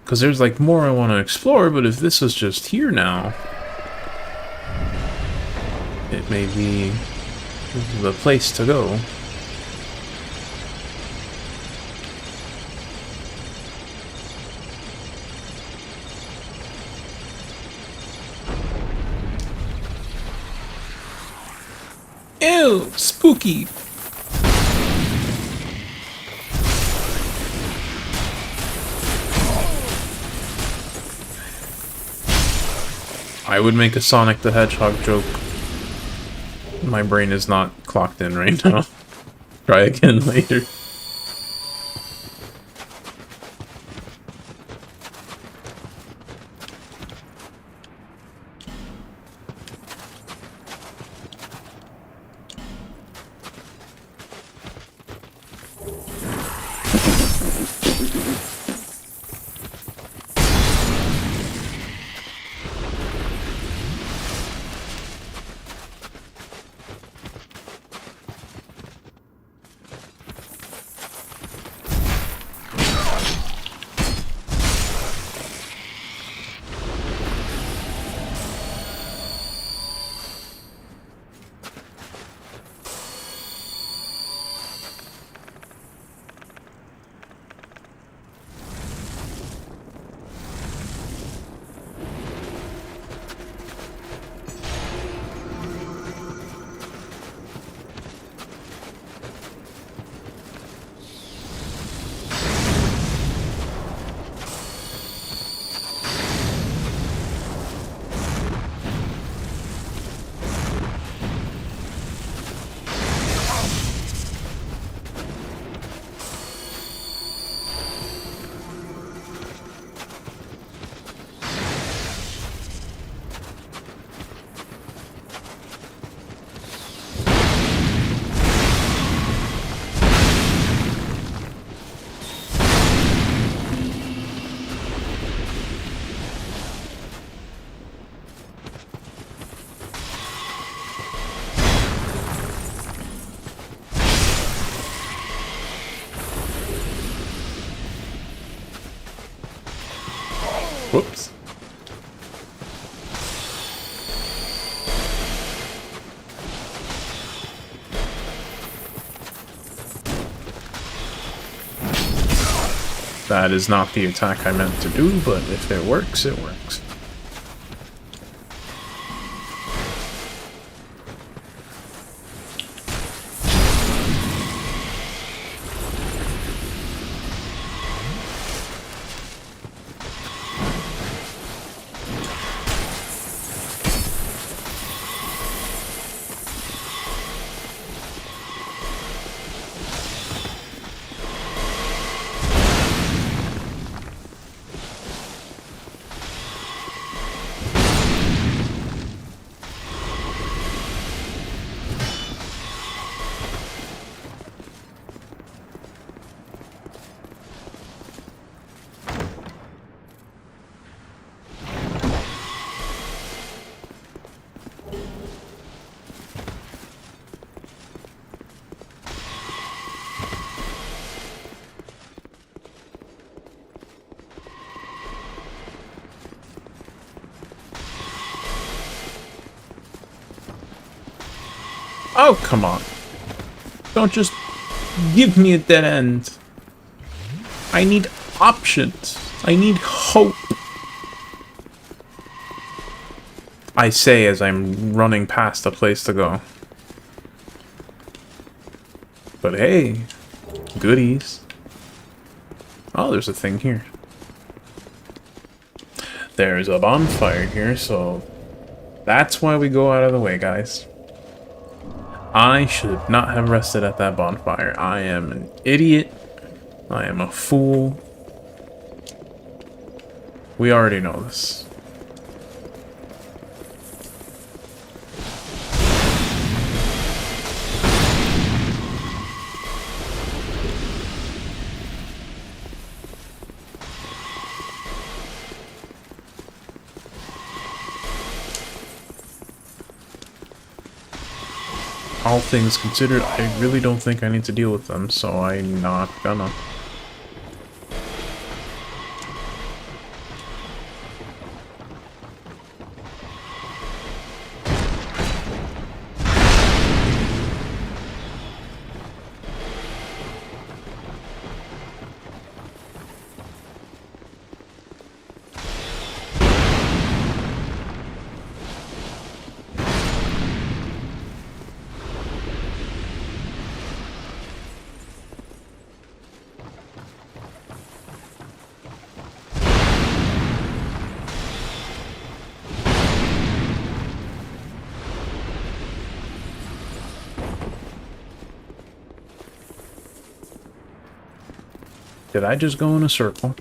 Because there's like more I want to explore, but if this is just here now, it may be the place to go. Ew, spooky. I would make a Sonic the Hedgehog joke. My brain is not clocked in right now. Try again later. Whoops. That is not the attack I meant to do, but if it works, it works. Oh, come on. Don't just give me a dead end. I need options. I need hope. I say as I'm running past a place to go. But hey, goodies. Oh, there's a thing here. There's a bonfire here, so that's why we go out of the way, guys. I should not have rested at that bonfire. I am an idiot. I am a fool. We already know this. All things considered, I really don't think I need to deal with them, so I'm not gonna. Did I just go in a circle?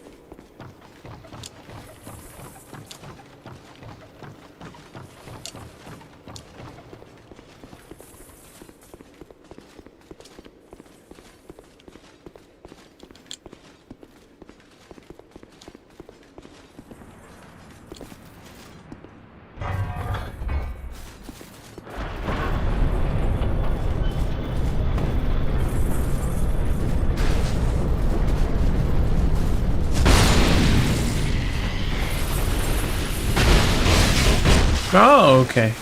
Oh, okay.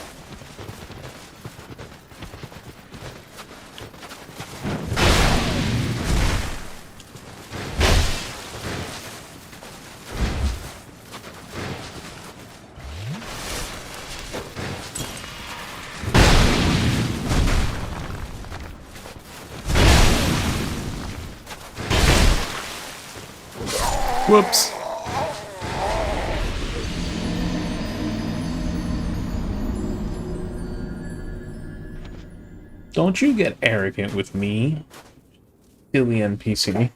Whoops. Don't you get arrogant with me, silly NPC.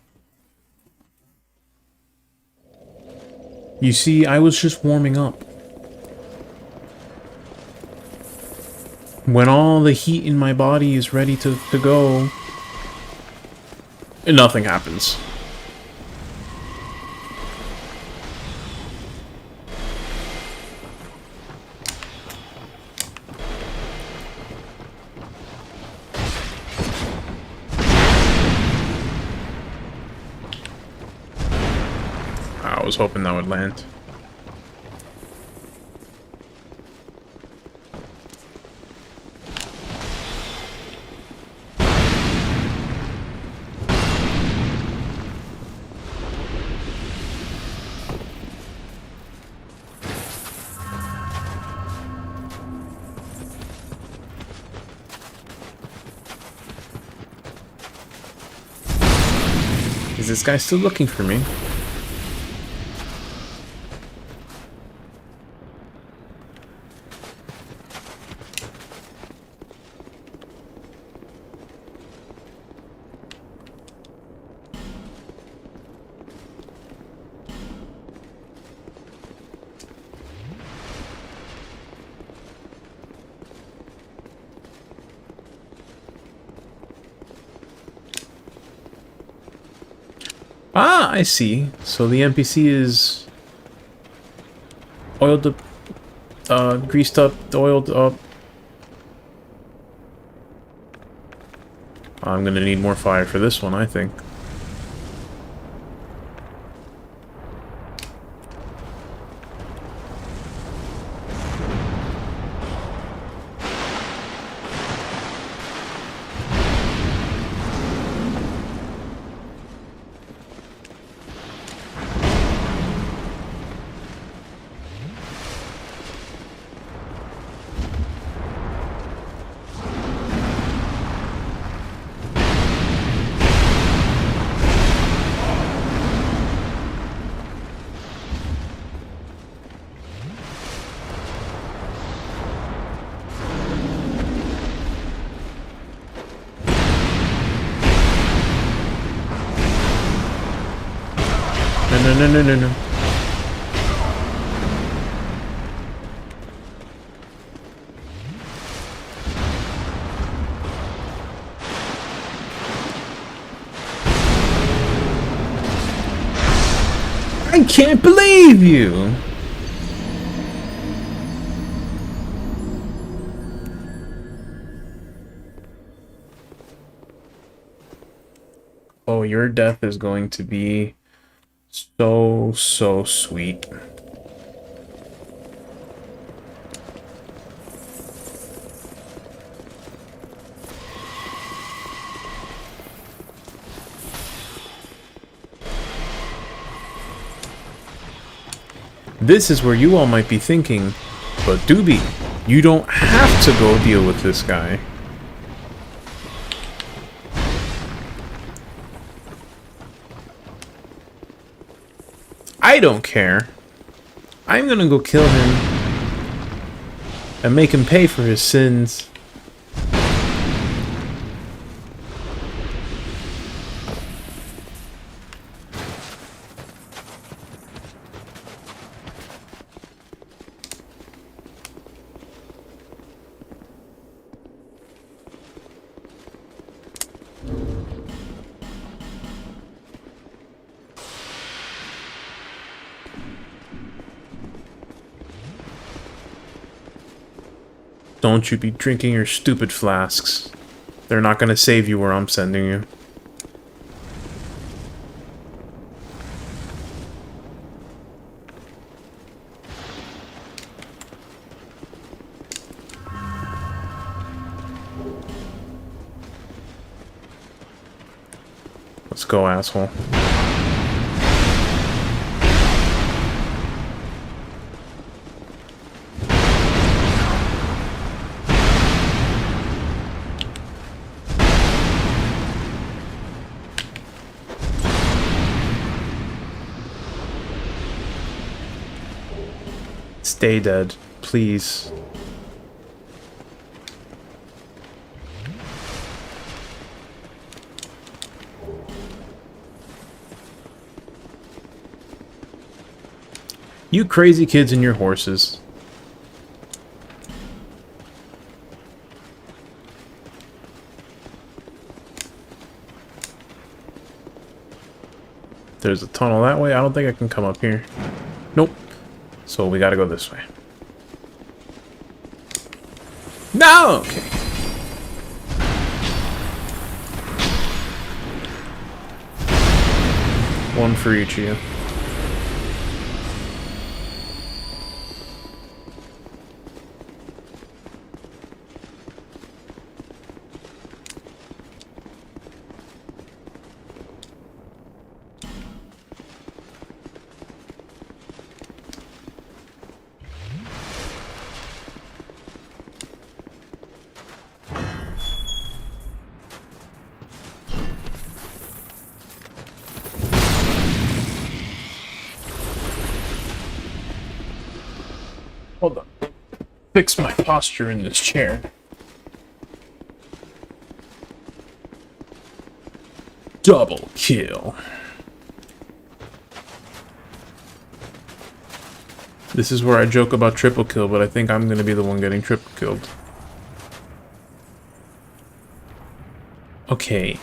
You see, I was just warming up. When all the heat in my body is ready to go, nothing happens. I was hoping that would land. Is this guy still looking for me? Ah, I see. So the NPC is oiled up, greased up, oiled up. I'm gonna need more fire for this one, I think. No. I can't believe you! Oh, your death is going to be so sweet. This is where you all might be thinking, but Dooby, you don't have to go deal with this guy. I don't care. I'm gonna go kill him and make him pay for his sins. Don't you be drinking your stupid flasks. They're not gonna save you where I'm sending you. Let's go, asshole. Stay dead, please. You crazy kids and your horses. There's a tunnel that way. I don't think I can come up here. Nope. So we gotta go this way. No! Okay. One for each of you. Hold on. Fix my posture in this chair. Double kill. This is where I joke about triple kill, but I think I'm gonna be the one getting triple killed. Okay,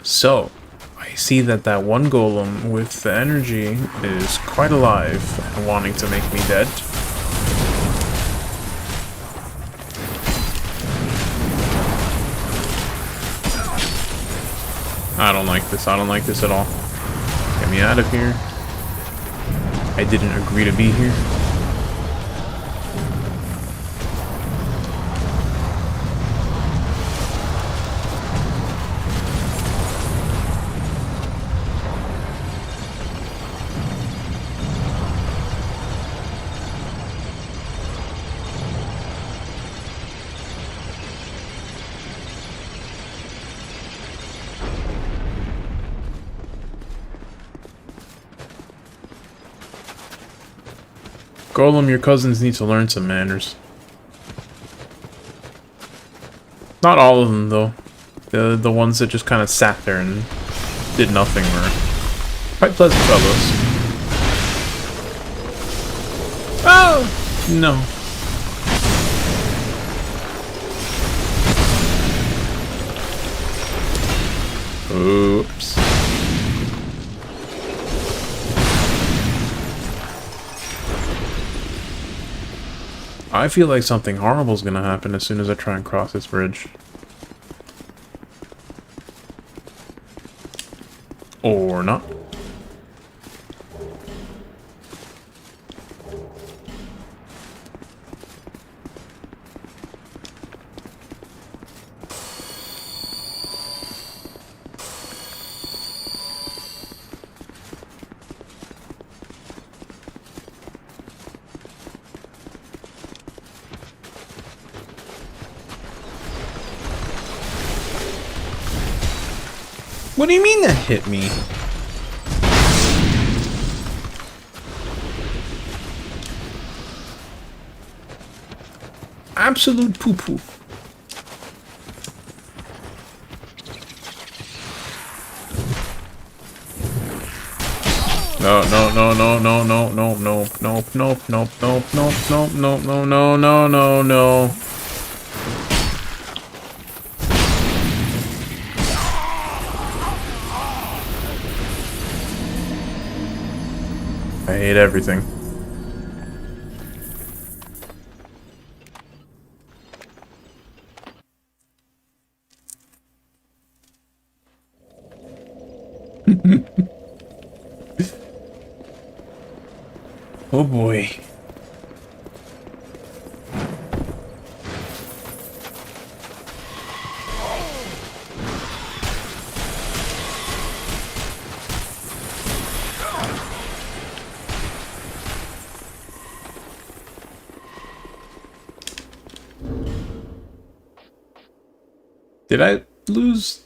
so I see that one golem with the energy is quite alive and wanting to make me dead. I don't like this. I don't like this at all. Get me out of here. I didn't agree to be here. Golem, your cousins need to learn some manners. Not all of them, though. The ones that just kind of sat there and did nothing were quite pleasant fellows. Oh! No. Oops. I feel like something horrible is gonna happen as soon as I try and cross this bridge. Or not. What do you mean that hit me? Absolute poo-poo. No, no, no, no, no, no, no, no, no, no, no, no, no, no, no, no, no, no, no, no. I hate everything. Oh boy. Did I lose?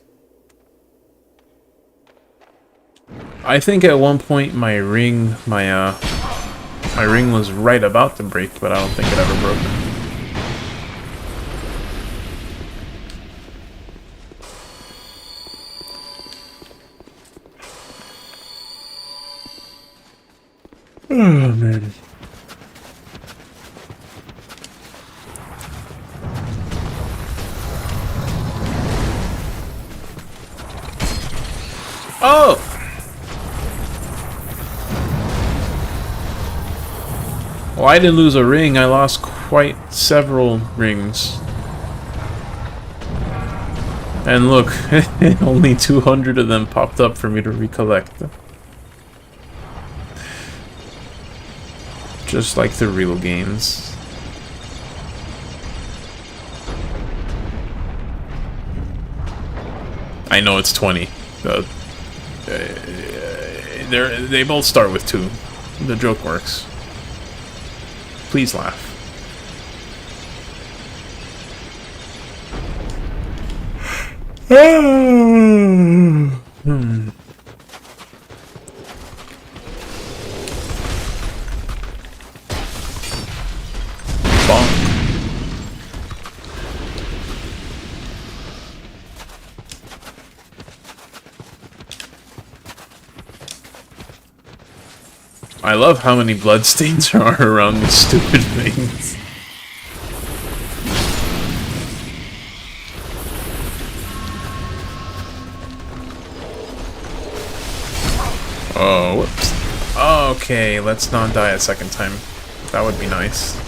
I think at one point my ring was right about to break, but I don't think it ever broke. Oh man. Oh! Well, I didn't lose a ring, I lost quite several rings. And look, only 200 of them popped up for me to recollect. Just like the real games. I know it's 20. They both start with 2. The joke works. Please laugh. Hmm. Bonk. I love how many bloodstains there are around these stupid things. Oh, whoops. Okay, let's not die a second time. That would be nice.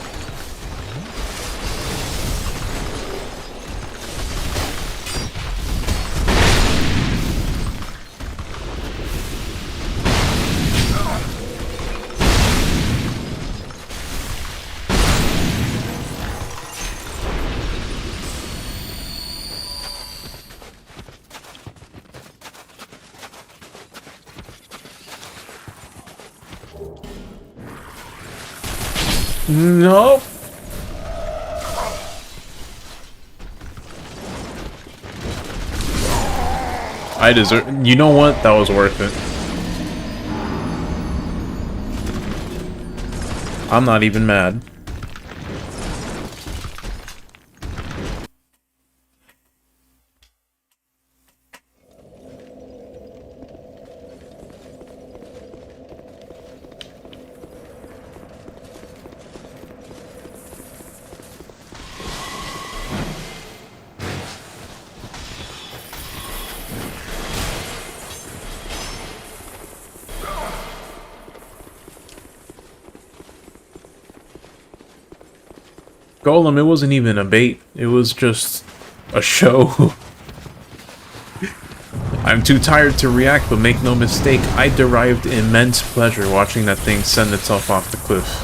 No. I deserve. You know what? That was worth it. I'm not even mad. Golem, it wasn't even a bait. It was just a show. I'm too tired to react, but make no mistake, I derived immense pleasure watching that thing send itself off the cliff.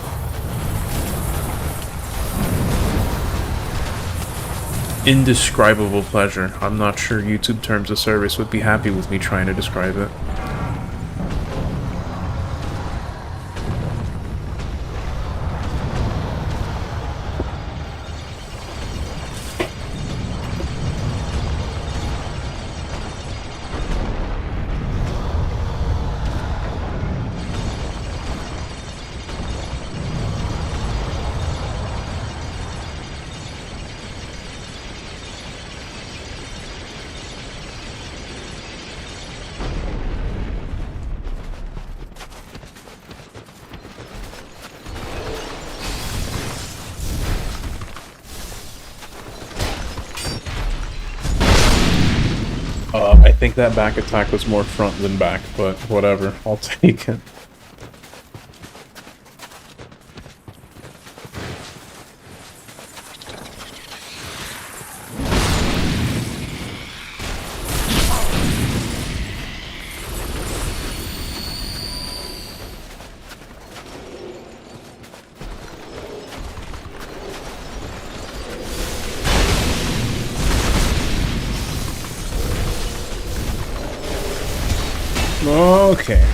Indescribable pleasure. I'm not sure YouTube Terms of Service would be happy with me trying to describe it. I think that back attack was more front than back, but whatever, I'll take it. Okay.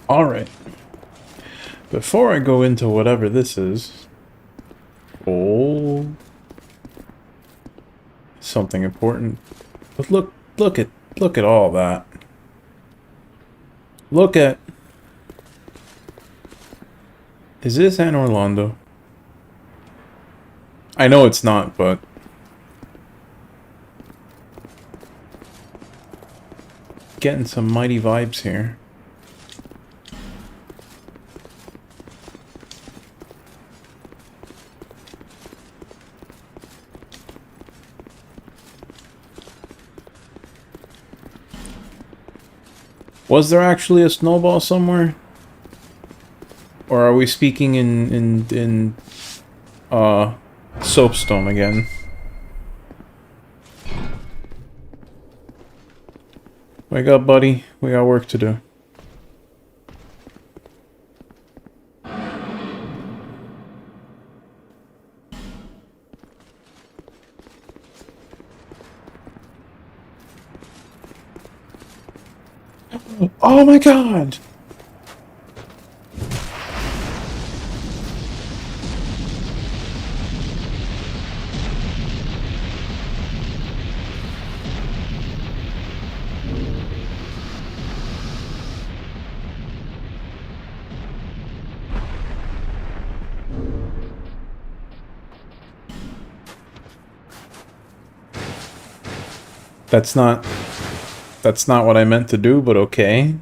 Alright. Before I go into whatever this is... Oh... something important. But look at all that. Look at... Is this Anne Orlando? I know it's not, but... Getting some mighty vibes here. Was there actually a snowball somewhere? Or are we speaking in soapstone again? Wake up, buddy. We got work to do. Oh my god! That's not what I meant to do, but okay.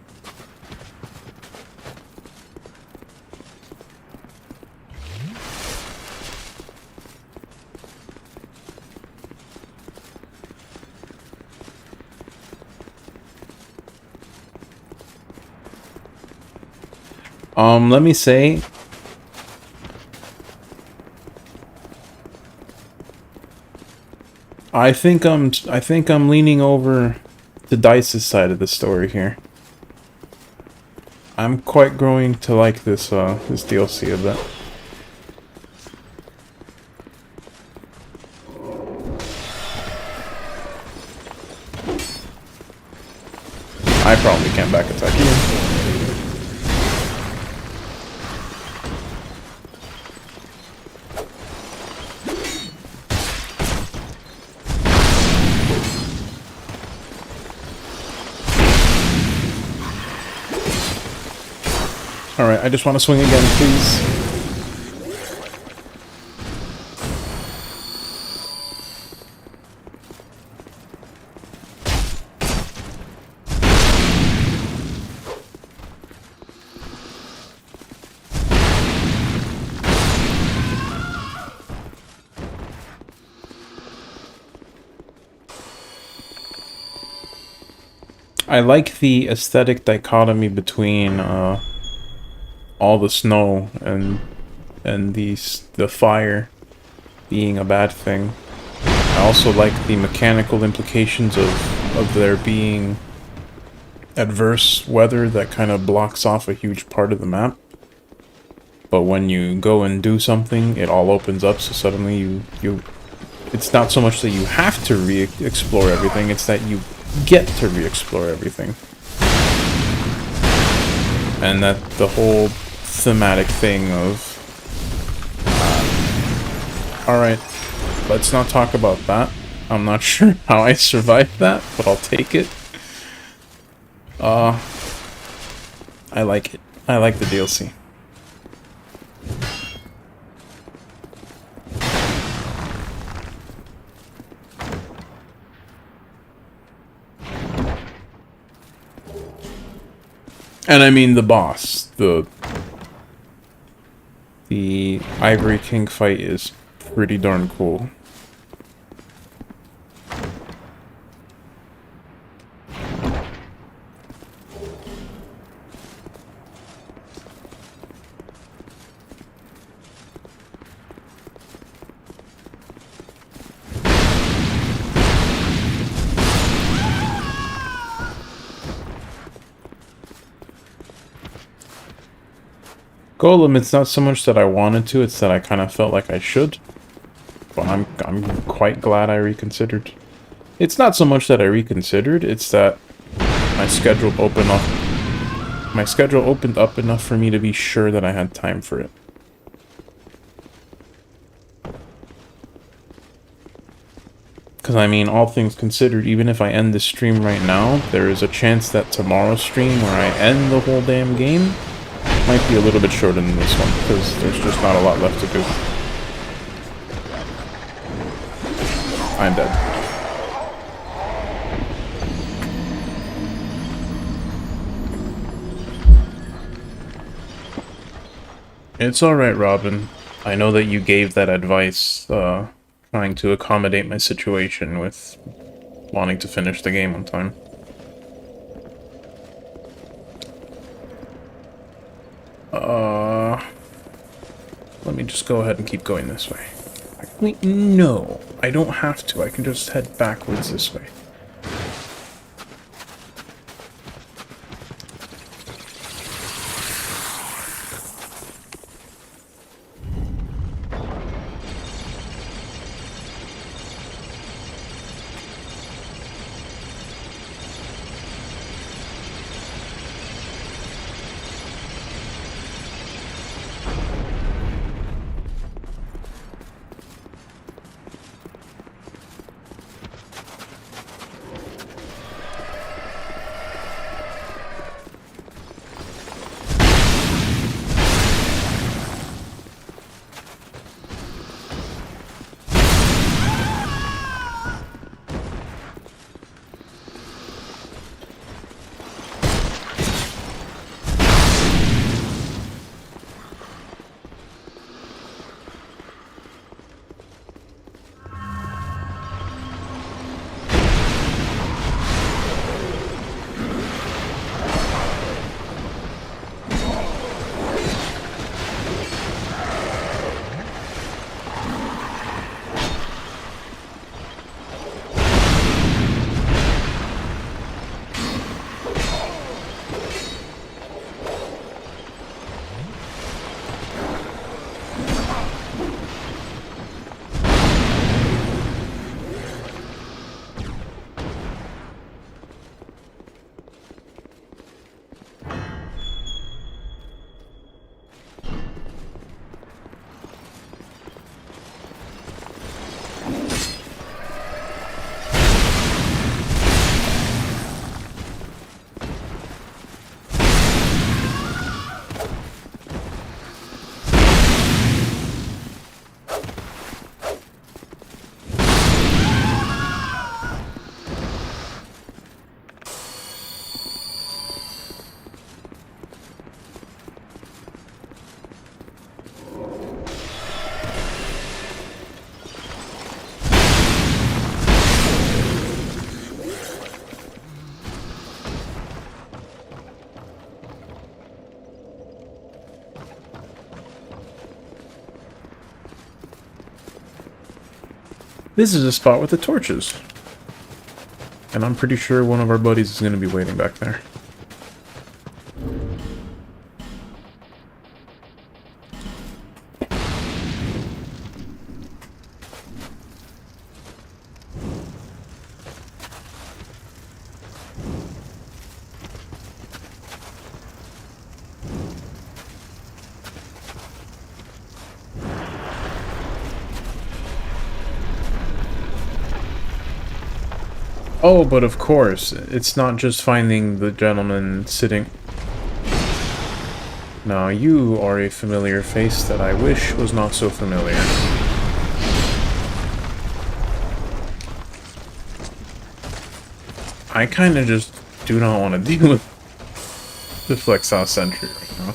Let me say... I think I'm leaning over to Dice's side of the story here. I'm quite growing to like this DLC a bit. I just want to swing again, please. I like the aesthetic dichotomy between all the snow and the fire being a bad thing. I also like the mechanical implications of there being adverse weather that kind of blocks off a huge part of the map. But when you go and do something, it all opens up, so suddenly you it's not so much that you have to re-explore everything, it's that you get to re-explore everything. And that the whole thematic thing of alright, let's not talk about that. I'm not sure how I survived that, but I'll take it. I like it. I like the DLC. And I mean the boss, the Ivory King fight is pretty darn cool. Golem, it's not so much that I wanted to, it's that I kind of felt like I should. But I'm quite glad I reconsidered. It's not so much that I reconsidered, it's that my schedule opened up enough for me to be sure that I had time for it. Because I mean, all things considered, even if I end this stream right now, there is a chance that tomorrow's stream where I end the whole damn game might be a little bit shorter than this one, because there's just not a lot left to do. I'm dead. It's alright, Robin. I know that you gave that advice, trying to accommodate my situation with wanting to finish the game on time. Let me just go ahead and keep going this way. Actually, no, I don't have to. I can just head backwards this way. This is a spot with the torches. And I'm pretty sure one of our buddies is going to be waiting back there. Oh, but of course, it's not just finding the gentleman sitting... Now, you are a familiar face that I wish was not so familiar. I kind of just do not want to deal with the Flexhouse Sentry right now.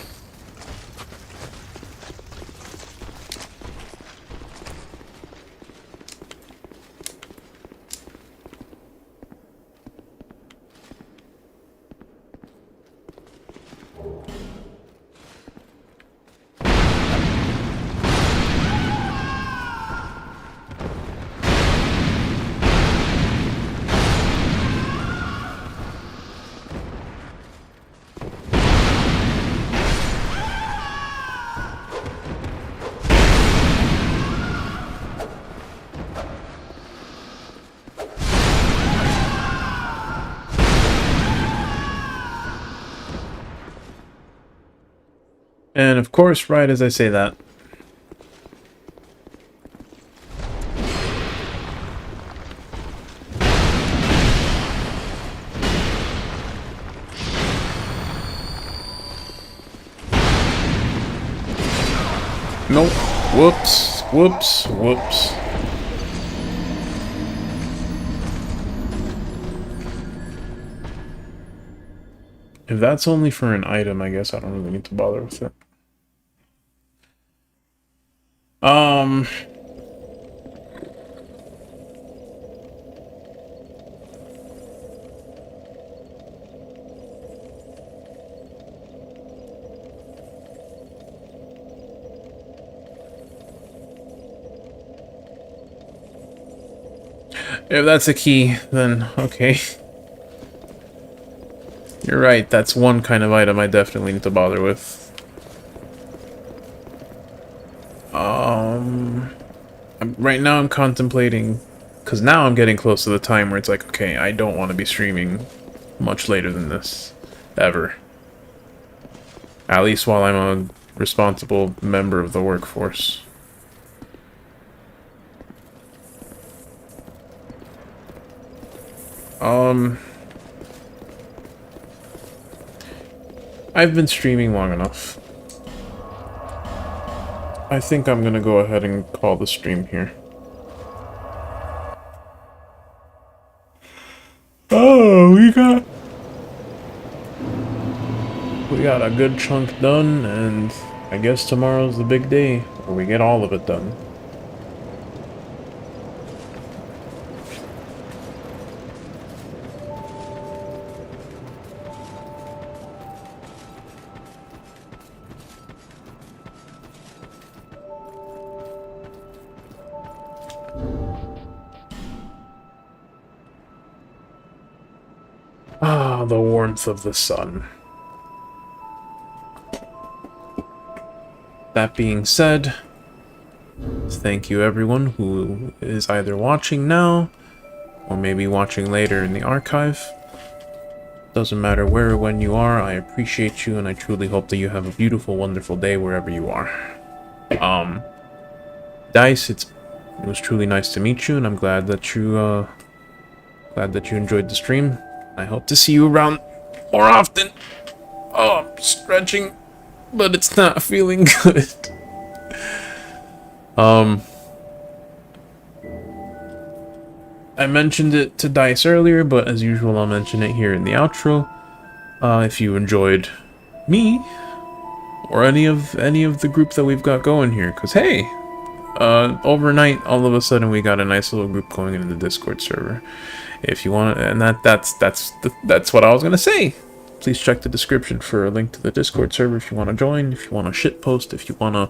And of course, right as I say that, nope. Whoops. Whoops. Whoops. If that's only for an item, I guess I don't really need to bother with it. If that's a key, then okay. You're right, that's one kind of item I definitely need to bother with. Right now I'm contemplating, because now I'm getting close to the time where it's like, okay, I don't want to be streaming much later than this. Ever. At least while I'm a responsible member of the workforce. I've been streaming long enough. I think I'm gonna go ahead and call the stream here. Oh, we got a good chunk done, and I guess tomorrow's the big day where we get all of it done. Ah, the warmth of the sun. That being said, thank you everyone who is either watching now, or maybe watching later in the archive. Doesn't matter where or when you are, I appreciate you, and I truly hope that you have a beautiful, wonderful day wherever you are. Dice, it was truly nice to meet you, and I'm glad that you enjoyed the stream. I hope to see you around more often. Oh, I'm stretching, but it's not feeling good. I mentioned it to Dice earlier, but as usual, I'll mention it here in the outro. If you enjoyed me or any of the group that we've got going here, because hey, overnight, all of a sudden, we got a nice little group going into the Discord server. If you want to, and that's what I was gonna say. Please check the description for a link to the Discord server if you want to join, if you want to shitpost, if you want to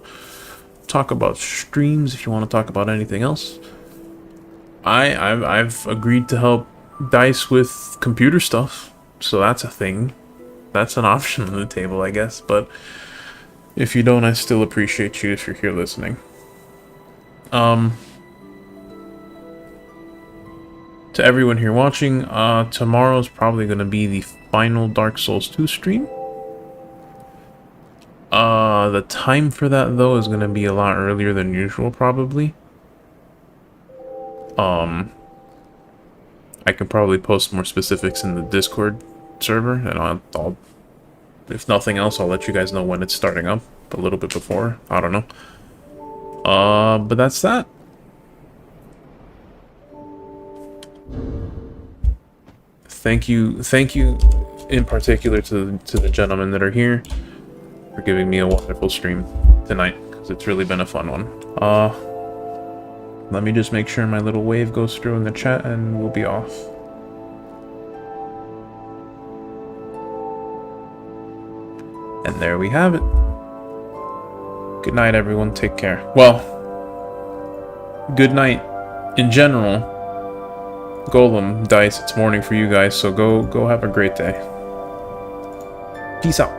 talk about streams, if you want to talk about anything else. I've agreed to help Dice with computer stuff, so that's a thing. That's an option on the table, I guess. But if you don't, I still appreciate you if you're here listening. To everyone here watching, tomorrow's probably going to be the final Dark Souls 2 stream. The time for that, though, is going to be a lot earlier than usual, probably. I can probably post more specifics in the Discord server, and I'll if nothing else, I'll let you guys know when it's starting up, a little bit before, I don't know. But that's that. Thank you in particular to the gentlemen that are here for giving me a wonderful stream tonight, because it's really been a fun one. Let me just make sure my little wave goes through in the chat and we'll be off. And there we have it. Good night, everyone. Take care. Well, good night in general. Golem, Dice, it's morning for you guys, so go have a great day. Peace out.